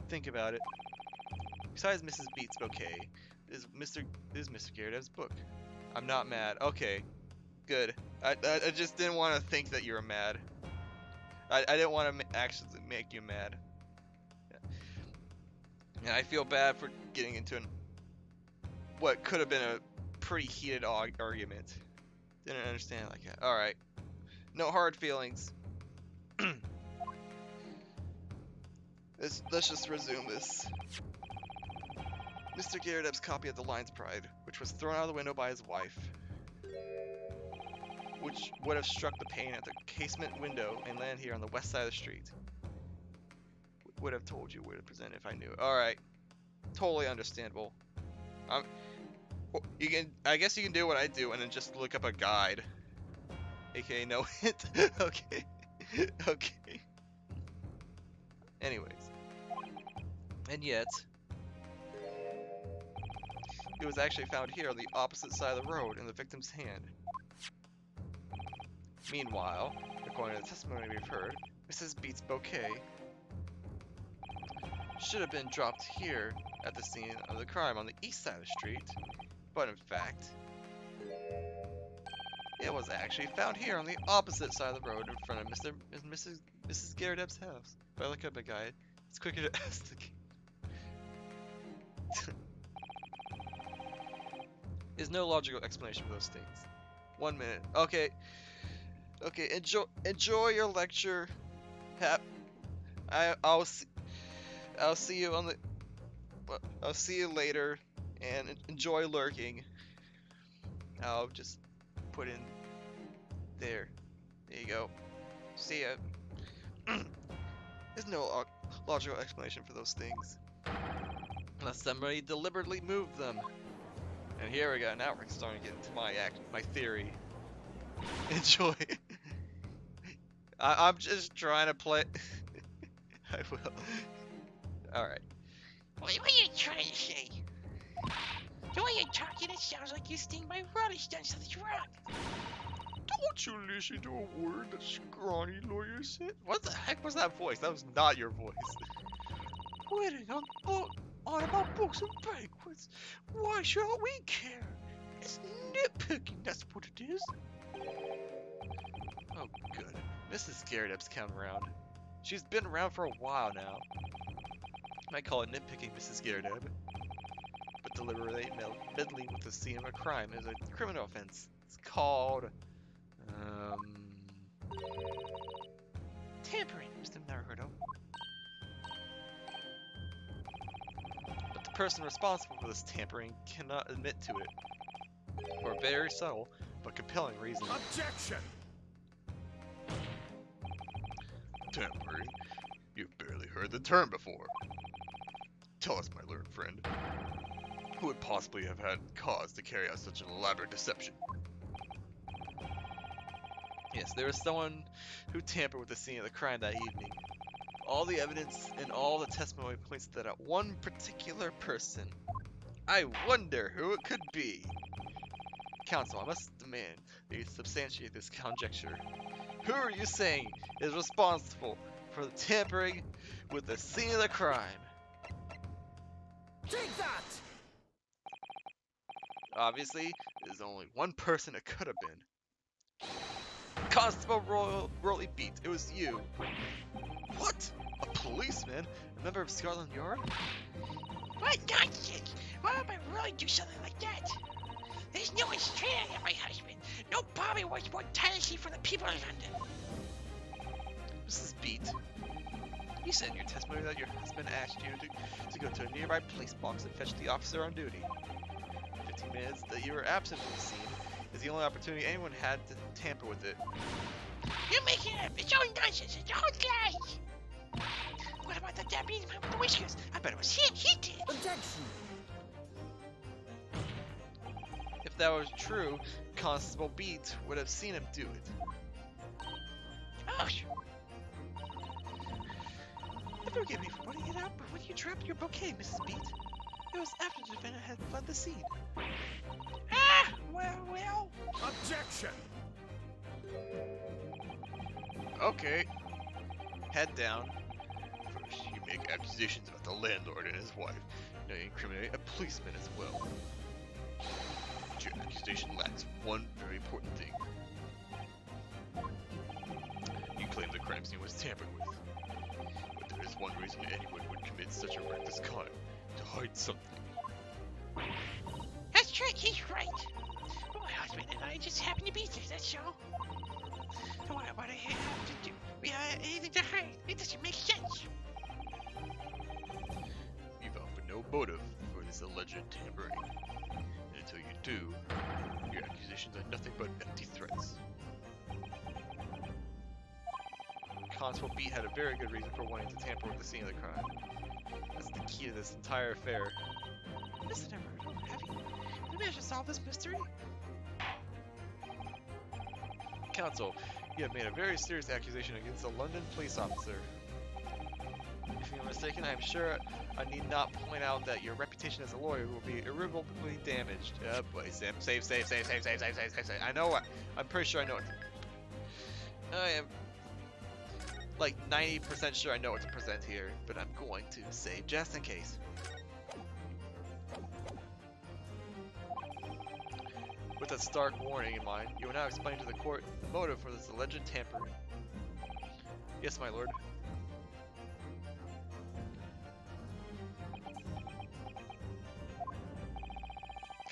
think about it. Besides Mrs. Beat's bouquet, is Mr. Gyarados' book. I'm not mad. Okay, good. I just didn't want to think that you were mad. I didn't want to actually make you mad. And I feel bad for getting into what could have been a pretty heated argument. Didn't understand like that. Alright. No hard feelings. Let's just resume this. Mr. Garrett's copy of the Lion's Pride, which was thrown out of the window by his wife, which would have struck the pane at the casement window and landed here on the west side of the street. Would have told you where to present if I knew. Alright. Totally understandable. I guess you can do what I do and then just look up a guide. AKA no hint. Okay. Okay. Anyways. And yet, it was actually found here on the opposite side of the road in the victim's hand. Meanwhile, according to the testimony we've heard, Mrs. Beat's bouquet should have been dropped here at the scene of the crime on the east side of the street, but in fact, it was actually found here on the opposite side of the road in front of Mrs. Garrett's house. If I look up a guide, it's quicker to ask the There's no logical explanation for those things. 1 minute. Okay. Okay, enjoy your lecture. I'll see you on the I'll see you later and enjoy lurking. I'll just put in there. There you go. See ya. There's no logical explanation for those things. Unless somebody deliberately moved them. And here we go. Now we're starting to get into my theory. Enjoy. I'm just trying to play. I will. Alright. Wait, what are you trying to say? The way you're talking, it sounds like you think my brother's done something wrong. Don't you listen to a word that scrawny lawyer said? What the heck was that voice? That was not your voice. Wedding on about books and banquets. Why should we care? It's nitpicking, that's what it is. Oh, good. Mrs. Garrett's come around. She's been around for a while now. I call it nitpicking, Mrs. Garrett. But deliberately meddling with the scene of a crime is a criminal offense. It's called tampering, Mr. Naruto. But the person responsible for this tampering cannot admit to it. For a very subtle but compelling reason. Objection! Tampering? You've barely heard the term before. Tell us, my learned friend. Who would possibly have had cause to carry out such an elaborate deception? Yes, there was someone who tampered with the scene of the crime that evening. All the evidence and all the testimony points to that one particular person. I wonder who it could be. Counsel, I must demand that you substantiate this conjecture. Who are you saying is responsible for the tampering with the scene of the crime? Take that! Obviously, there's only one person it could have been. Constable Rolly Beat, it was you. What? A policeman? A member of Scotland Yard? What nonsense! Why would I really do something like that? There's no one straight at my husband. No Bobby wants more tenancy for the people of London. Mrs. Beat, you said in your testimony that your husband asked you to go to a nearby police box and fetch the officer on duty. 15 minutes that you were absent from the scene is the only opportunity anyone had to tamper with it. You're making it up. It's all nonsense. It's all lies. What about the deputy with the whiskers? I bet it was him. He did. Objection! If that was true, Constable Beat would have seen him do it. Oh, forgive me for putting it out, but when you dropped your bouquet, Mrs. Beat, it was after the defendant had fled the scene. Ah! Well. Objection! Okay. Head down. First, you make accusations about the landlord and his wife. Now you incriminate a policeman as well. But your accusation lacks one very important thing. You claim the crime scene was tampered with. But there is one reason anyone would commit such a reckless crime: to hide something. That's right, he's right. But My husband and I just happened to be there, that's all. So why would I have to do anything to hide? It doesn't make sense. You've offered no motive for this alleged tampering. And until you do, your accusations are nothing but empty threats. Constable Beat had a very good reason for wanting to tamper with the scene of the crime. That's the key to this entire affair. Listen, Emerald, have you managed to solve this mystery? Counsel, you have made a very serious accusation against a London police officer. If you're mistaken, I am sure I need not point out that your reputation as a lawyer will be irrevocably damaged. Boy, Sam, save. I know, I'm pretty sure I know it. I am like 90% sure I know what to present here, but I'm going to save just in case. With that stark warning in mind, you will now explain to the court the motive for this alleged tampering. Yes, my lord.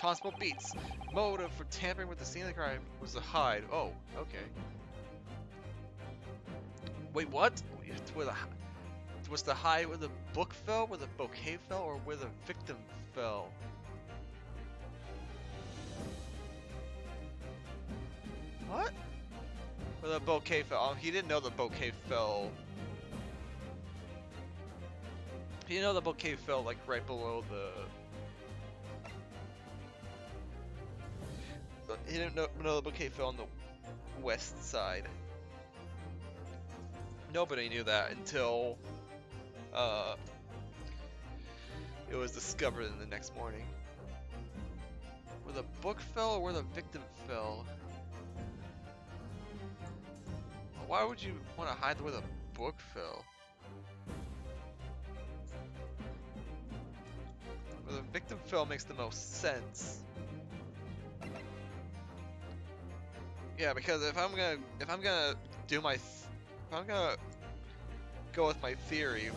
Constable Beats, motive for tampering with the scene of the crime was to hide. Oh, okay. Wait, what? Was the hide where the book fell, where the bouquet fell, or where the victim fell? What? Where the bouquet fell. Oh, he didn't know the bouquet fell. He didn't know the bouquet fell like right below the. He didn't know the bouquet fell on the west side. Nobody knew that until it was discovered in the next morning. Where the book fell or where the victim fell? Why would you want to hide where the book fell? Where the victim fell makes the most sense. Yeah, because if I'm gonna go with my theory,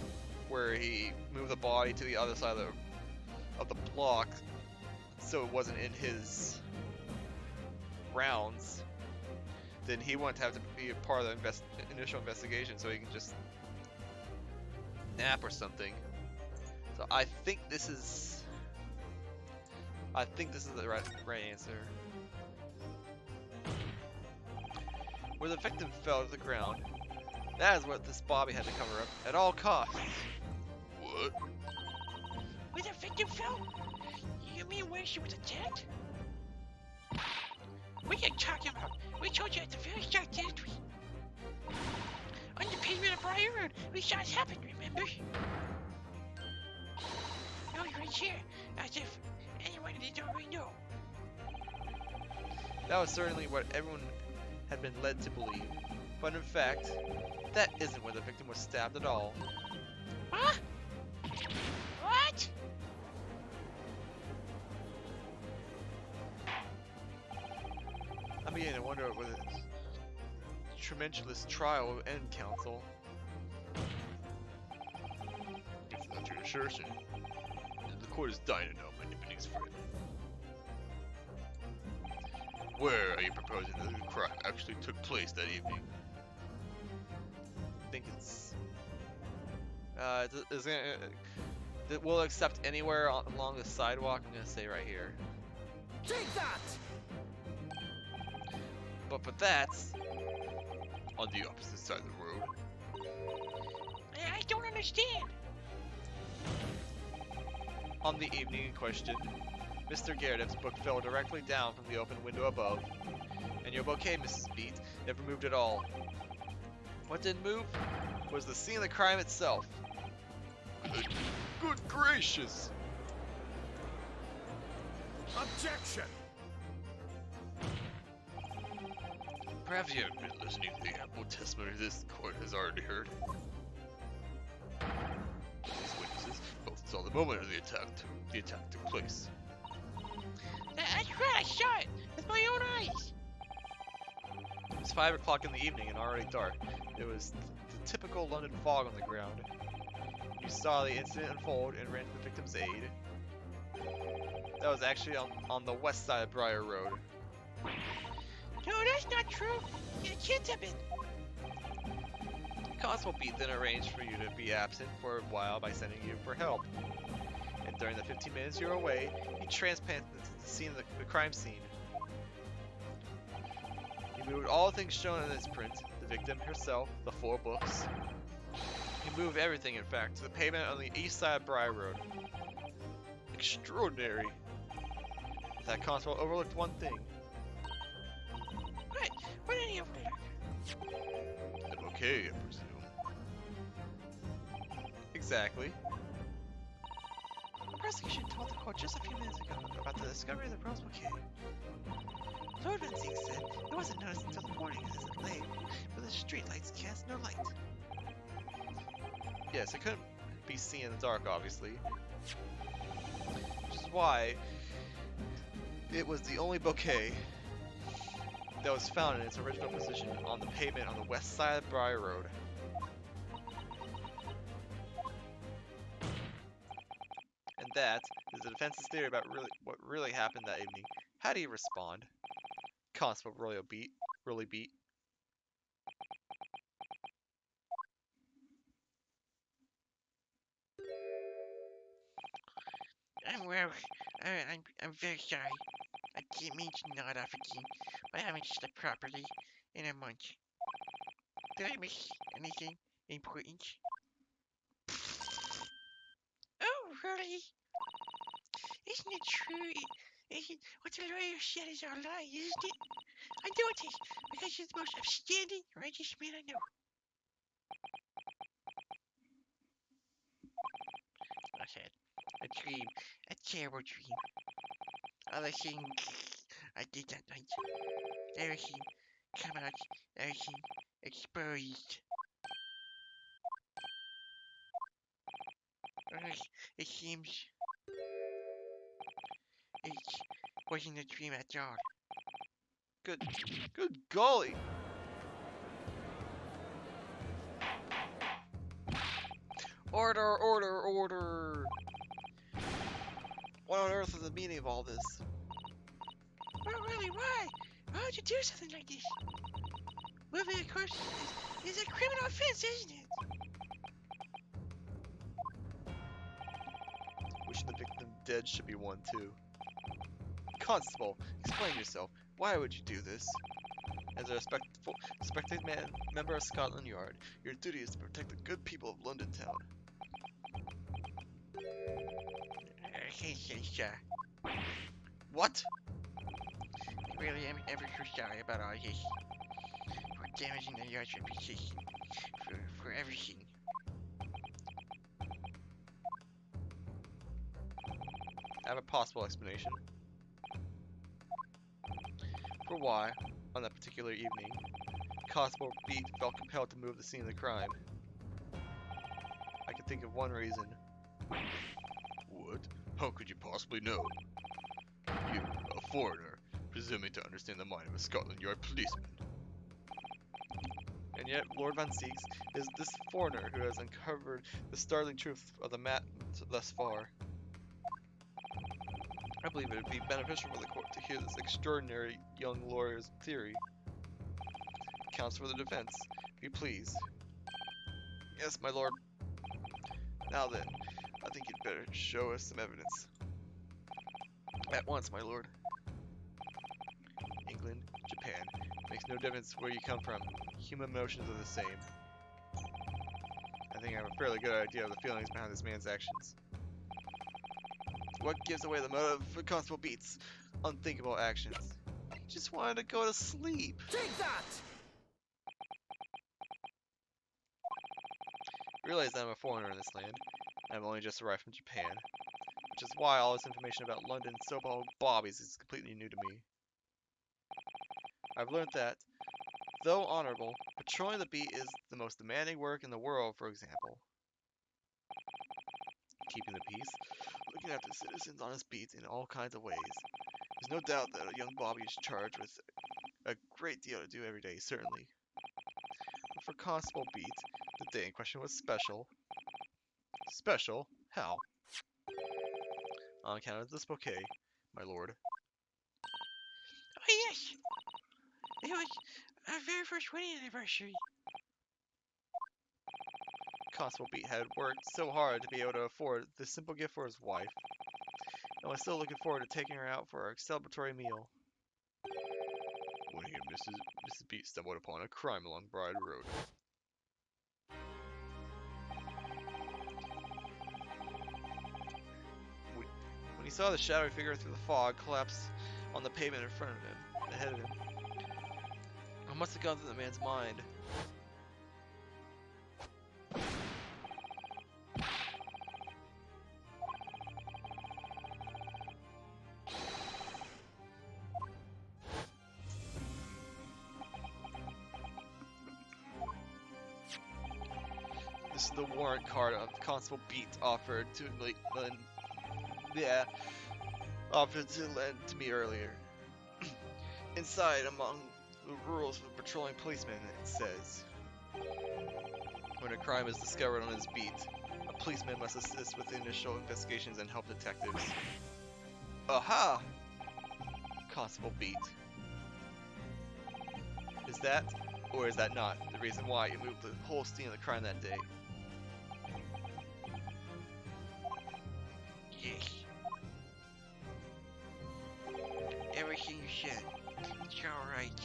where he moved the body to the other side of the block, so it wasn't in his rounds, then he wouldn't have to be a part of the initial investigation, so he can just nap or something. So I think this is the right answer. Where the victim fell to the ground. That is what this Bobby had to cover up at all costs. What? Where the victim fell? You mean where she was attacked? What are you talking about? We told you at the very start, didn't we? On the pavement of Briar Road, we saw it happen, remember? No, you're right here, as if anyone didn't already know. That was certainly what everyone had been led to believe. But in fact, that isn't where the victim was stabbed at all. Huh? What? I'm beginning to wonder whether this tremendous trial will end, counsel. If that's your assertion, then the court is dying to know my nippings further. Where are you proposing that the crime actually took place that evening? I think it's we'll accept anywhere along the sidewalk. I'm gonna say right here. Take that! But that's On the opposite side of the road. I don't understand. on the evening in question. Mr. Garrett's book fell directly down from the open window above, and your bouquet, Mrs. Beat, never moved at all. What didn't move was the scene of the crime itself. Good gracious! Objection! Perhaps you I've been listening to the ample testimony this court has already heard. These witnesses both saw the moment of the attack took place. That's right, I saw it with my own eyes. It was 5 o'clock in the evening and already dark. There was the typical London fog on the ground. You saw the incident unfold and ran to the victim's aid. That was actually on the west side of Briar Road. No, that's not true. The kids have been. Constable Beat then arranged for you to be absent for a while by sending you for help. And during the 15 minutes you were away, he transplanted the scene of the crime scene. He moved all things shown in this print, the victim herself, the 4 books. He moved everything, in fact, to the pavement on the east side of Bry Road. Extraordinary. That constable overlooked one thing. What did he overlook? The bouquet, I presume. Exactly. The prosecution told the court just a few minutes ago about the discovery of the rose bouquet. Lord Van Zeek said it wasn't noticed until the morning as it lay, but the streetlights cast no light. Yes, it couldn't be seen in the dark, obviously. Which is why it was the only bouquet that was found in its original position on the pavement on the west side of Bry Road. And that is the defense's theory about what really happened that evening. How do you respond? Constable really beat. I'm very sorry. I didn't mean to nod off again, but I haven't slept properly in a month. Did I miss anything important? Oh, really? Isn't it true? Isn't what the lawyer said is all lie, isn't it? I know it is, because he's the most upstanding, righteous man I know. I said, a dream, a terrible dream. All the things I did that night. Everything come out, everything exposed. It seems it wasn't a dream at all. Good golly! Order! What on earth is the meaning of all this? Well, really, why? Why would you do something like this? Moving a corpse is a criminal offense, isn't it? Wishing the victim dead should be one too. Constable, explain yourself. Why would you do this? As a respected member of Scotland Yard, your duty is to protect the good people of London Town. I can't say sir. What? I really am ever so sorry about all this. For damaging the yard's reputation. For everything. I have a possible explanation for why, on that particular evening, Constable Beat felt compelled to move the scene of the crime. I can think of one reason. What? How could you possibly know? You, a foreigner, presuming to understand the mind of a Scotland Yard policeman. And yet, Lord Van Zeeks is this foreigner who has uncovered the startling truth of the matter thus far. I believe it would be beneficial for the court to hear this extraordinary young lawyer's theory. Counsel for the defense, if you please. Yes, my lord. Now then, I think you'd better show us some evidence. At once, my lord. England, Japan, makes no difference where you come from. Human emotions are the same. I think I have a fairly good idea of the feelings behind this man's actions. What gives away the motive for Constable Beat's unthinkable actions? He just wanted to go to sleep. Take that! Realize that I'm a foreigner in this land. I've only just arrived from Japan, which is why all this information about London so-called bobbies is completely new to me. I've learned that, though honorable, patrolling the beat is the most demanding work in the world, for example. Keeping the peace, looking after citizens on his beat in all kinds of ways. There's no doubt that a young bobby is charged with a great deal to do every day, certainly. But for Constable Beat, the day in question was special. Special? How? On account of this bouquet, my lord. Oh, yes, Yes. It was our very first wedding anniversary. Constable Beat had worked so hard to be able to afford this simple gift for his wife, and was still looking forward to taking her out for a celebratory meal. When he and Mrs. Beat stumbled upon a crime along Bride Road. When he saw the shadowy figure through the fog collapse on the pavement in front of him, ahead of him, what must have gone through the man's mind? This is the warrant card of Constable Beat offered to lend to me earlier. Inside, among the rules for patrolling policemen, it says, when a crime is discovered on his beat, a policeman must assist with the initial investigations and help detectives. Aha! Constable Beat. Is that, or is that not, the reason why you moved the whole scene of the crime that day? Yes. Everything you said. It's alright.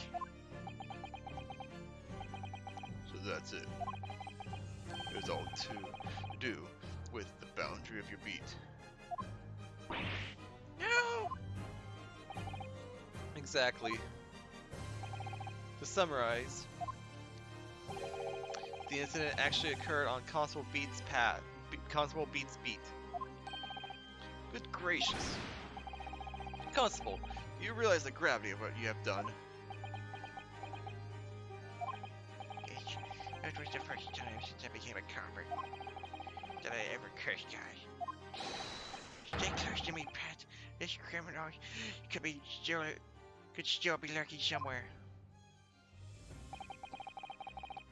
So that's it. It was all to do with the boundary of your beat. No! Exactly. To summarize, the incident actually occurred on Constable Beat's Constable Beat's beat. Good gracious. Constable, do you realize the gravity of what you have done? Yes. That was the first time since I became a convert that I ever cursed guys. Stay close to me, Pat. This criminal could still be lurking somewhere.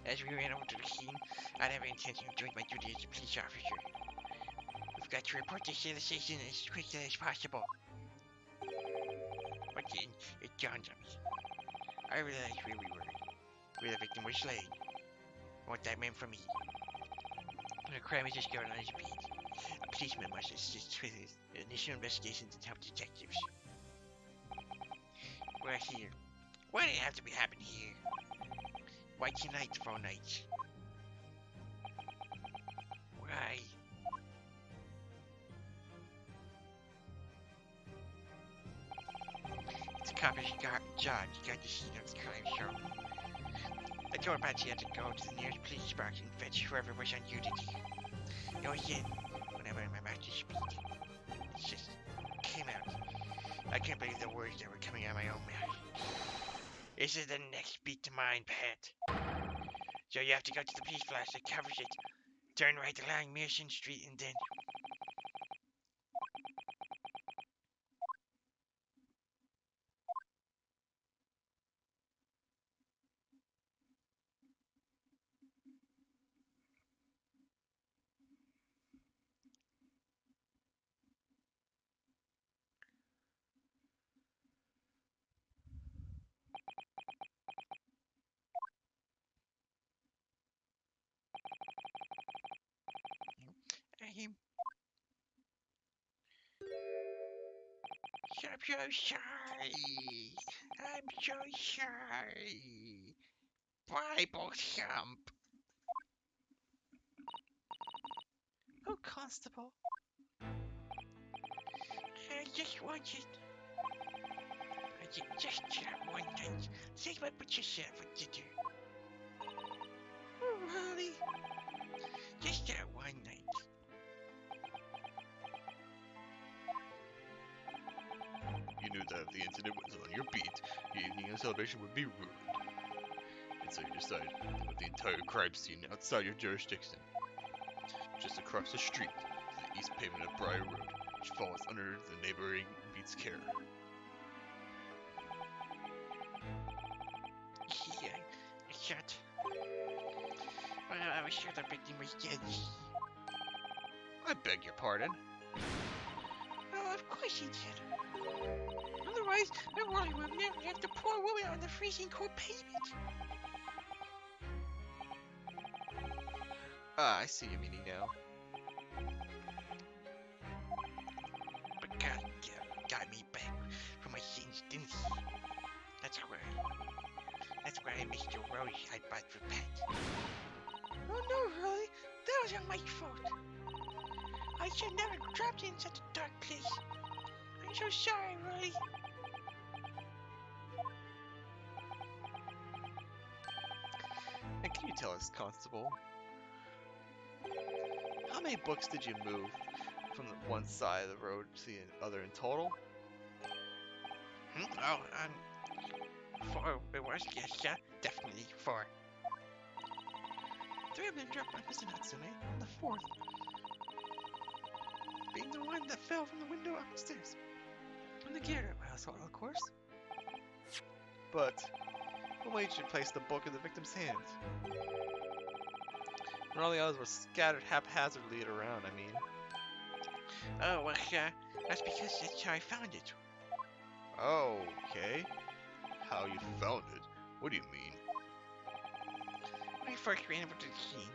As we ran over to the scene, I had every intention of doing my duty as a police officer. We've got to report this to the station as quickly as possible. But then, it dawned on me. I realized where we were. Where the victim was slain. What that meant for me. When a crime is discovered on his beat, a policeman must assist with his initial investigations and help detectives. We're here. Why did it have to be happening here? Why tonight of all nights? Why? It's a accomplished job to get the scene of the crime show. I told Patsy I had to go to the nearest police box and fetch whoever was on duty. It was then, whenever I'm about to speak, it just came out. I can't believe the words that were coming out of my own mouth. This is the next beat to mine, Pat. So you have to go to the police flash that covers it. Turn right along Mission Street and then... I'm so sorry. I'm so sorry. Bible thump. Oh, Constable. I just wanted... just that one night. See what put yourself to do. Oh, Ronnie. Just that one night. You knew that if the incident was on your beat, the evening of celebration would be ruined. And so you decided to put the entire crime scene outside your jurisdiction. Just across the street to the east pavement of Briar Road, which falls under the neighboring beat's care. Yeah, I thought... Well, I was sure the victim was dead. I beg your pardon. Oh, Well, of course he did. Otherwise, I really would have never left the poor woman out in the freezing cold pavement. Ah, I see what you're meaning now. But God got me back for my sins, didn't he? That's why I missed your rose I bought for Pat. Oh no, really? That was all my fault. I should never have dropped in such a dark place. I'm so sorry, Rolly. And can you tell us, Constable, how many books did you move from the one side of the road to the other in total? Oh, 4 it was, yes, sir. Definitely 4. 3 have been dropped by Mr. Natsume, and the 4th being the one that fell from the window upstairs. From the Garrett household, of course. But what made you place the book in the victim's hand? When all the others were scattered haphazardly around, I mean. Oh, well, that's because that's how I found it. Okay. How you found it? What do you mean? When I first ran over to the scene,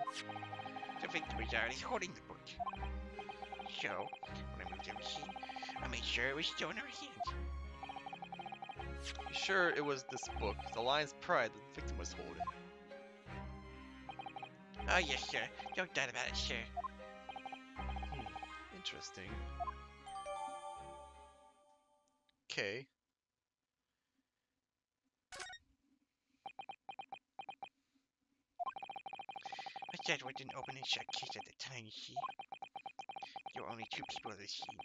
the victim was already holding the book. So, when I moved to the scene, I made sure it was still in her hand. You sure it was this book, The Lion's Pride, that the victim was holding? Oh, yes, sir. No doubt about it, sir. Interesting. Okay. I said we didn't open and shut case at the time, you see. There were only 2 people at the scene.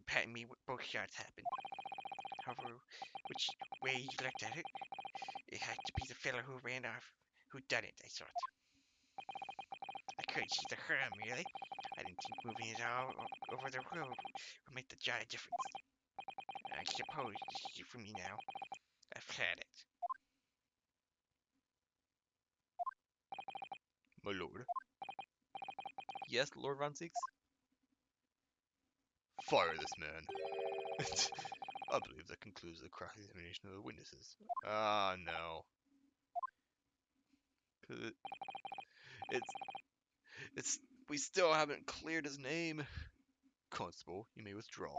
Pat and me, both shots happened. However, which way you looked at it, it had to be the fellow who ran off who done it, I thought. I couldn't see the harm, really. I didn't think moving it all over the road would make the giant difference. I suppose this is it for me now. I've had it. My lord. Yes, Lord Von Zieks? Fire this man. I believe that concludes the cross-examination of the witnesses. Ah, no. 'Cause we still haven't cleared his name. Constable, you may withdraw.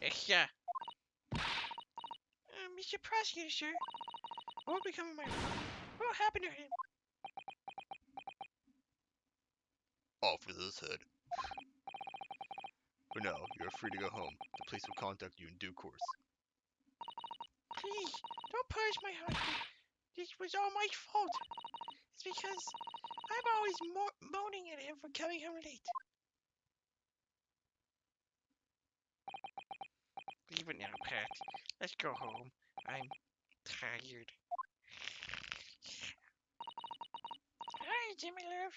Yes, sir. Mr. Prosecutor, sir. What will become of my father? What will happen to him? Off with his head. For now, you are free to go home. The police will contact you in due course. Please, don't punish my husband. This was all my fault. It's because I'm always moaning at him for coming home late. Leave it now, Pat. Let's go home. I'm tired. Hi, Jimmy Love.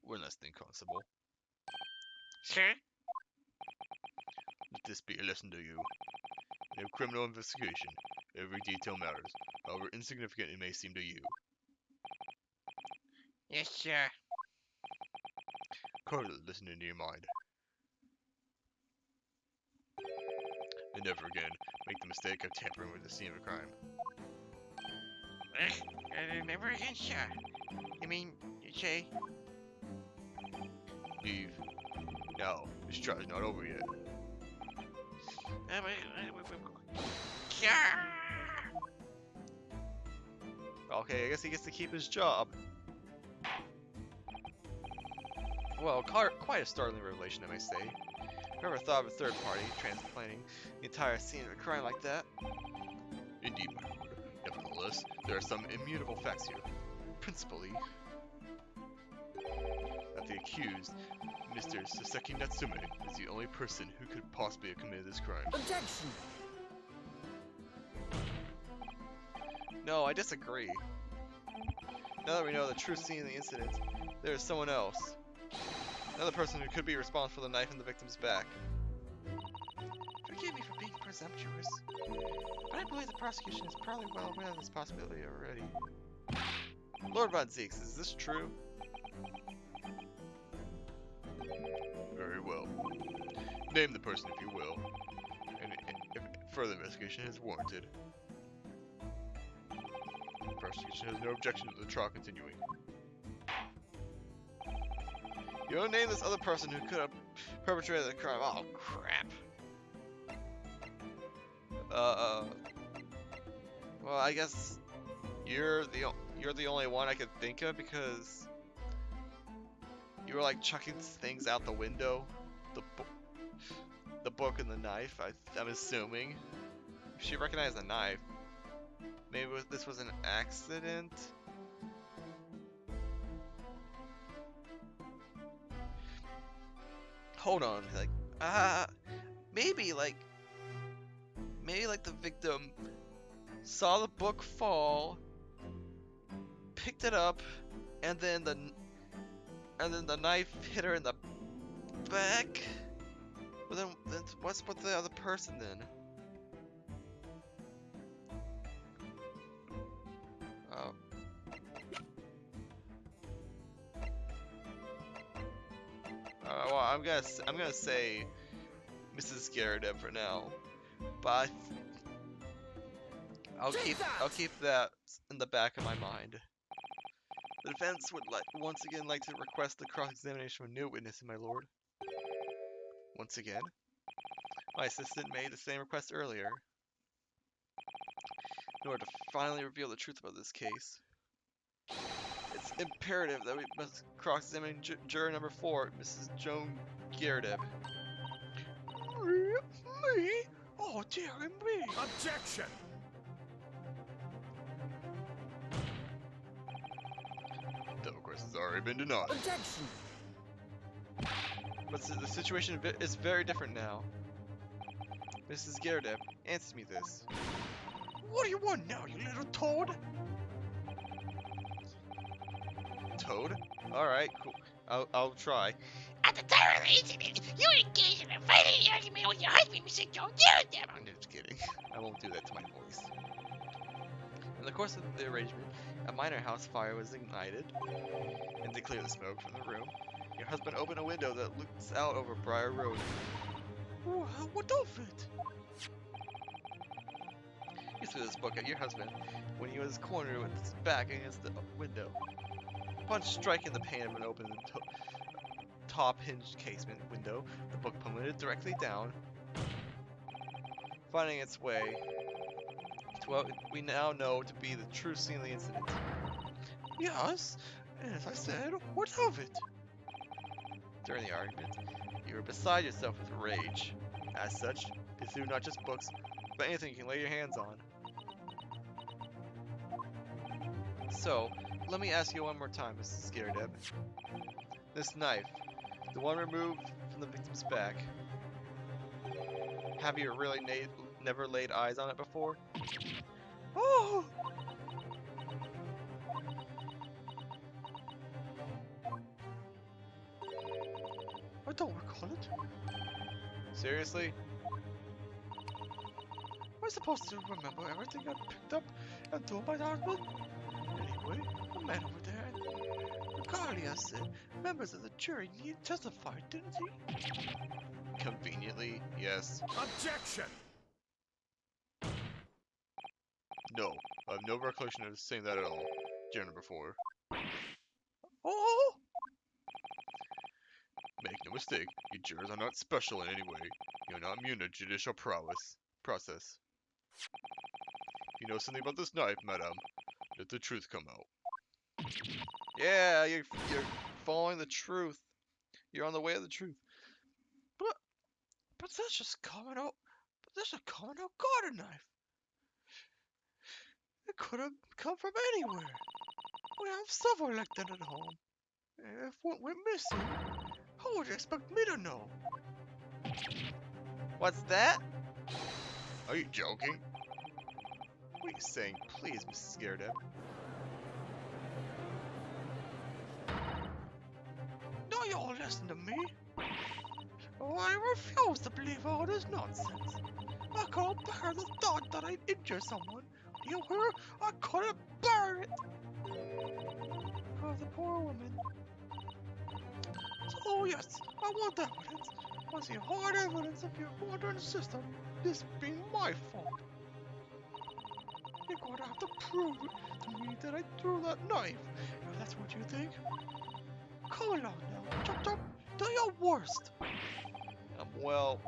One last thing, Constable. Sir? Let this be a lesson to you. In a criminal investigation, every detail matters, however insignificant it may seem to you. Yes, sir. Carla, listen into your mind. And never again make the mistake of tampering with the scene of a crime. Never again, sir. You mean, you say? Leave. Now, this trial's not over yet. Sir! Okay, I guess he gets to keep his job. Well, quite a startling revelation, I may say. Never thought of a third party transplanting the entire scene of a crime like that. Indeed, my lord. Nevertheless, there are some immutable facts here. Principally, That the accused, Mr. Saseki Natsume, is the only person who could possibly have committed this crime. Objection! no, I disagree. Now that we know the true scene of the incident, there is someone else. Another person who could be responsible for the knife in the victim's back. Forgive me for being presumptuous, but I believe the prosecution is probably well aware of this possibility already. Lord Von Zieks, is this true? well. Name the person if you will, and if further investigation is warranted. Prosecution has no objection to the trial continuing. You don't name this other person who could have perpetrated the crime. Oh crap. Well, I guess you're the only one I could think of because you were like chucking things out the window, the book and the knife. I'm assuming she recognized the knife. Maybe this was an accident. Hold on, like maybe like the victim saw the book fall, picked it up, and then the knife hit her in the back. Well, then what's with the other person then? Oh. Well, I'm gonna say Mrs. Garrett for now, but I'll keep that in the back of my mind. The defense would once again like to request the cross-examination of a new witness, my lord. Once again, my assistant made the same request earlier, in order to finally reveal the truth about this case. It's imperative that we must cross-examine juror number 4, Mrs. Joan Garrett. Me? Oh, dear me. Objection! The request has already been denied. Objection! But the situation is very different now. Mrs. Garrett, answer me this. What do you want now, you little toad? Toad? Alright, cool. I'll try. At the time of the incident, you were engaged in a fighting argument with your husband, Mr. Joe. I'm just kidding. I won't do that to my voice. In the course of the arrangement, a minor house fire was ignited, and to clear the smoke from the room, your husband opened a window that looks out over Briar Road. What of it? You threw this book at your husband when he was cornered with his back against the window. Upon striking the pane of an open top hinged casement window, the book plummeted directly down, finding its way to what we now know to be the true scene of the incident. Yes, as I said, what of it? During the argument, you were beside yourself with rage. As such, you threw not just books, but anything you can lay your hands on. So, let me ask you one more time, Mrs. Scaredeb. This knife, the one removed from the victim's back, have you really never laid eyes on it before? Oh! I don't recall it. Seriously? Am I supposed to remember everything I picked up and told my husband? Anyway, the man over there, Carlia said members of the jury need to testify, didn't he? Conveniently, yes. Objection! No, I have no recollection of saying that at all. Juror number 4. Oh! Make no mistake, you jurors are not special in any way. You're not immune to judicial process. If you know something about this knife, madame, let the truth come out. Yeah, you're following the truth. You're on the way of the truth. But that's just common old. But that's a common old garden knife. It could have come from anywhere. We have several like that at home. If one went missing, how would you expect me to know? What's that? Are you joking? What are you saying? Please, Mrs. Scaredeb. Now you all listen to me. Oh, I refuse to believe all this nonsense. I can't bear the thought that I'd injure someone. Do you hear? I couldn't bear it. Oh, the poor woman. Oh yes, I want the evidence. I want to see hard evidence of you going to insist on this being my fault. You're going to have to prove to me that I threw that knife, if that's what you think. Come along now, Chop Chop. Do your worst. Well,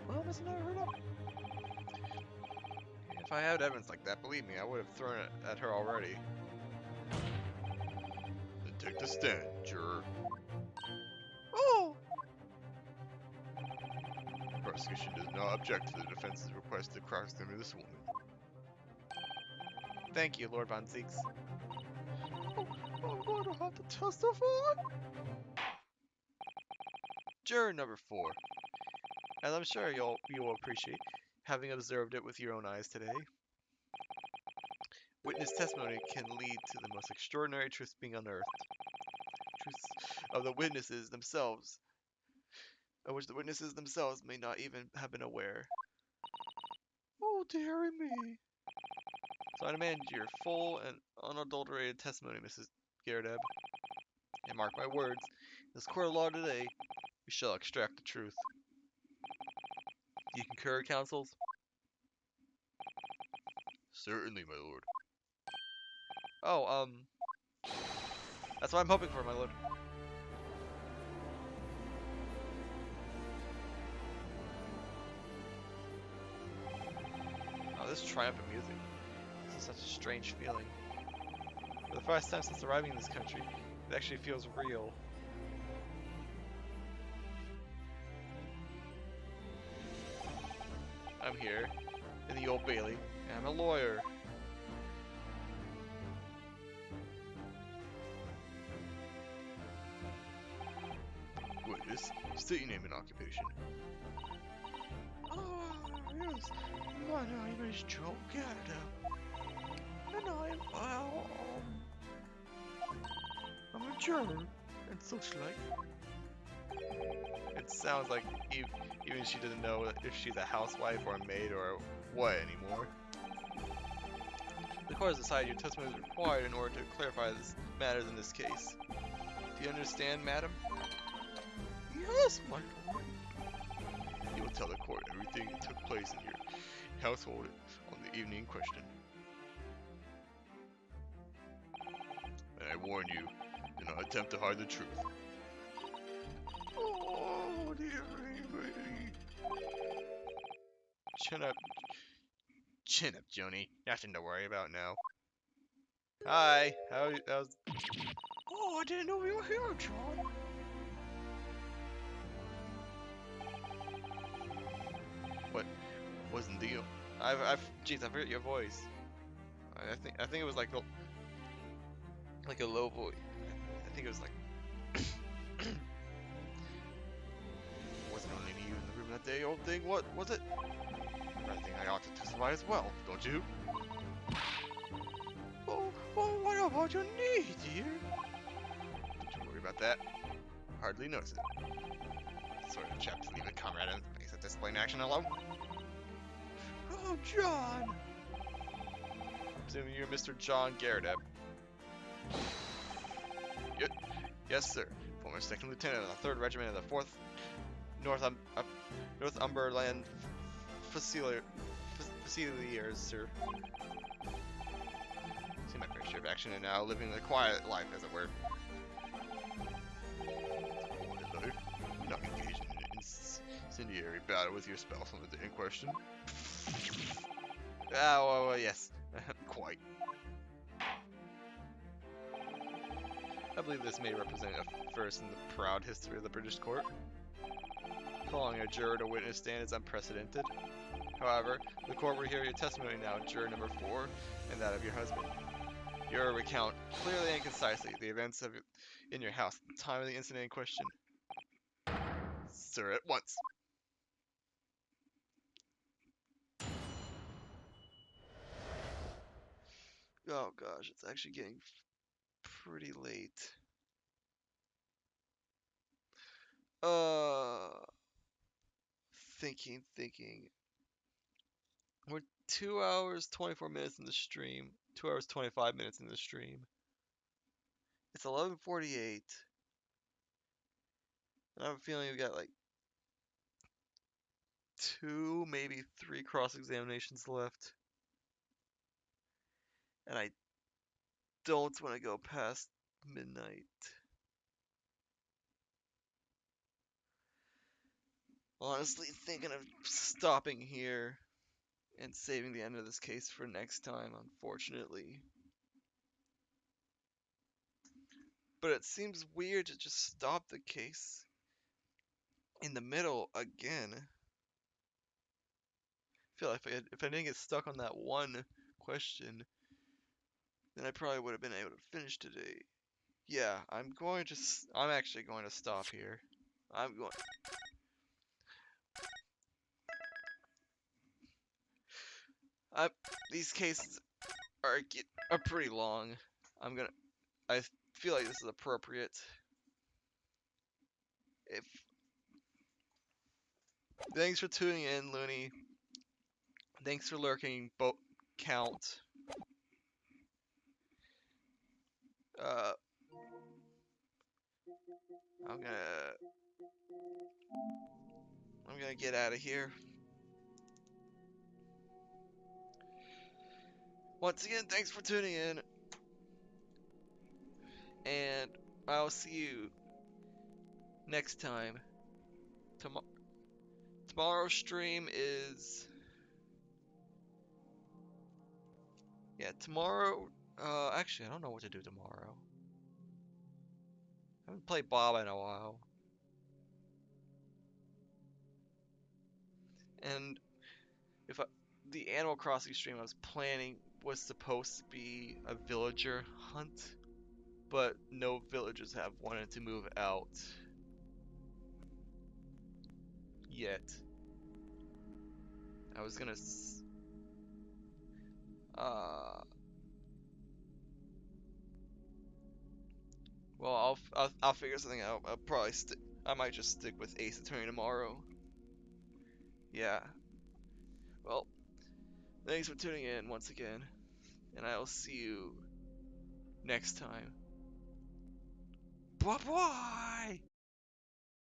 Well, Mr. Naruto. if I had evidence like that, believe me, I would have thrown it at her already. Then take the stand, juror. Oh! The prosecution does not object to the defense's request to cross-examine this woman. Thank you, Lord Von Zeeks. I'm going to have to testify. Juror number 4. As I'm sure you will appreciate, having observed it with your own eyes today. Witness testimony can lead to the most extraordinary truths being unearthed. Truths of the witnesses themselves, of which the witnesses themselves may not even have been aware. Oh, dearie me. So I demand your full and unadulterated testimony, Mrs. Gerdeb. And mark my words, in this court of law today, we shall extract the truth. Do you concur, counsels? Certainly, my lord. Oh, that's what I'm hoping for, my lord. Oh, this triumphant music. This is such a strange feeling. For the first time since arriving in this country, it actually feels real. I'm here, in the Old Bailey, and I'm a lawyer. Witness, state your name and occupation. Ah, yes. My name is Joe Gada. And I'm a juror and such like. It sounds like even she doesn't know if she's a housewife or a maid or what anymore. The court has decided your testimony is required in order to clarify this matters in this case. Do you understand, madam? Yes, my lord. You will tell the court everything that took place in your household on the evening in question. And I warn you, do not attempt to hide the truth. Oh, dearie me. Chin up, Joni. Nothing to worry about now. Hi. How's Oh, I didn't know you were here, John. what's the deal? Jeez, I forget your voice. I think it was like a low voice. I think it was like. Wasn't only you in the room that day, old thing. What was it? I think I ought to testify as well, don't you? Oh, what about your knee, dear? Don't you worry about that. Hardly notice it. Sort of chap to leave a comrade in the face of disciplinary action alone. Oh, John. Assuming you're Mr. John Gerdeb. Yes, sir. Former second lieutenant of the 3rd Regiment of the 4th Northumberland Fusiliers, sir. Seen my fair share of action and now living a quiet life, as it were. Quiet life. Not engaged in an incendiary battle with your spouse on the day in question. Ah, well, yes. Quite. I believe this may represent a first in the proud history of the British court. Calling a juror to witness stand is unprecedented. However, the court will hear your testimony now, juror number 4, and that of your husband. Your recount, clearly and concisely, the events in your house at the time of the incident in question. Sir, at once. Oh gosh, it's actually getting pretty late. Thinking. We're 2 hours 24 minutes in the stream. 2 hours 25 minutes in the stream. It's 11:48. I have a feeling we got like 2, maybe 3 cross examinations left. And I don't want to go past midnight. Honestly, thinking of stopping here and saving the end of this case for next time, unfortunately. But it seems weird to just stop the case in the middle again. I feel like if I didn't get stuck on that one question, then I probably would have been able to finish today. Yeah, I'm actually going to stop here. I'm going. These cases are pretty long. I feel like this is appropriate. If Thanks for tuning in, Looney. Thanks for lurking, Count. Uh, I'm gonna get out of here. Once again, thanks for tuning in, and I'll see you next time. Tomorrow's stream is tomorrow. Actually, I don't know what to do tomorrow. I haven't played Bob in a while, and if I, the Animal Crossing stream I was planning was supposed to be a villager hunt, but no villagers have wanted to move out yet. I was gonna well, I'll figure something out. I might just stick with Ace Attorney tomorrow. Yeah. Well, thanks for tuning in once again, and I'll see you next time. Bye bye.